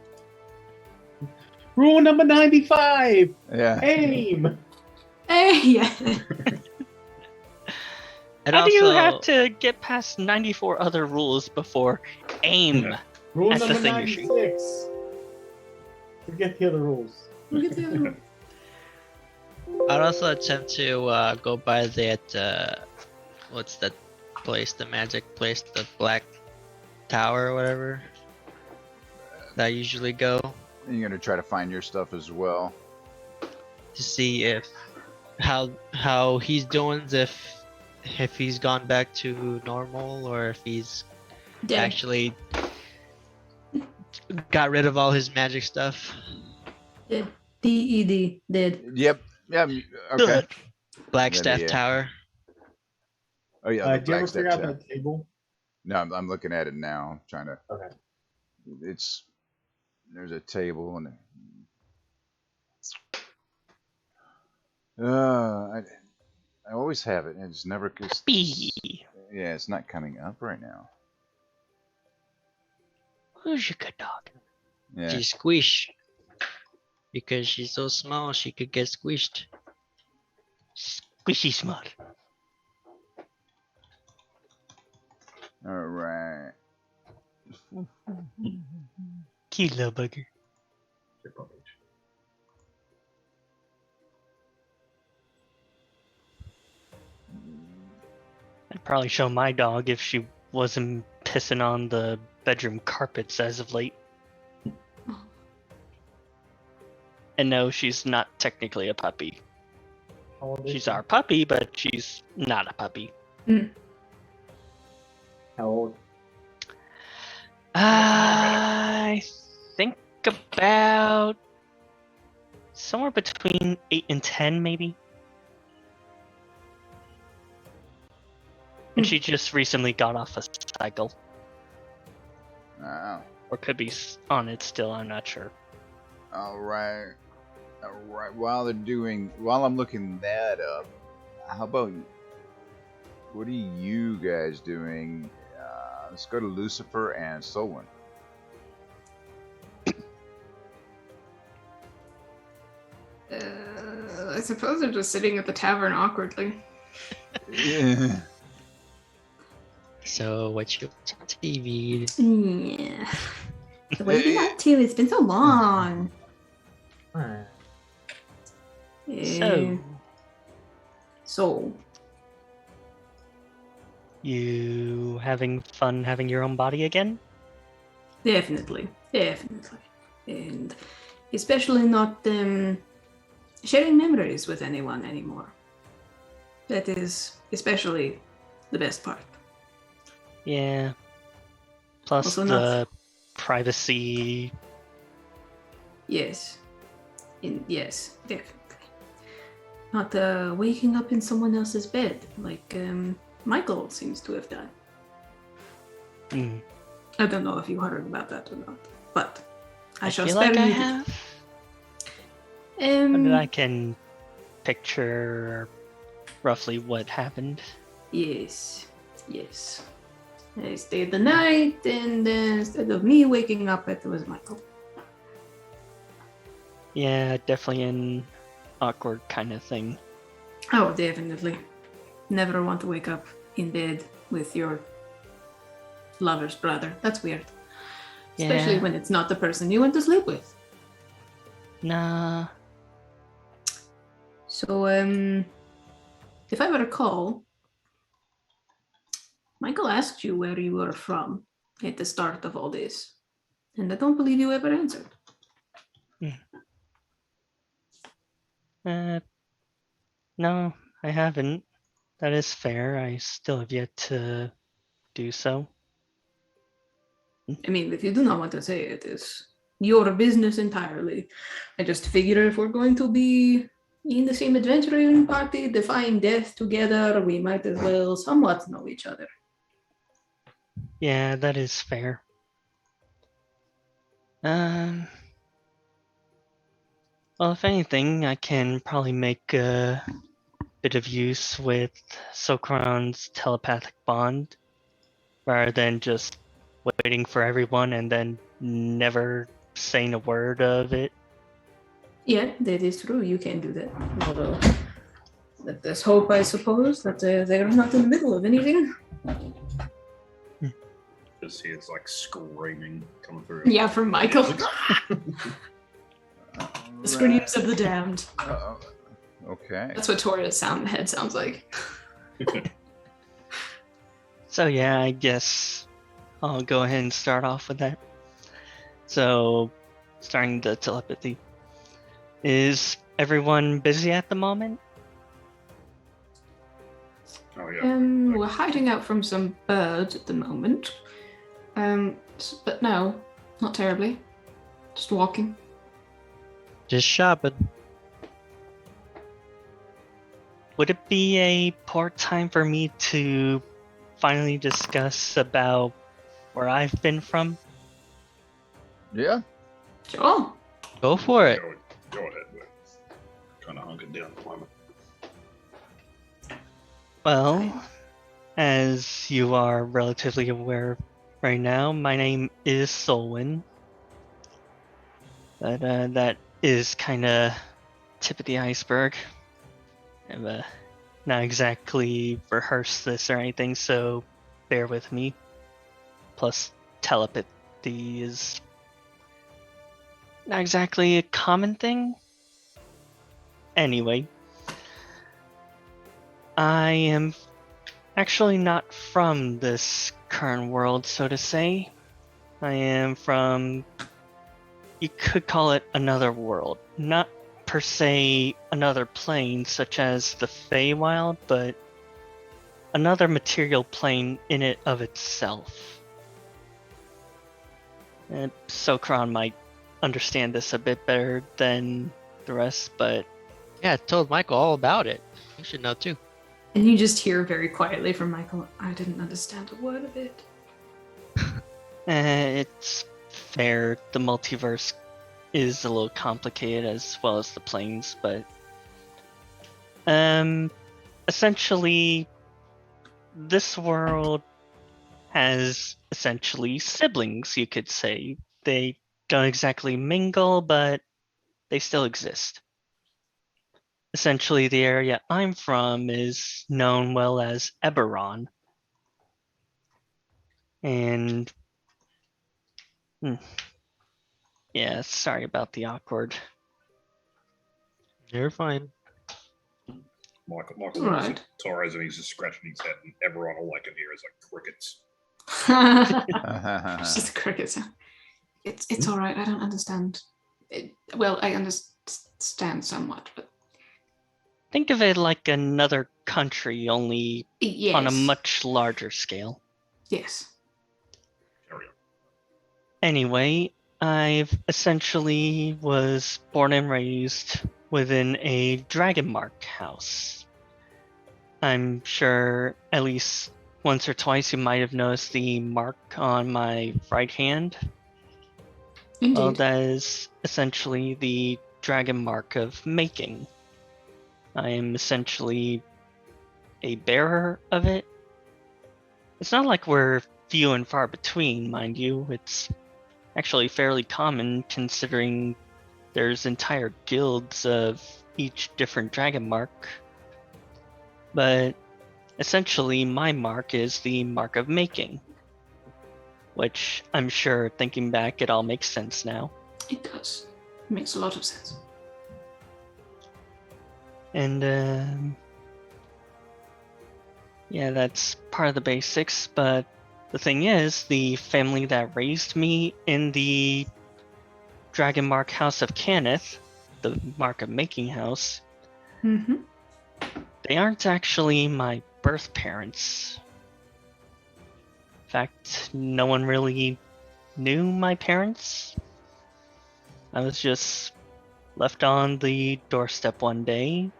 Rule number 95: Yeah. aim. Hey, yeah. And How do you also- have to get past 94 other rules before aim? Yeah. Rule That's the number thing you're shooting. 96. Forget the other rules. Look at that. I'd also attempt to go by that. What's that place? The magic place, the Black Tower or whatever. That I usually go You're gonna try to find your stuff as well. to see if how he's doing, if he's gone back to normal or if he's Dead. actually got rid of all his magic stuff. Dead. DED. Dead. Yep. Yeah. Okay. Blackstaff Yeah. Tower. Oh yeah. Did you ever figure out Black that table? No, I'm looking at it now. I'm trying to. Okay. There's a table and. I always have it, and it's never. Yeah, it's not coming up right now. Who's your good dog? Yeah. She squish. Because she's so small, she could get squished. Squishy smart. All right. Cute little bugger. I'd probably show my dog if she wasn't pissing on the bedroom carpets as of late. And no, she's not technically a puppy. How old is She's she? our puppy, but she's not a puppy. How old? I think about somewhere between 8 and 10, maybe. And she just recently got off a cycle. Oh. Or could be on it still, I'm not sure. All right. While I'm looking that up, how about what are you guys doing? Let's go to Lucifer and Solon. I suppose they're just sitting at the tavern awkwardly. Yeah. So what you watch on TV? Yeah. So what have you been up to? It's been so long. Alright. So, You having fun having your own body again? definitely. And especially not sharing memories with anyone anymore. That is especially the best part. Yeah. Plus Also the not- privacy. Yes. Yes, definitely. Not waking up in someone else's bed like Michael seems to have done. Mm. I don't know if you heard about that or not, but I shall feel spare like I you. have. Um, But I can picture roughly what happened. Yes. I stayed the night, and instead of me waking up, it was Michael. Yeah, definitely an awkward kind of thing. Oh, definitely. Never want to wake up in bed with your lover's brother. That's weird. Especially Yeah. when it's not the person you went to sleep with. Nah. So, if I recall, Michael asked you where you were from at the start of all this, and I don't believe you ever answered. No, I haven't. That is fair. I still have yet to do so. I mean, if you do not want to say it, it's your business entirely. I just figure if we're going to be in the same adventuring party, defying death together, we might as well somewhat know each other. Yeah, that is fair. Well, if anything, I can probably make a bit of use with Sokron's telepathic bond, rather than just waiting for everyone and then never saying a word of it. Yeah, that is true. You can do that. Although, there's hope, I suppose, that they're not in the middle of anything. Just see it's like screaming coming through. Yeah, from Michael. Right. Screams of the damned. Okay. That's what Toria's head sounds like. So yeah, I guess I'll go ahead and start off with that. So, starting the telepathy. Is everyone busy at the moment? Oh yeah. We're hiding out from some birds at the moment. But no, not terribly. Just walking. Just shopping. Would it be a poor time for me to finally discuss about where I've been from? Yeah. Sure. Go for it. Go ahead. We're kind of hunkered down at the moment. Well, as you are relatively aware right now, my name is Solwyn. But that is kind of tip of the iceberg. I've not exactly rehearsed this or anything, so bear with me. Plus, telepathy is not exactly a common thing. Anyway, I am actually not from this current world, so to say. I am from, you could call it another world. Not per se another plane, such as the Feywild, but another material plane in it of itself. And Sokron might understand this a bit better than the rest, but Yeah, I told Michael all about it. You should know too. And you just hear very quietly from Michael, I didn't understand a word of it. it's fair. The multiverse is a little complicated as well as the planes, but essentially this world has essentially siblings, you could say. They don't exactly mingle, but they still exist. Essentially, the area I'm from is known well as Eberron. And yeah, sorry about the awkward. You're fine. Michael All looks right. at Torres and he's just scratching his head, and everyone all I can hear is like crickets. It's just a cricket sound. It's all right. I don't understand. Well, I understand somewhat, but Think of it like another country, only yes. on a much larger scale. Yes. Carry on. Anyway, I've essentially was born and raised within a dragon mark house. I'm sure at least once or twice you might have noticed the mark on my right hand. Indeed. Well, that is essentially the dragon mark of making. I am essentially a bearer of it. It's not like we're few and far between, mind you. It's actually fairly common considering there's entire guilds of each different dragon mark. But essentially my mark is the mark of making, which I'm sure thinking back it all makes sense now. It does. It makes a lot of sense. And yeah, that's part of the basics, but the thing is, the family that raised me in the Dragon Mark House of Cannith, the Mark of Making house, Mm-hmm. they aren't actually my birth parents. In fact, no one really knew my parents. I was just left on the doorstep one day.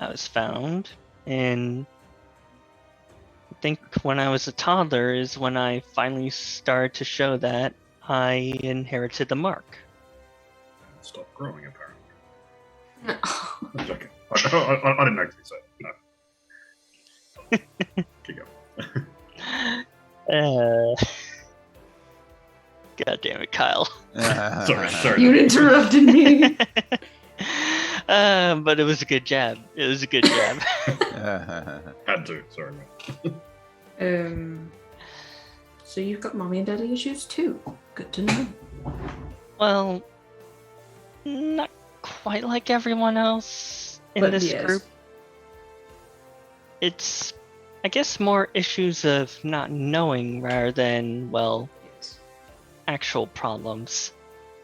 I was found, and I think when I was a toddler is when I finally started to show that I inherited the mark. And stop growing, apparently. No. I'm joking. I didn't actually say it. No. Keep going. God damn it, Kyle. Sorry. You interrupted me. But it was a good jab. It was a good jab. Had to. Sorry, man. So you've got mommy and daddy issues too. Good to know. Well, not quite like everyone else in But this yes. group. It's, I guess, more issues of not knowing rather than, well, Yes. actual problems.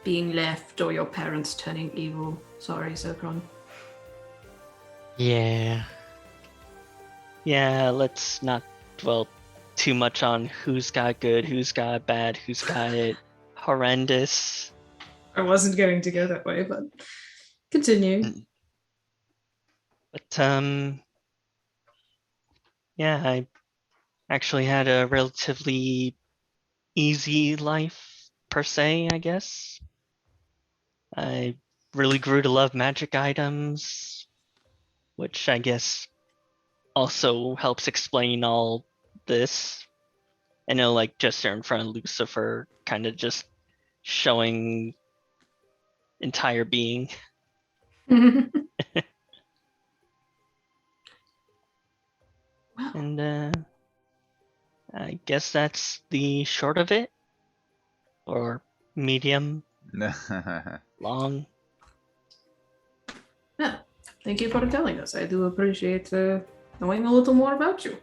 Being left or your parents turning evil. Sorry, Zokron. Yeah. Yeah, let's not dwell too much on who's got good, who's got bad, who's got it horrendous. I wasn't going to go that way, but continue. But yeah, I actually had a relatively easy life per se, I guess. I really grew to love magic items, which I guess also helps explain all this. I know, like, just there in front of Lucifer, kind of just showing entire being. Well, And I guess that's the short of it, or medium, long. yeah. Thank you for telling us. I do appreciate knowing a little more about you.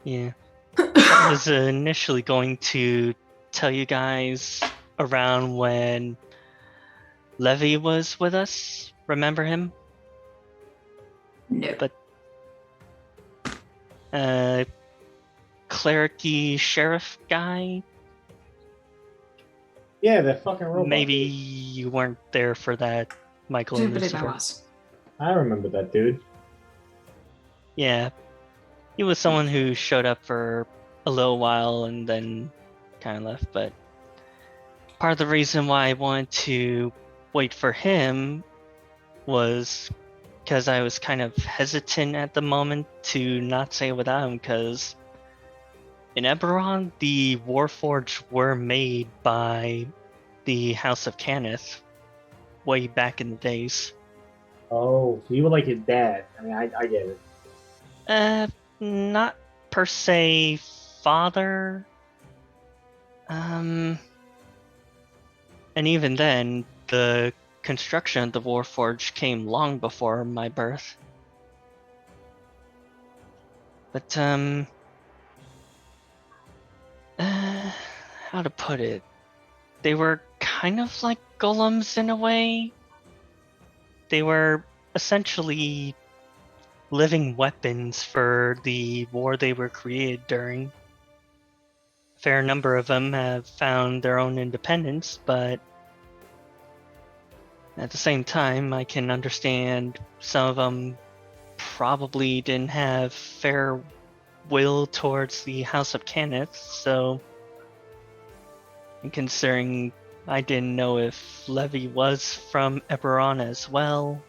Yeah. I was initially going to tell you guys around when Levy was with us. Remember him? No. But clericy sheriff guy. Yeah, that fucking robot. Maybe dude. you weren't there for that, Michael I and believe I Lucifer. was. I remember that dude. Yeah, he was someone who showed up for a little while and then kind of left. But part of the reason why I wanted to wait for him was because I was kind of hesitant at the moment to not say without him, because in Eberron, the Warforged were made by the House of Cannith way back in the days. Oh, so you were like his dad. I mean, I get it. Not per se father. And even then, the construction of the Warforged came long before my birth. But, how to put it? They were kind of like golems in a way. They were essentially living weapons for the war they were created during. A fair number of them have found their own independence, but at the same time, I can understand some of them probably didn't have fair will towards the House of Cannith, so, and considering I didn't know if Levy was from Eberron as well,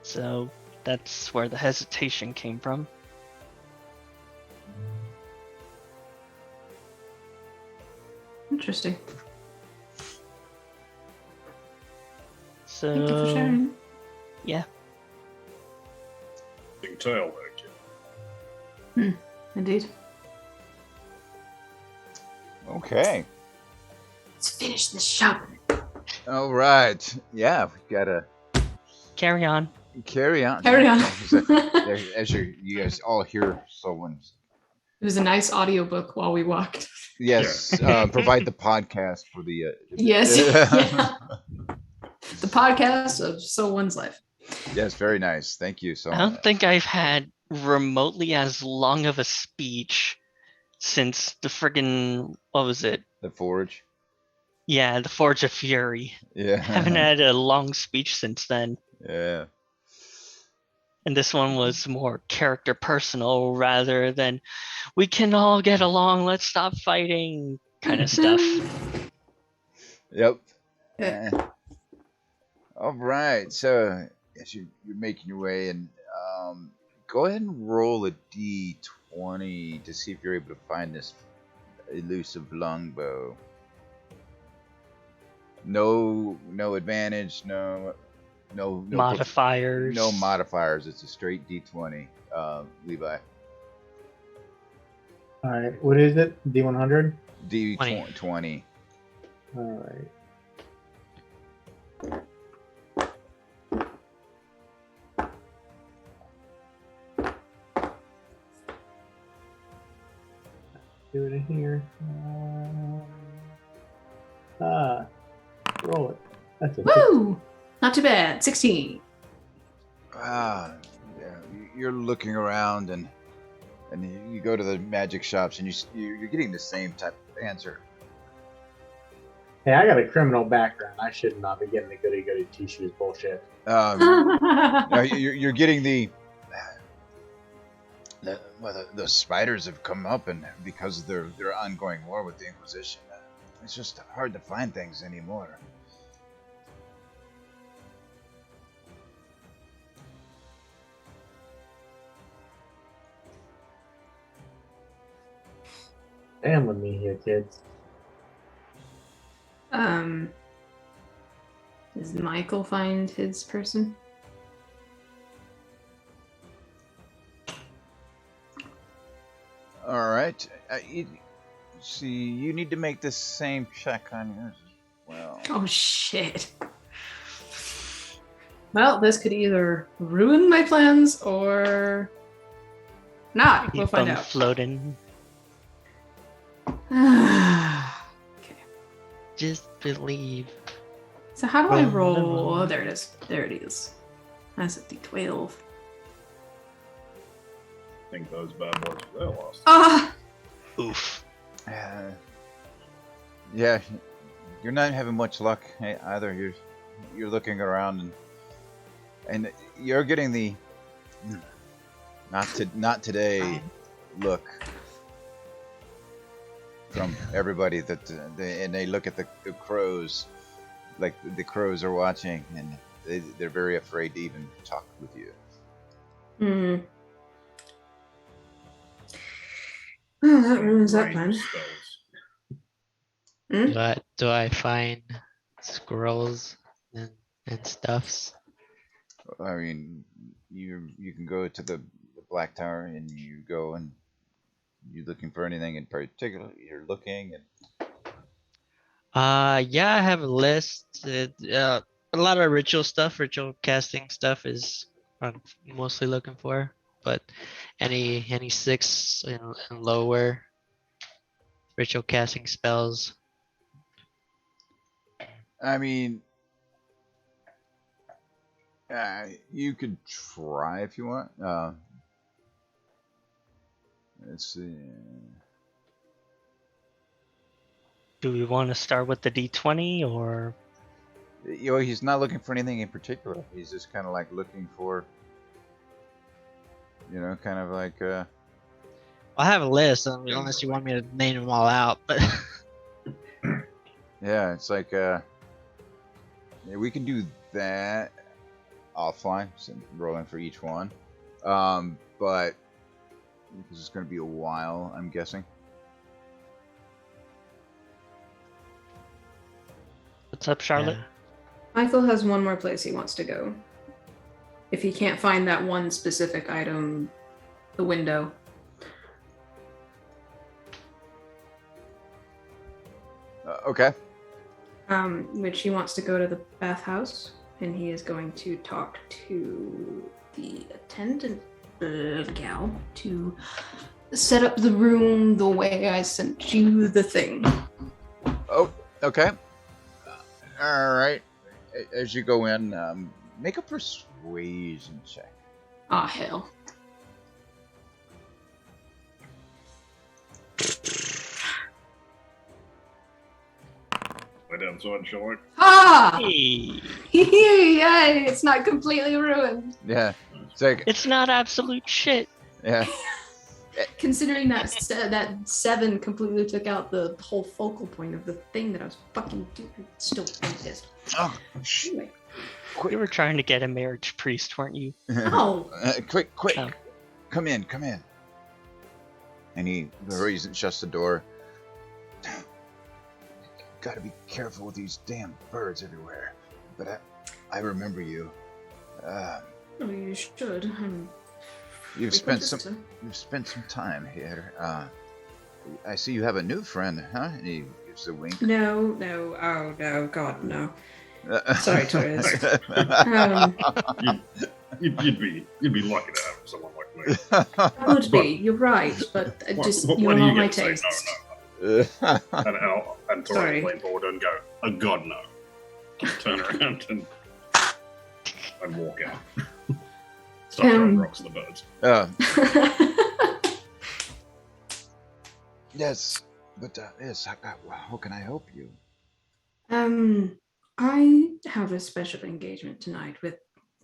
so that's where the hesitation came from. Interesting. So, Thank you for sharing. yeah. Big tail there, kid. Indeed. Okay. Let's finish this shop. All right. Yeah, we've got to Carry on. carry on. Carry on. As you guys all hear someone's. It was a nice audiobook while we walked. Yes, provide the podcast for the. Yes. Yeah. The podcast of So One's Life. Yes, very nice. Thank you so I much. don't think I've had remotely as long of a speech since the friggin', what was it? The Forge. Yeah, the Forge of Fury. Yeah. Haven't had a long speech since then. Yeah. And this one was more character personal rather than we can all get along, let's stop fighting kind of stuff. Yep. Yeah. All right. So as you're making your way, and go ahead and roll a d20 to see if you're able to find this elusive longbow. No advantage. No Modifiers. No modifiers. It's a straight d20. Levi. All right, what is it? D100. D20. All right. do it in here. Roll it. That's a Woo! Not too bad. 16. Yeah, you're looking around and you go to the magic shops and you're getting the same type of answer. Hey, I got a criminal background. I should not be getting the goody goody t-shoes bullshit. No, you're getting the spiders have come up, and because of their ongoing war with the Inquisition, it's just hard to find things anymore. Stand with me here, kids. Does Michael find his person? All right. You need to make the same check on yours as well. Oh shit. Well, this could either ruin my plans or not. We'll Keep find them out. floating. Okay. Just believe. So how do I roll? Oh, there it is. There it is. That's a D12. I think those bad boys they're lost. Ah! Oof. Yeah, you're not having much luck either. You're looking around and you're getting the not today look from everybody they look at the crows, like the crows are watching, and they're very afraid to even talk with you. Hmm. Oh, that ruins that plan. Range spells. Do I find squirrels and stuffs? I mean, you can go to the Black Tower and you go and you're looking for anything in particular. You're looking and Yeah, I have a list. A lot of ritual casting stuff is I'm mostly looking for. But any 6 and lower ritual casting spells. I mean, you could try if you want. Let's see. Do we want to start with the D20 or? He's not looking for anything in particular. He's just kind of like looking for, kind of like. I have a list, unless you want me to name them all out. But yeah, it's like we can do that offline, so rolling for each one. But this is going to be a while, I'm guessing. What's up, Charlotte? yeah. Michael has one more place he wants to go. If he can't find that one specific item, the window. Okay. Which he wants to go to the bathhouse, and he is going to talk to the attendant gal to set up the room the way I sent you the thing. Oh, okay. All right. As you go in, make a persuasion check. Ah, hell. Way down so short. Ah! Hey, Yay! It's not completely ruined. Yeah. It's like, it's not absolute shit. yeah. Considering that that 7 completely took out the whole focal point of the thing that I was fucking doing, still pissed. Oh, Anyway. You were trying to get a marriage priest, weren't you? Oh. Quick. Oh. Come in. And he hurries and shuts the door. Gotta be careful with these damn birds everywhere. But I remember you. Oh, you should. You've spent some time here. I see you have a new friend, huh? And he gives a wink. No. Oh, no. God, no. Sorry, Torres. You'd be lucky to have someone like me. Could be. You're right, but just When you're are not you my gonna say taste. no? And Sorry. Torres lean forward and go, "Oh God, no!" Turn around and walk out. Start throwing rocks at the birds. Yes, but yes, how can I help you? I have a special engagement tonight with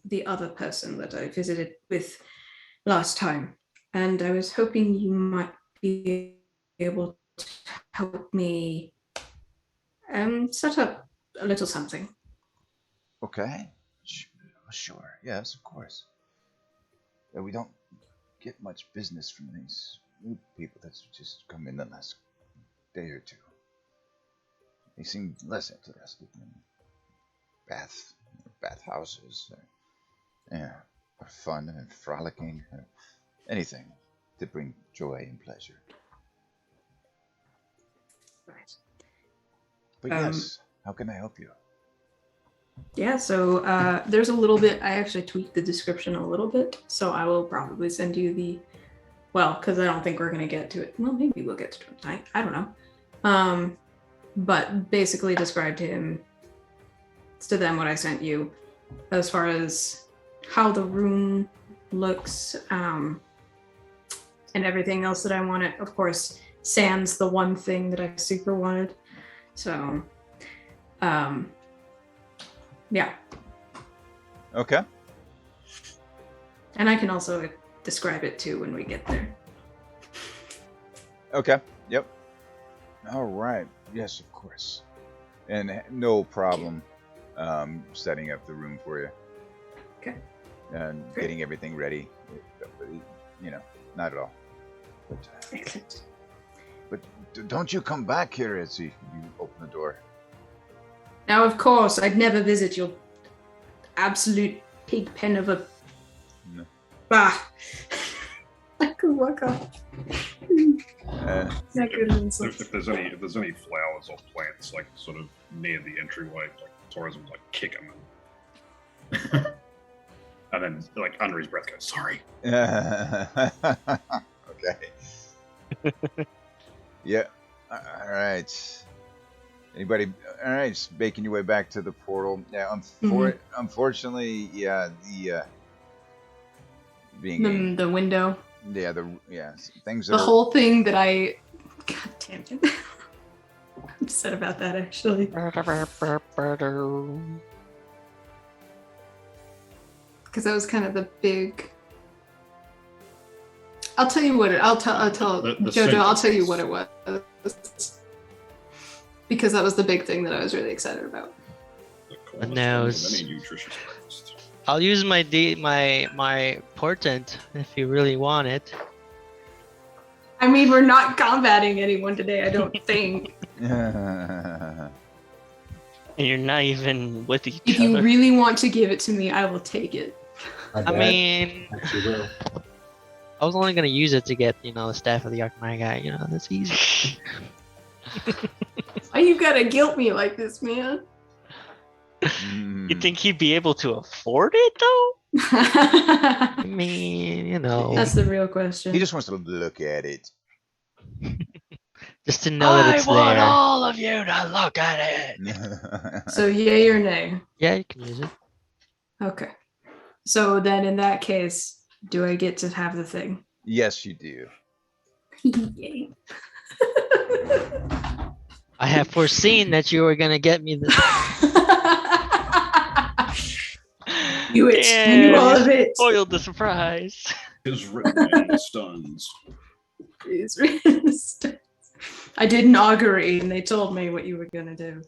the other person that I visited with last time, and I was hoping you might be able to help me set up a little something. Okay, sure, yes, of course. We don't get much business from these new people that's just come in the last day or two. They seem less interested in bathhouses, or fun and frolicking, anything to bring joy and pleasure. Right. But yes, how can I help you? Yeah, so there's a little bit, I actually tweaked the description a little bit, so I will probably send you because I don't think we're going to get to it. Well, maybe we'll get to it tonight. I don't know. But basically described to them what I sent you as far as how the room looks and everything else that I wanted. Of course, sans the one thing that I super wanted. So, yeah. Okay. And I can also describe it too when we get there. Okay. Yep. All right. Yes, of course. And no problem setting up the room for you. Okay. And Great. getting everything ready. Not at all. But, Excellent. but don't you come back here as you open the door. Now, of course, I'd never visit your absolute pig pen of a... No. Bah! I could walk off. If there's any flowers or plants like sort of near the entryway, like Torres would like kick them, and then like under his breath goes, "Sorry." Okay. Yeah. All right. Anybody? All right. Just making your way back to the portal. Yeah. Unfortunately, yeah. Being The window. Yeah. Things that The whole thing that I... God damn it. I'm upset about that, actually. Because that was kind of the big... I'll tell you what I'll tell Jojo, I'll tell you what it was. Because that was the big thing that I was really excited about. I'll use my portent if you really want it. I mean, we're not combating anyone today, I don't think. And you're not even with each If other. you really want to give it to me, I will take it. I mean, I was only gonna use it to get, the staff of the Archmai guy. That's easy. Why you gotta guilt me like this, man? You think he'd be able to afford it, though? I mean, That's the real question. He just wants to look at it. just to know that it's I want there. all of you to look at it. So, yay or nay? Yeah, you can use it. Okay. So then, in that case, do I get to have the thing? Yes, you do. Yay. I have foreseen that you were gonna get me this. You it. I knew all of it. Spoiled the surprise. Is written in the stones. It's written. I did an augury, and they told me what you were gonna do.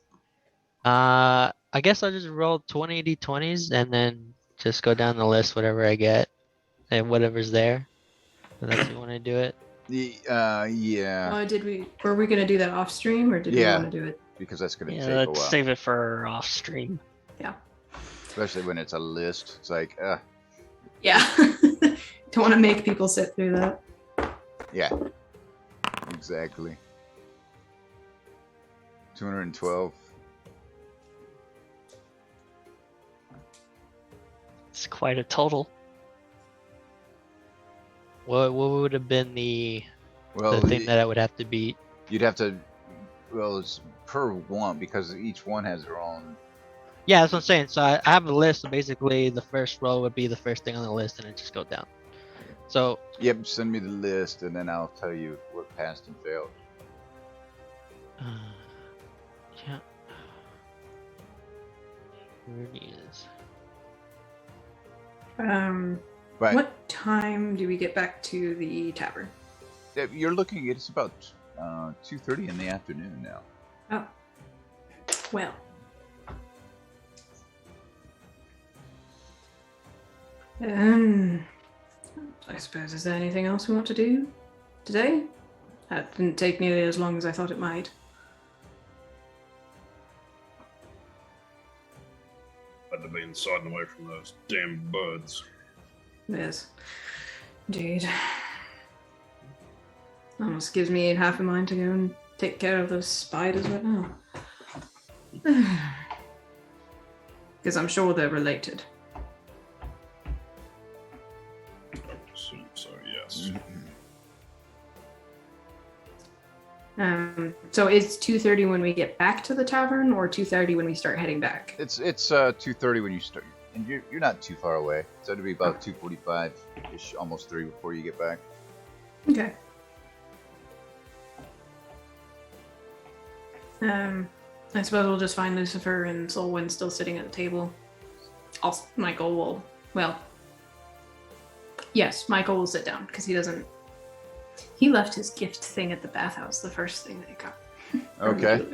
I guess I'll just roll 20 d20s and then just go down the list, whatever I get, and whatever's there. So that's you want to do it. Yeah. Were we gonna do that off stream, or did we want to do it? Because that's gonna take a let's while. save it for off stream. Yeah. Especially when it's a list. It's like, Yeah. Don't want to make people sit through that. yeah. Exactly. 212. It's quite a total. What would have been the Well, thing that I would have to beat? you'd have to. Well, it's per one because each one has their own. Yeah, that's what I'm saying. So I have a list. So basically, the first roll would be the first thing on the list, and it just go down. So Yep, send me the list, and then I'll tell you what passed and failed. yeah, here it is. But What time do we get back to the tavern? you're looking. It's about 2:30 in the afternoon now. Oh, well. I suppose, is there anything else we want to do today? That didn't take nearly as long as I thought it might. Had to be inside and away from those damn birds. Yes, indeed. Almost gives me half a mind to go and take care of those spiders right now. Because I'm sure they're related. Assume so, yes. So it's 2:30 when we get back to the tavern, or 2:30 when we start heading back? It's 2:30 when you start, and you're not too far away. So it'll be about 2:45ish, almost 3 before you get back. Okay. I suppose we'll just find Lucifer and Solwyn still sitting at the table. Also, Michael will, well, yes, Michael will sit down because he left his gift thing at the bathhouse, the first thing that he got. Okay.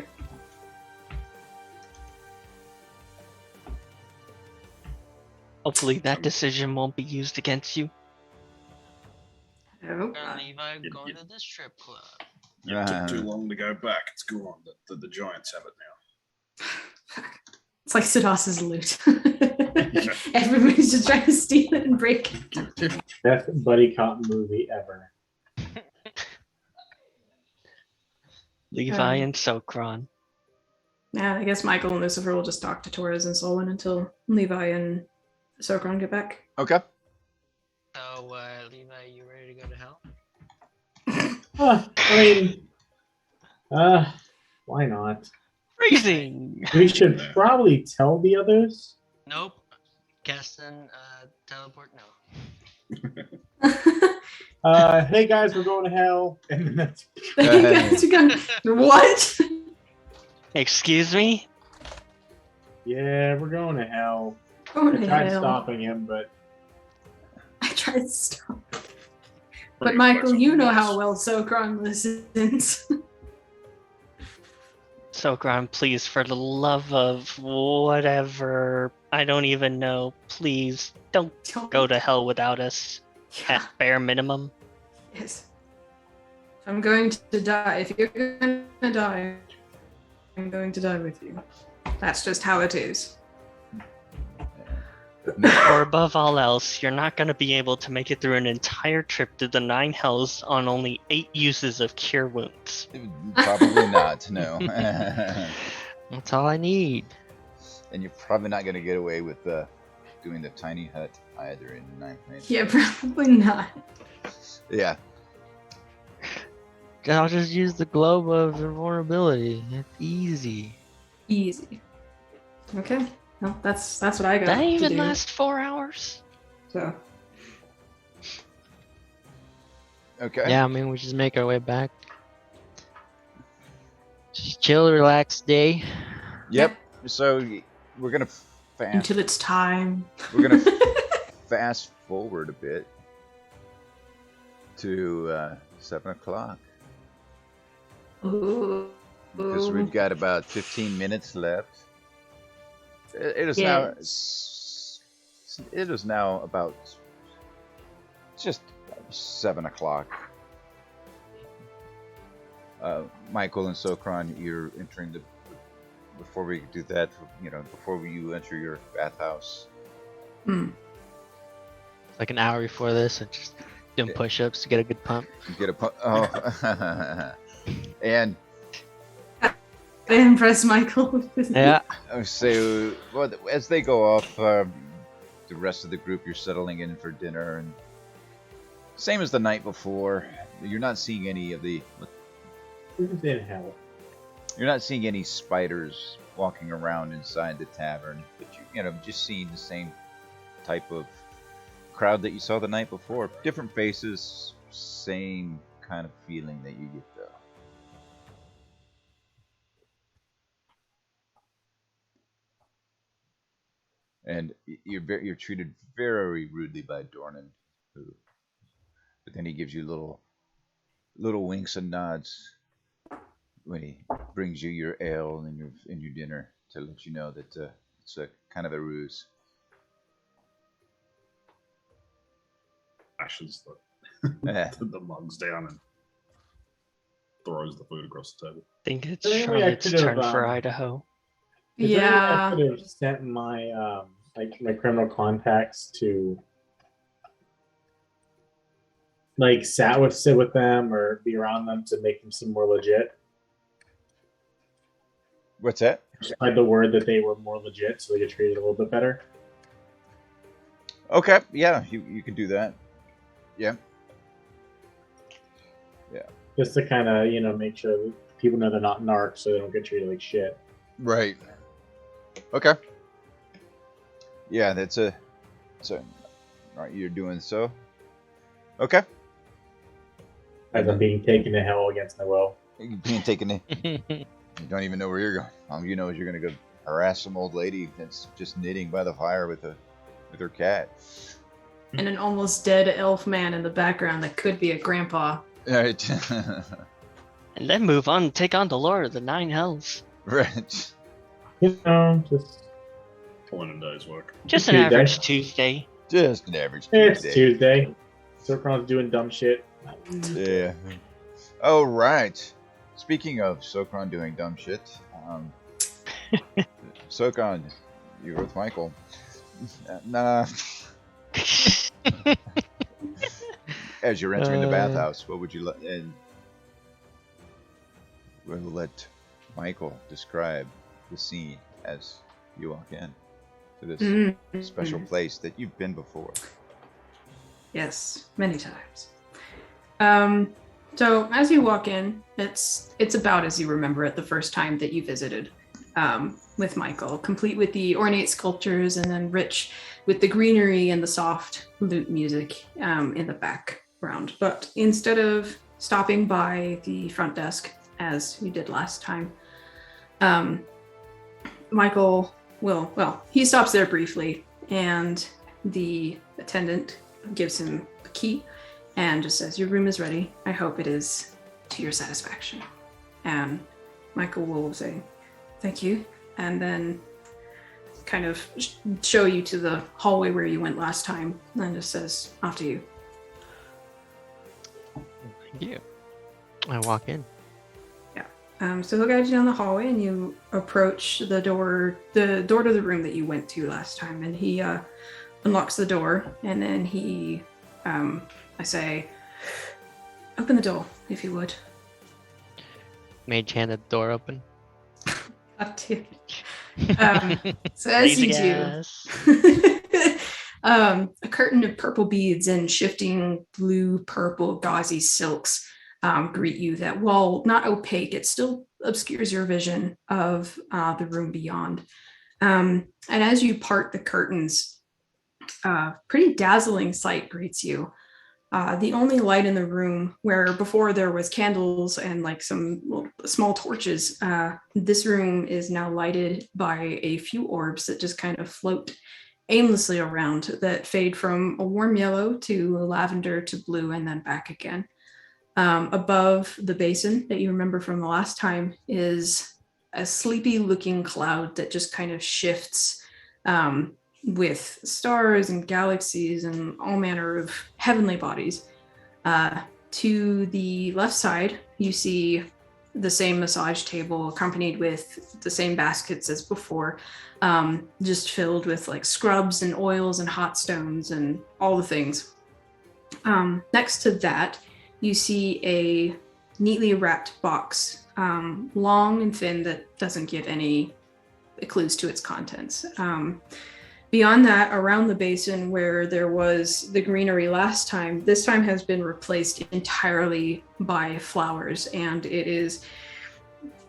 Hopefully that decision won't be used against you. Oh, Levi going to this strip club. It took too long to go back. It's gone. The Giants have it now. it's like Sidas's loot. Everybody's just trying to steal it and break it. Best buddy cop movie ever. Levi and Sokron. Yeah, I guess Michael and Lucifer will just talk to Torres and Solon until Levi and Sokron get back. Okay. So, Levi, you ready to go to hell? I mean, why not? Freezing! We should probably tell the others. Nope. Casting, teleport, no. Hey guys, we're going to hell. And then that's What? Excuse me? yeah, we're going to hell. Oh, I tried hell. stopping him, but I tried to stop. But Pretty Michael, flexible you know voice. how well Sokron listens. Sokron, please, for the love of whatever, I don't even know, please don't go to hell without us Yeah. at bare minimum. Yes. If I'm going to die, if you're going to die, I'm going to die with you. That's just how it is. Or above all else, you're not going to be able to make it through an entire trip to the 9 hells on only 8 uses of cure wounds. Probably not. No. That's all I need. And you're probably not going to get away with doing the tiny hut either in 9th May. Yeah, probably not. Yeah. I'll just use the globe of invulnerability. It's easy. Easy. Okay. Well, that's what I got. That to even do. last 4 hours? So Okay. Yeah, I mean, we just make our way back. Just chill, relax day. Yep. So we're gonna fast. until it's time. We're gonna fast forward a bit to 7 o'clock Ooh. because we've got about 15 minutes left. It is now about just 7 o'clock. Michael and Sokron, you're entering the. Before we do that, before you enter your bathhouse. Like an hour before this, and just doing push-ups to get a good pump. Get a oh, and I impressed Michael. Yeah. so well, as they go off, the rest of the group, you're settling in for dinner, and Same as the night before. You're not seeing any of the. Who's in hell? You're not seeing any spiders walking around inside the tavern, but you know, just seeing the same type of crowd that you saw the night before. Different faces, same kind of feeling that you get though. And you're treated very rudely by Dornan, but then he gives you little winks and nods when he brings you your ale and your dinner to let you know that it's a kind of a ruse. Ashes Eh, the mugs down and throws the food across the table. I think it's Anyway, I Charlotte's could've, turn for um, Idaho. Is there any way I Yeah. could have sent my like my criminal contacts to like sit with them or be around them to make them seem more legit? what's that? Spread the word that they were more legit so they get treated a little bit better. Okay, yeah, you can do that. Yeah. Just to kind of, make sure that people know they're not narcs so they don't get treated like shit. Right. Okay. Yeah, that's a. So, right, you're doing so. Okay. As I'm being taken to hell against my will. You're being taken in. You don't even know where you're going. All you know is you're gonna go harass some old lady that's just knitting by the fire with her cat. And an almost dead elf man in the background that could be a grandpa. Right. And then move on, take on the Lord of the Nine Hells. Right. Just Pulling a day's work. Just an Tuesday. average Tuesday. Just an average it's Tuesday. Tuesday. Sokron's doing dumb shit. Yeah. Oh right. Speaking of Sokron doing dumb shit, Sokron, you're with Michael. Nah. As you're entering the bathhouse, what would you let? And we'll let Michael describe the scene as you walk in to this Mhm. special place that you've been before. Yes, many times. So as you walk in, it's about as you remember it the first time that you visited with Michael, complete with the ornate sculptures and then rich with the greenery and the soft lute music in the background. But instead of stopping by the front desk as you did last time, Michael he stops there briefly and the attendant gives him a key and just says, "Your room is ready. I hope it is to your satisfaction." And Michael will say, "Thank you," and then kind of show you to the hallway where you went last time, and just says, "Off to you." Thank you. I walk in. So he'll guide you down the hallway, and you approach the door to the room that you went to last time, and he unlocks the door, and then he, I say, "Open the door, if you would." Mage hand the door open. Up to. So as Lazy you do, ass. a curtain of purple beads and shifting blue, purple, gauzy silks greet you that, while not opaque, it still obscures your vision of the room beyond. And as you part the curtains, pretty dazzling sight greets you. The only light in the room, where before there was candles and like some small torches, this room is now lighted by a few orbs that just kind of float aimlessly around, that fade from a warm yellow to lavender to blue and then back again. Above the basin that you remember from the last time is a sleepy looking cloud that just kind of shifts with stars and galaxies and all manner of heavenly bodies. To the left side, you see the same massage table accompanied with the same baskets as before, just filled with like scrubs and oils and hot stones and all the things. Next to that, you see a neatly wrapped box, long and thin, that doesn't give any clues to its contents. Beyond that, around the basin where there was the greenery last time, this time has been replaced entirely by flowers, and it is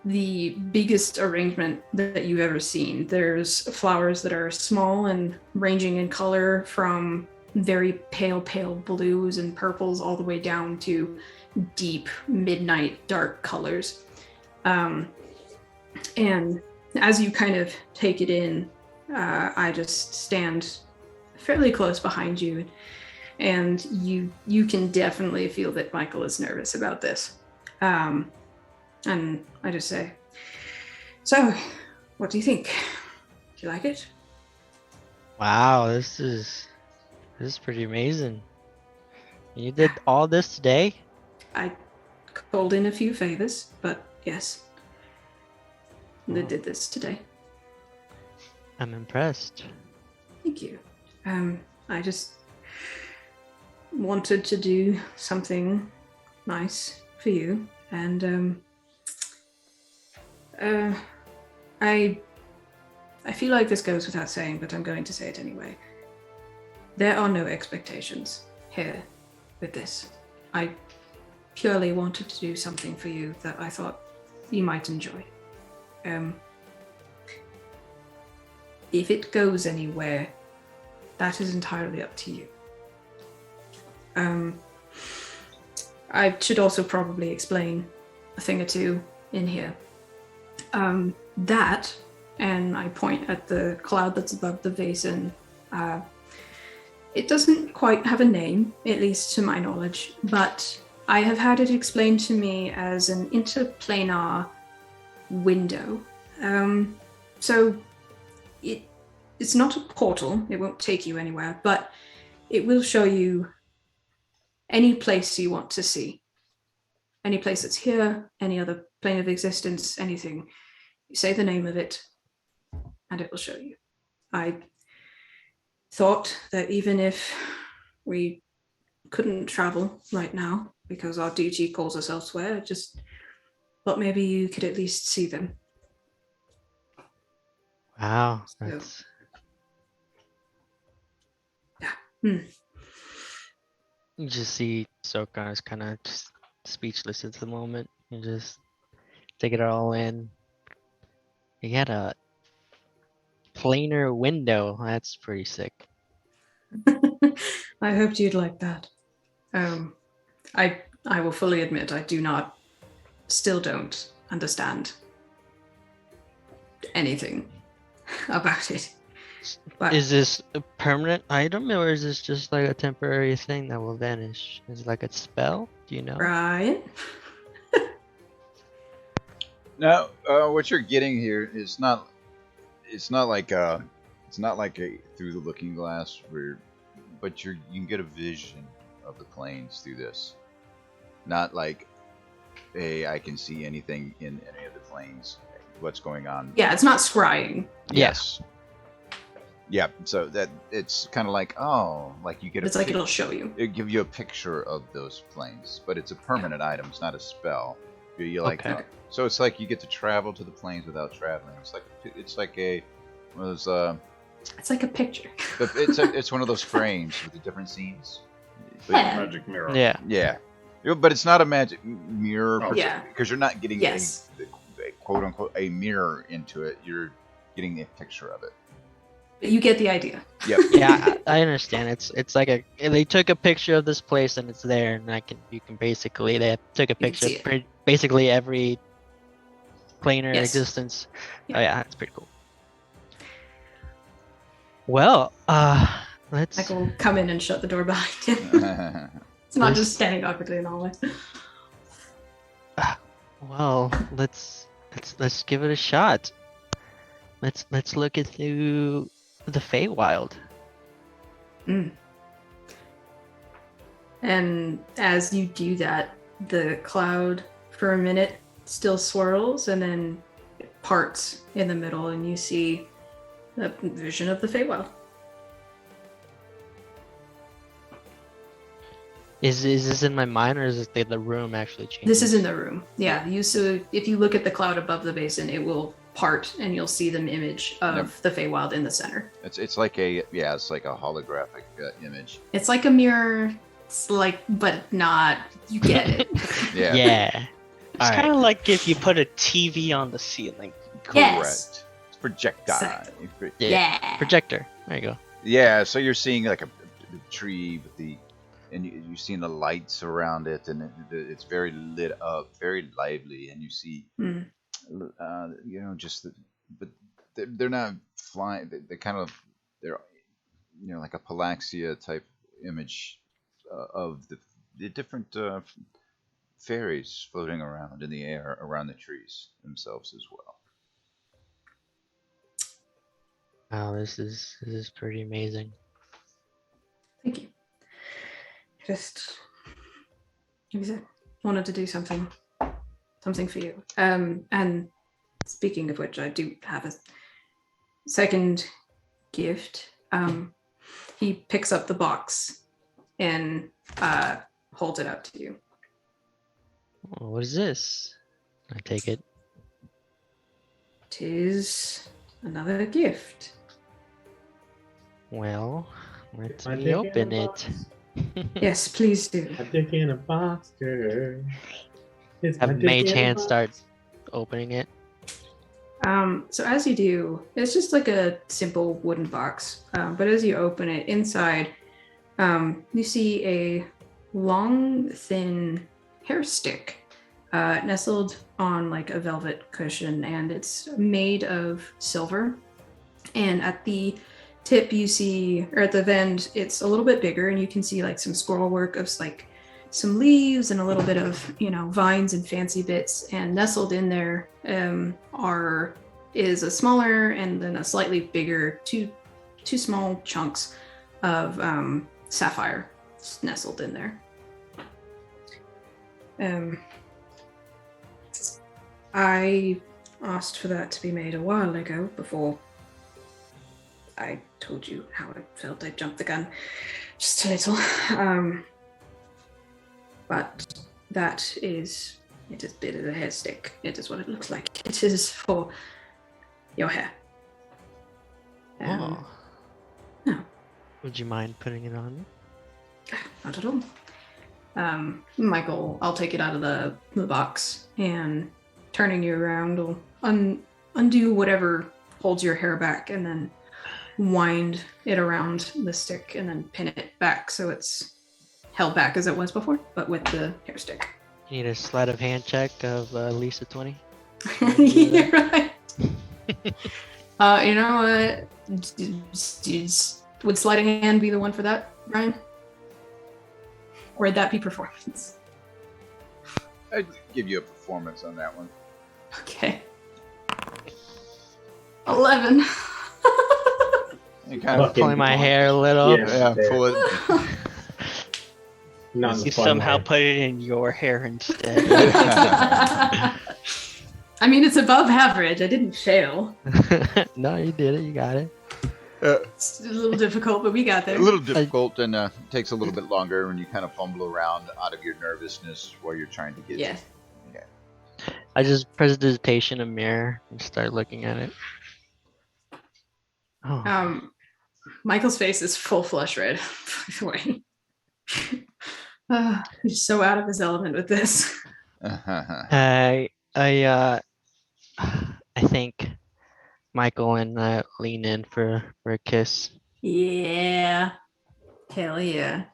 the biggest arrangement that you've ever seen. There's flowers that are small and ranging in color from very pale blues and purples all the way down to deep midnight dark colors. And as you kind of take it in, I just stand fairly close behind you, and you can definitely feel that Michael is nervous about this. And I just say, so, what do you think? Do you like it? Wow, this is pretty amazing. You did all this today? I called in a few favors, but yes, they did this today. I'm impressed. Thank you. I just wanted to do something nice for you, and I feel like this goes without saying, but I'm going to say it anyway. There are no expectations here with this. I purely wanted to do something for you that I thought you might enjoy. If it goes anywhere, that is entirely up to you. I should also probably explain a thing or two in here. That, and I point at the cloud that's above the basin, it doesn't quite have a name, at least to my knowledge, but I have had it explained to me as an interplanar window. So it's not a portal, it won't take you anywhere, but it will show you any place you want to see. Any place that's here, any other plane of existence, anything. You say the name of it, and it will show you. I thought that even if we couldn't travel right now because our duty calls us elsewhere, I just thought maybe you could at least see them. Wow, that's... Yeah. You just see Sokon is kind of just speechless at the moment. You just take it all in. You had a planar window. That's pretty sick. I hoped you'd like that. I will fully admit I still don't understand anything about it. But Is this a permanent item, or is this just like a temporary thing that will vanish? Is it like a spell? Do you know? Ryan? Now, what you're getting here is not. It's not like a through the looking glass, but you can get a vision of the planes through this. Not like, hey, I can see anything in any of the planes. What's going on? Yeah, it's not scrying. Yes. Yeah, so that it's kind of like, like you get. It's like it'll show you. It'll give you a picture of those planes, but it's a permanent item. It's not a spell. You like, Okay. so it's like you get to travel to the planes without traveling. It's like It's like a picture. it's one of those frames with the different scenes. Yeah. Magic mirror. Yeah. Yeah, but it's not a magic mirror. Oh. Yeah. Because you're not getting Yes. a quote unquote a mirror into it. You're getting a picture of it. You get the idea. Yep. Yeah, I understand. It's like they took a picture of this place and it's there, and they took a can picture see of basically every planar Yes. existence. Yeah. Oh yeah, that's pretty cool. Well, let's. Michael will come in and shut the door behind him. It's not just standing awkwardly in the hallway. Well, let's give it a shot. Let's look at through the Feywild. And as you do that, the cloud for a minute still swirls and then it parts in the middle, and you see the vision of the Feywild. Is this in my mind, or is it the room actually changing? This is in the room. Yeah, so if you look at the cloud above the basin, it will part, and you'll see the image of the Feywild in the center. It's like a holographic image. It's like a mirror, but not. You get it. Yeah. Yeah. It's All kind right. of like if you put a TV on the ceiling. Correct. Yes. It's projectile. Exactly. Yeah. Projector. There you go. Yeah, so you're seeing like a tree with and you're seeing the lights around it, and it's very lit up, very lively, and you see, Mm. but they're not flying. They're kind of like a Palaxia type image of the different fairies floating around in the air around the trees themselves as well. Wow, this is pretty amazing. Thank you. Just like I said, wanted to do something for you. And speaking of which, I do have a second gift. He picks up the box and holds it out to you. Oh, what is this? I take it. Tis another gift. Well, let I me take open in a it. box. Yes, please do. I dick in a box, girl. It's my Have dick Mage in a Hand box. start opening it. So as you do, it's just like a simple wooden box. But as you open it, inside, you see a long, thin hair stick nestled on like a velvet cushion, and it's made of silver. And at the tip, you see, or at the end, it's a little bit bigger, and you can see like some scroll work of like some leaves and a little bit of vines and fancy bits. And nestled in there is a smaller and then a slightly bigger two small chunks of sapphire nestled in there. I asked for that to be made a while ago, before I told you how I felt. I jumped the gun just a little. But that is, it is bit of a hair stick. It is what it looks like. It is for your hair. Oh. No. Would you mind putting it on? Not at all. Michael, I'll take it out of the box, and turning you around will undo whatever holds your hair back, and then wind it around the stick, and then pin it back so it's held back as it was before, but with the hair stick. You need a sleight of hand check of at least a 20. You're right. You know what? Would sleight of hand be the one for that, Brian? Or would that be performance? I'd give you a performance on that one. Okay. 11. You kind of Pulling my hair a little. Yeah. pull it. Not in You a fun somehow way. put it in your hair instead. I mean, it's above average. I didn't fail. No, you did it. You got it. It's a little difficult, but we got A there. little difficult, and takes a little bit longer when you kind of fumble around out of your nervousness while you're trying to get. Yeah. I just presentation a mirror and start looking at it. Oh, Michael's face is full flush red, by the way. He's so out of his element with this. I think Michael and lean in for a kiss. Yeah. Hell yeah.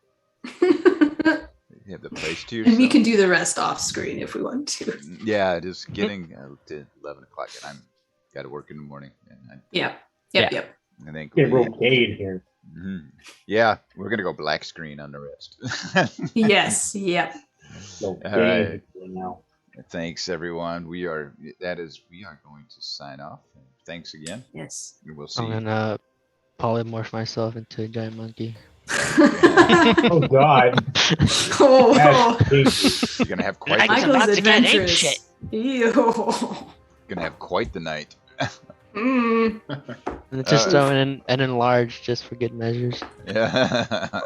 You have the place to yourself. And we can do the rest off screen if we want to. Yeah, it is getting to 11 o'clock, and I'm got to work in the morning. And Yep. Yeah. I think Get brocade here. Yeah, we're gonna go black screen on the rest. Yes. Yep. Brocade now. Thanks, everyone. We are going to sign off. Thanks again. Yes. We'll see. I'm gonna polymorph myself into a giant monkey. Oh God. Oh, That's deep. You're gonna have quite. Nice. Michael's about to get adventurous. Ew. Gonna have quite the night. Mm. And just throw in an enlarge just for good measures. Yeah.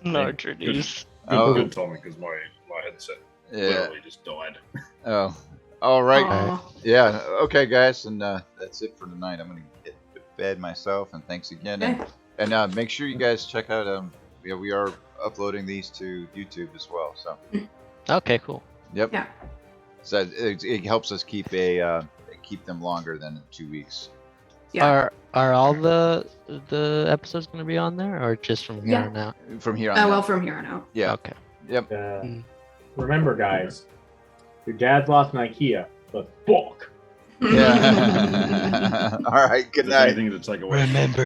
Larger news. Oh, Good timing because my headset yeah. literally just died. Oh, All right. Aw. Yeah. Okay, guys, and that's it for tonight. I'm gonna get to bed myself, and thanks again. Okay. And make sure you guys check out. Yeah, we are uploading these to YouTube as well. So. Okay, cool. Yep. Yeah. So it helps us keep keep them longer than 2 weeks. Yeah. Are all the episodes going to be on there, or just from here Yeah. on out? From here on. Oh out. well, from here on out. Yeah. Okay. Yep. Remember, guys, your dad's lost an IKEA, but fuck. Yeah. All right. Good If there's night. anything to take away. Remember.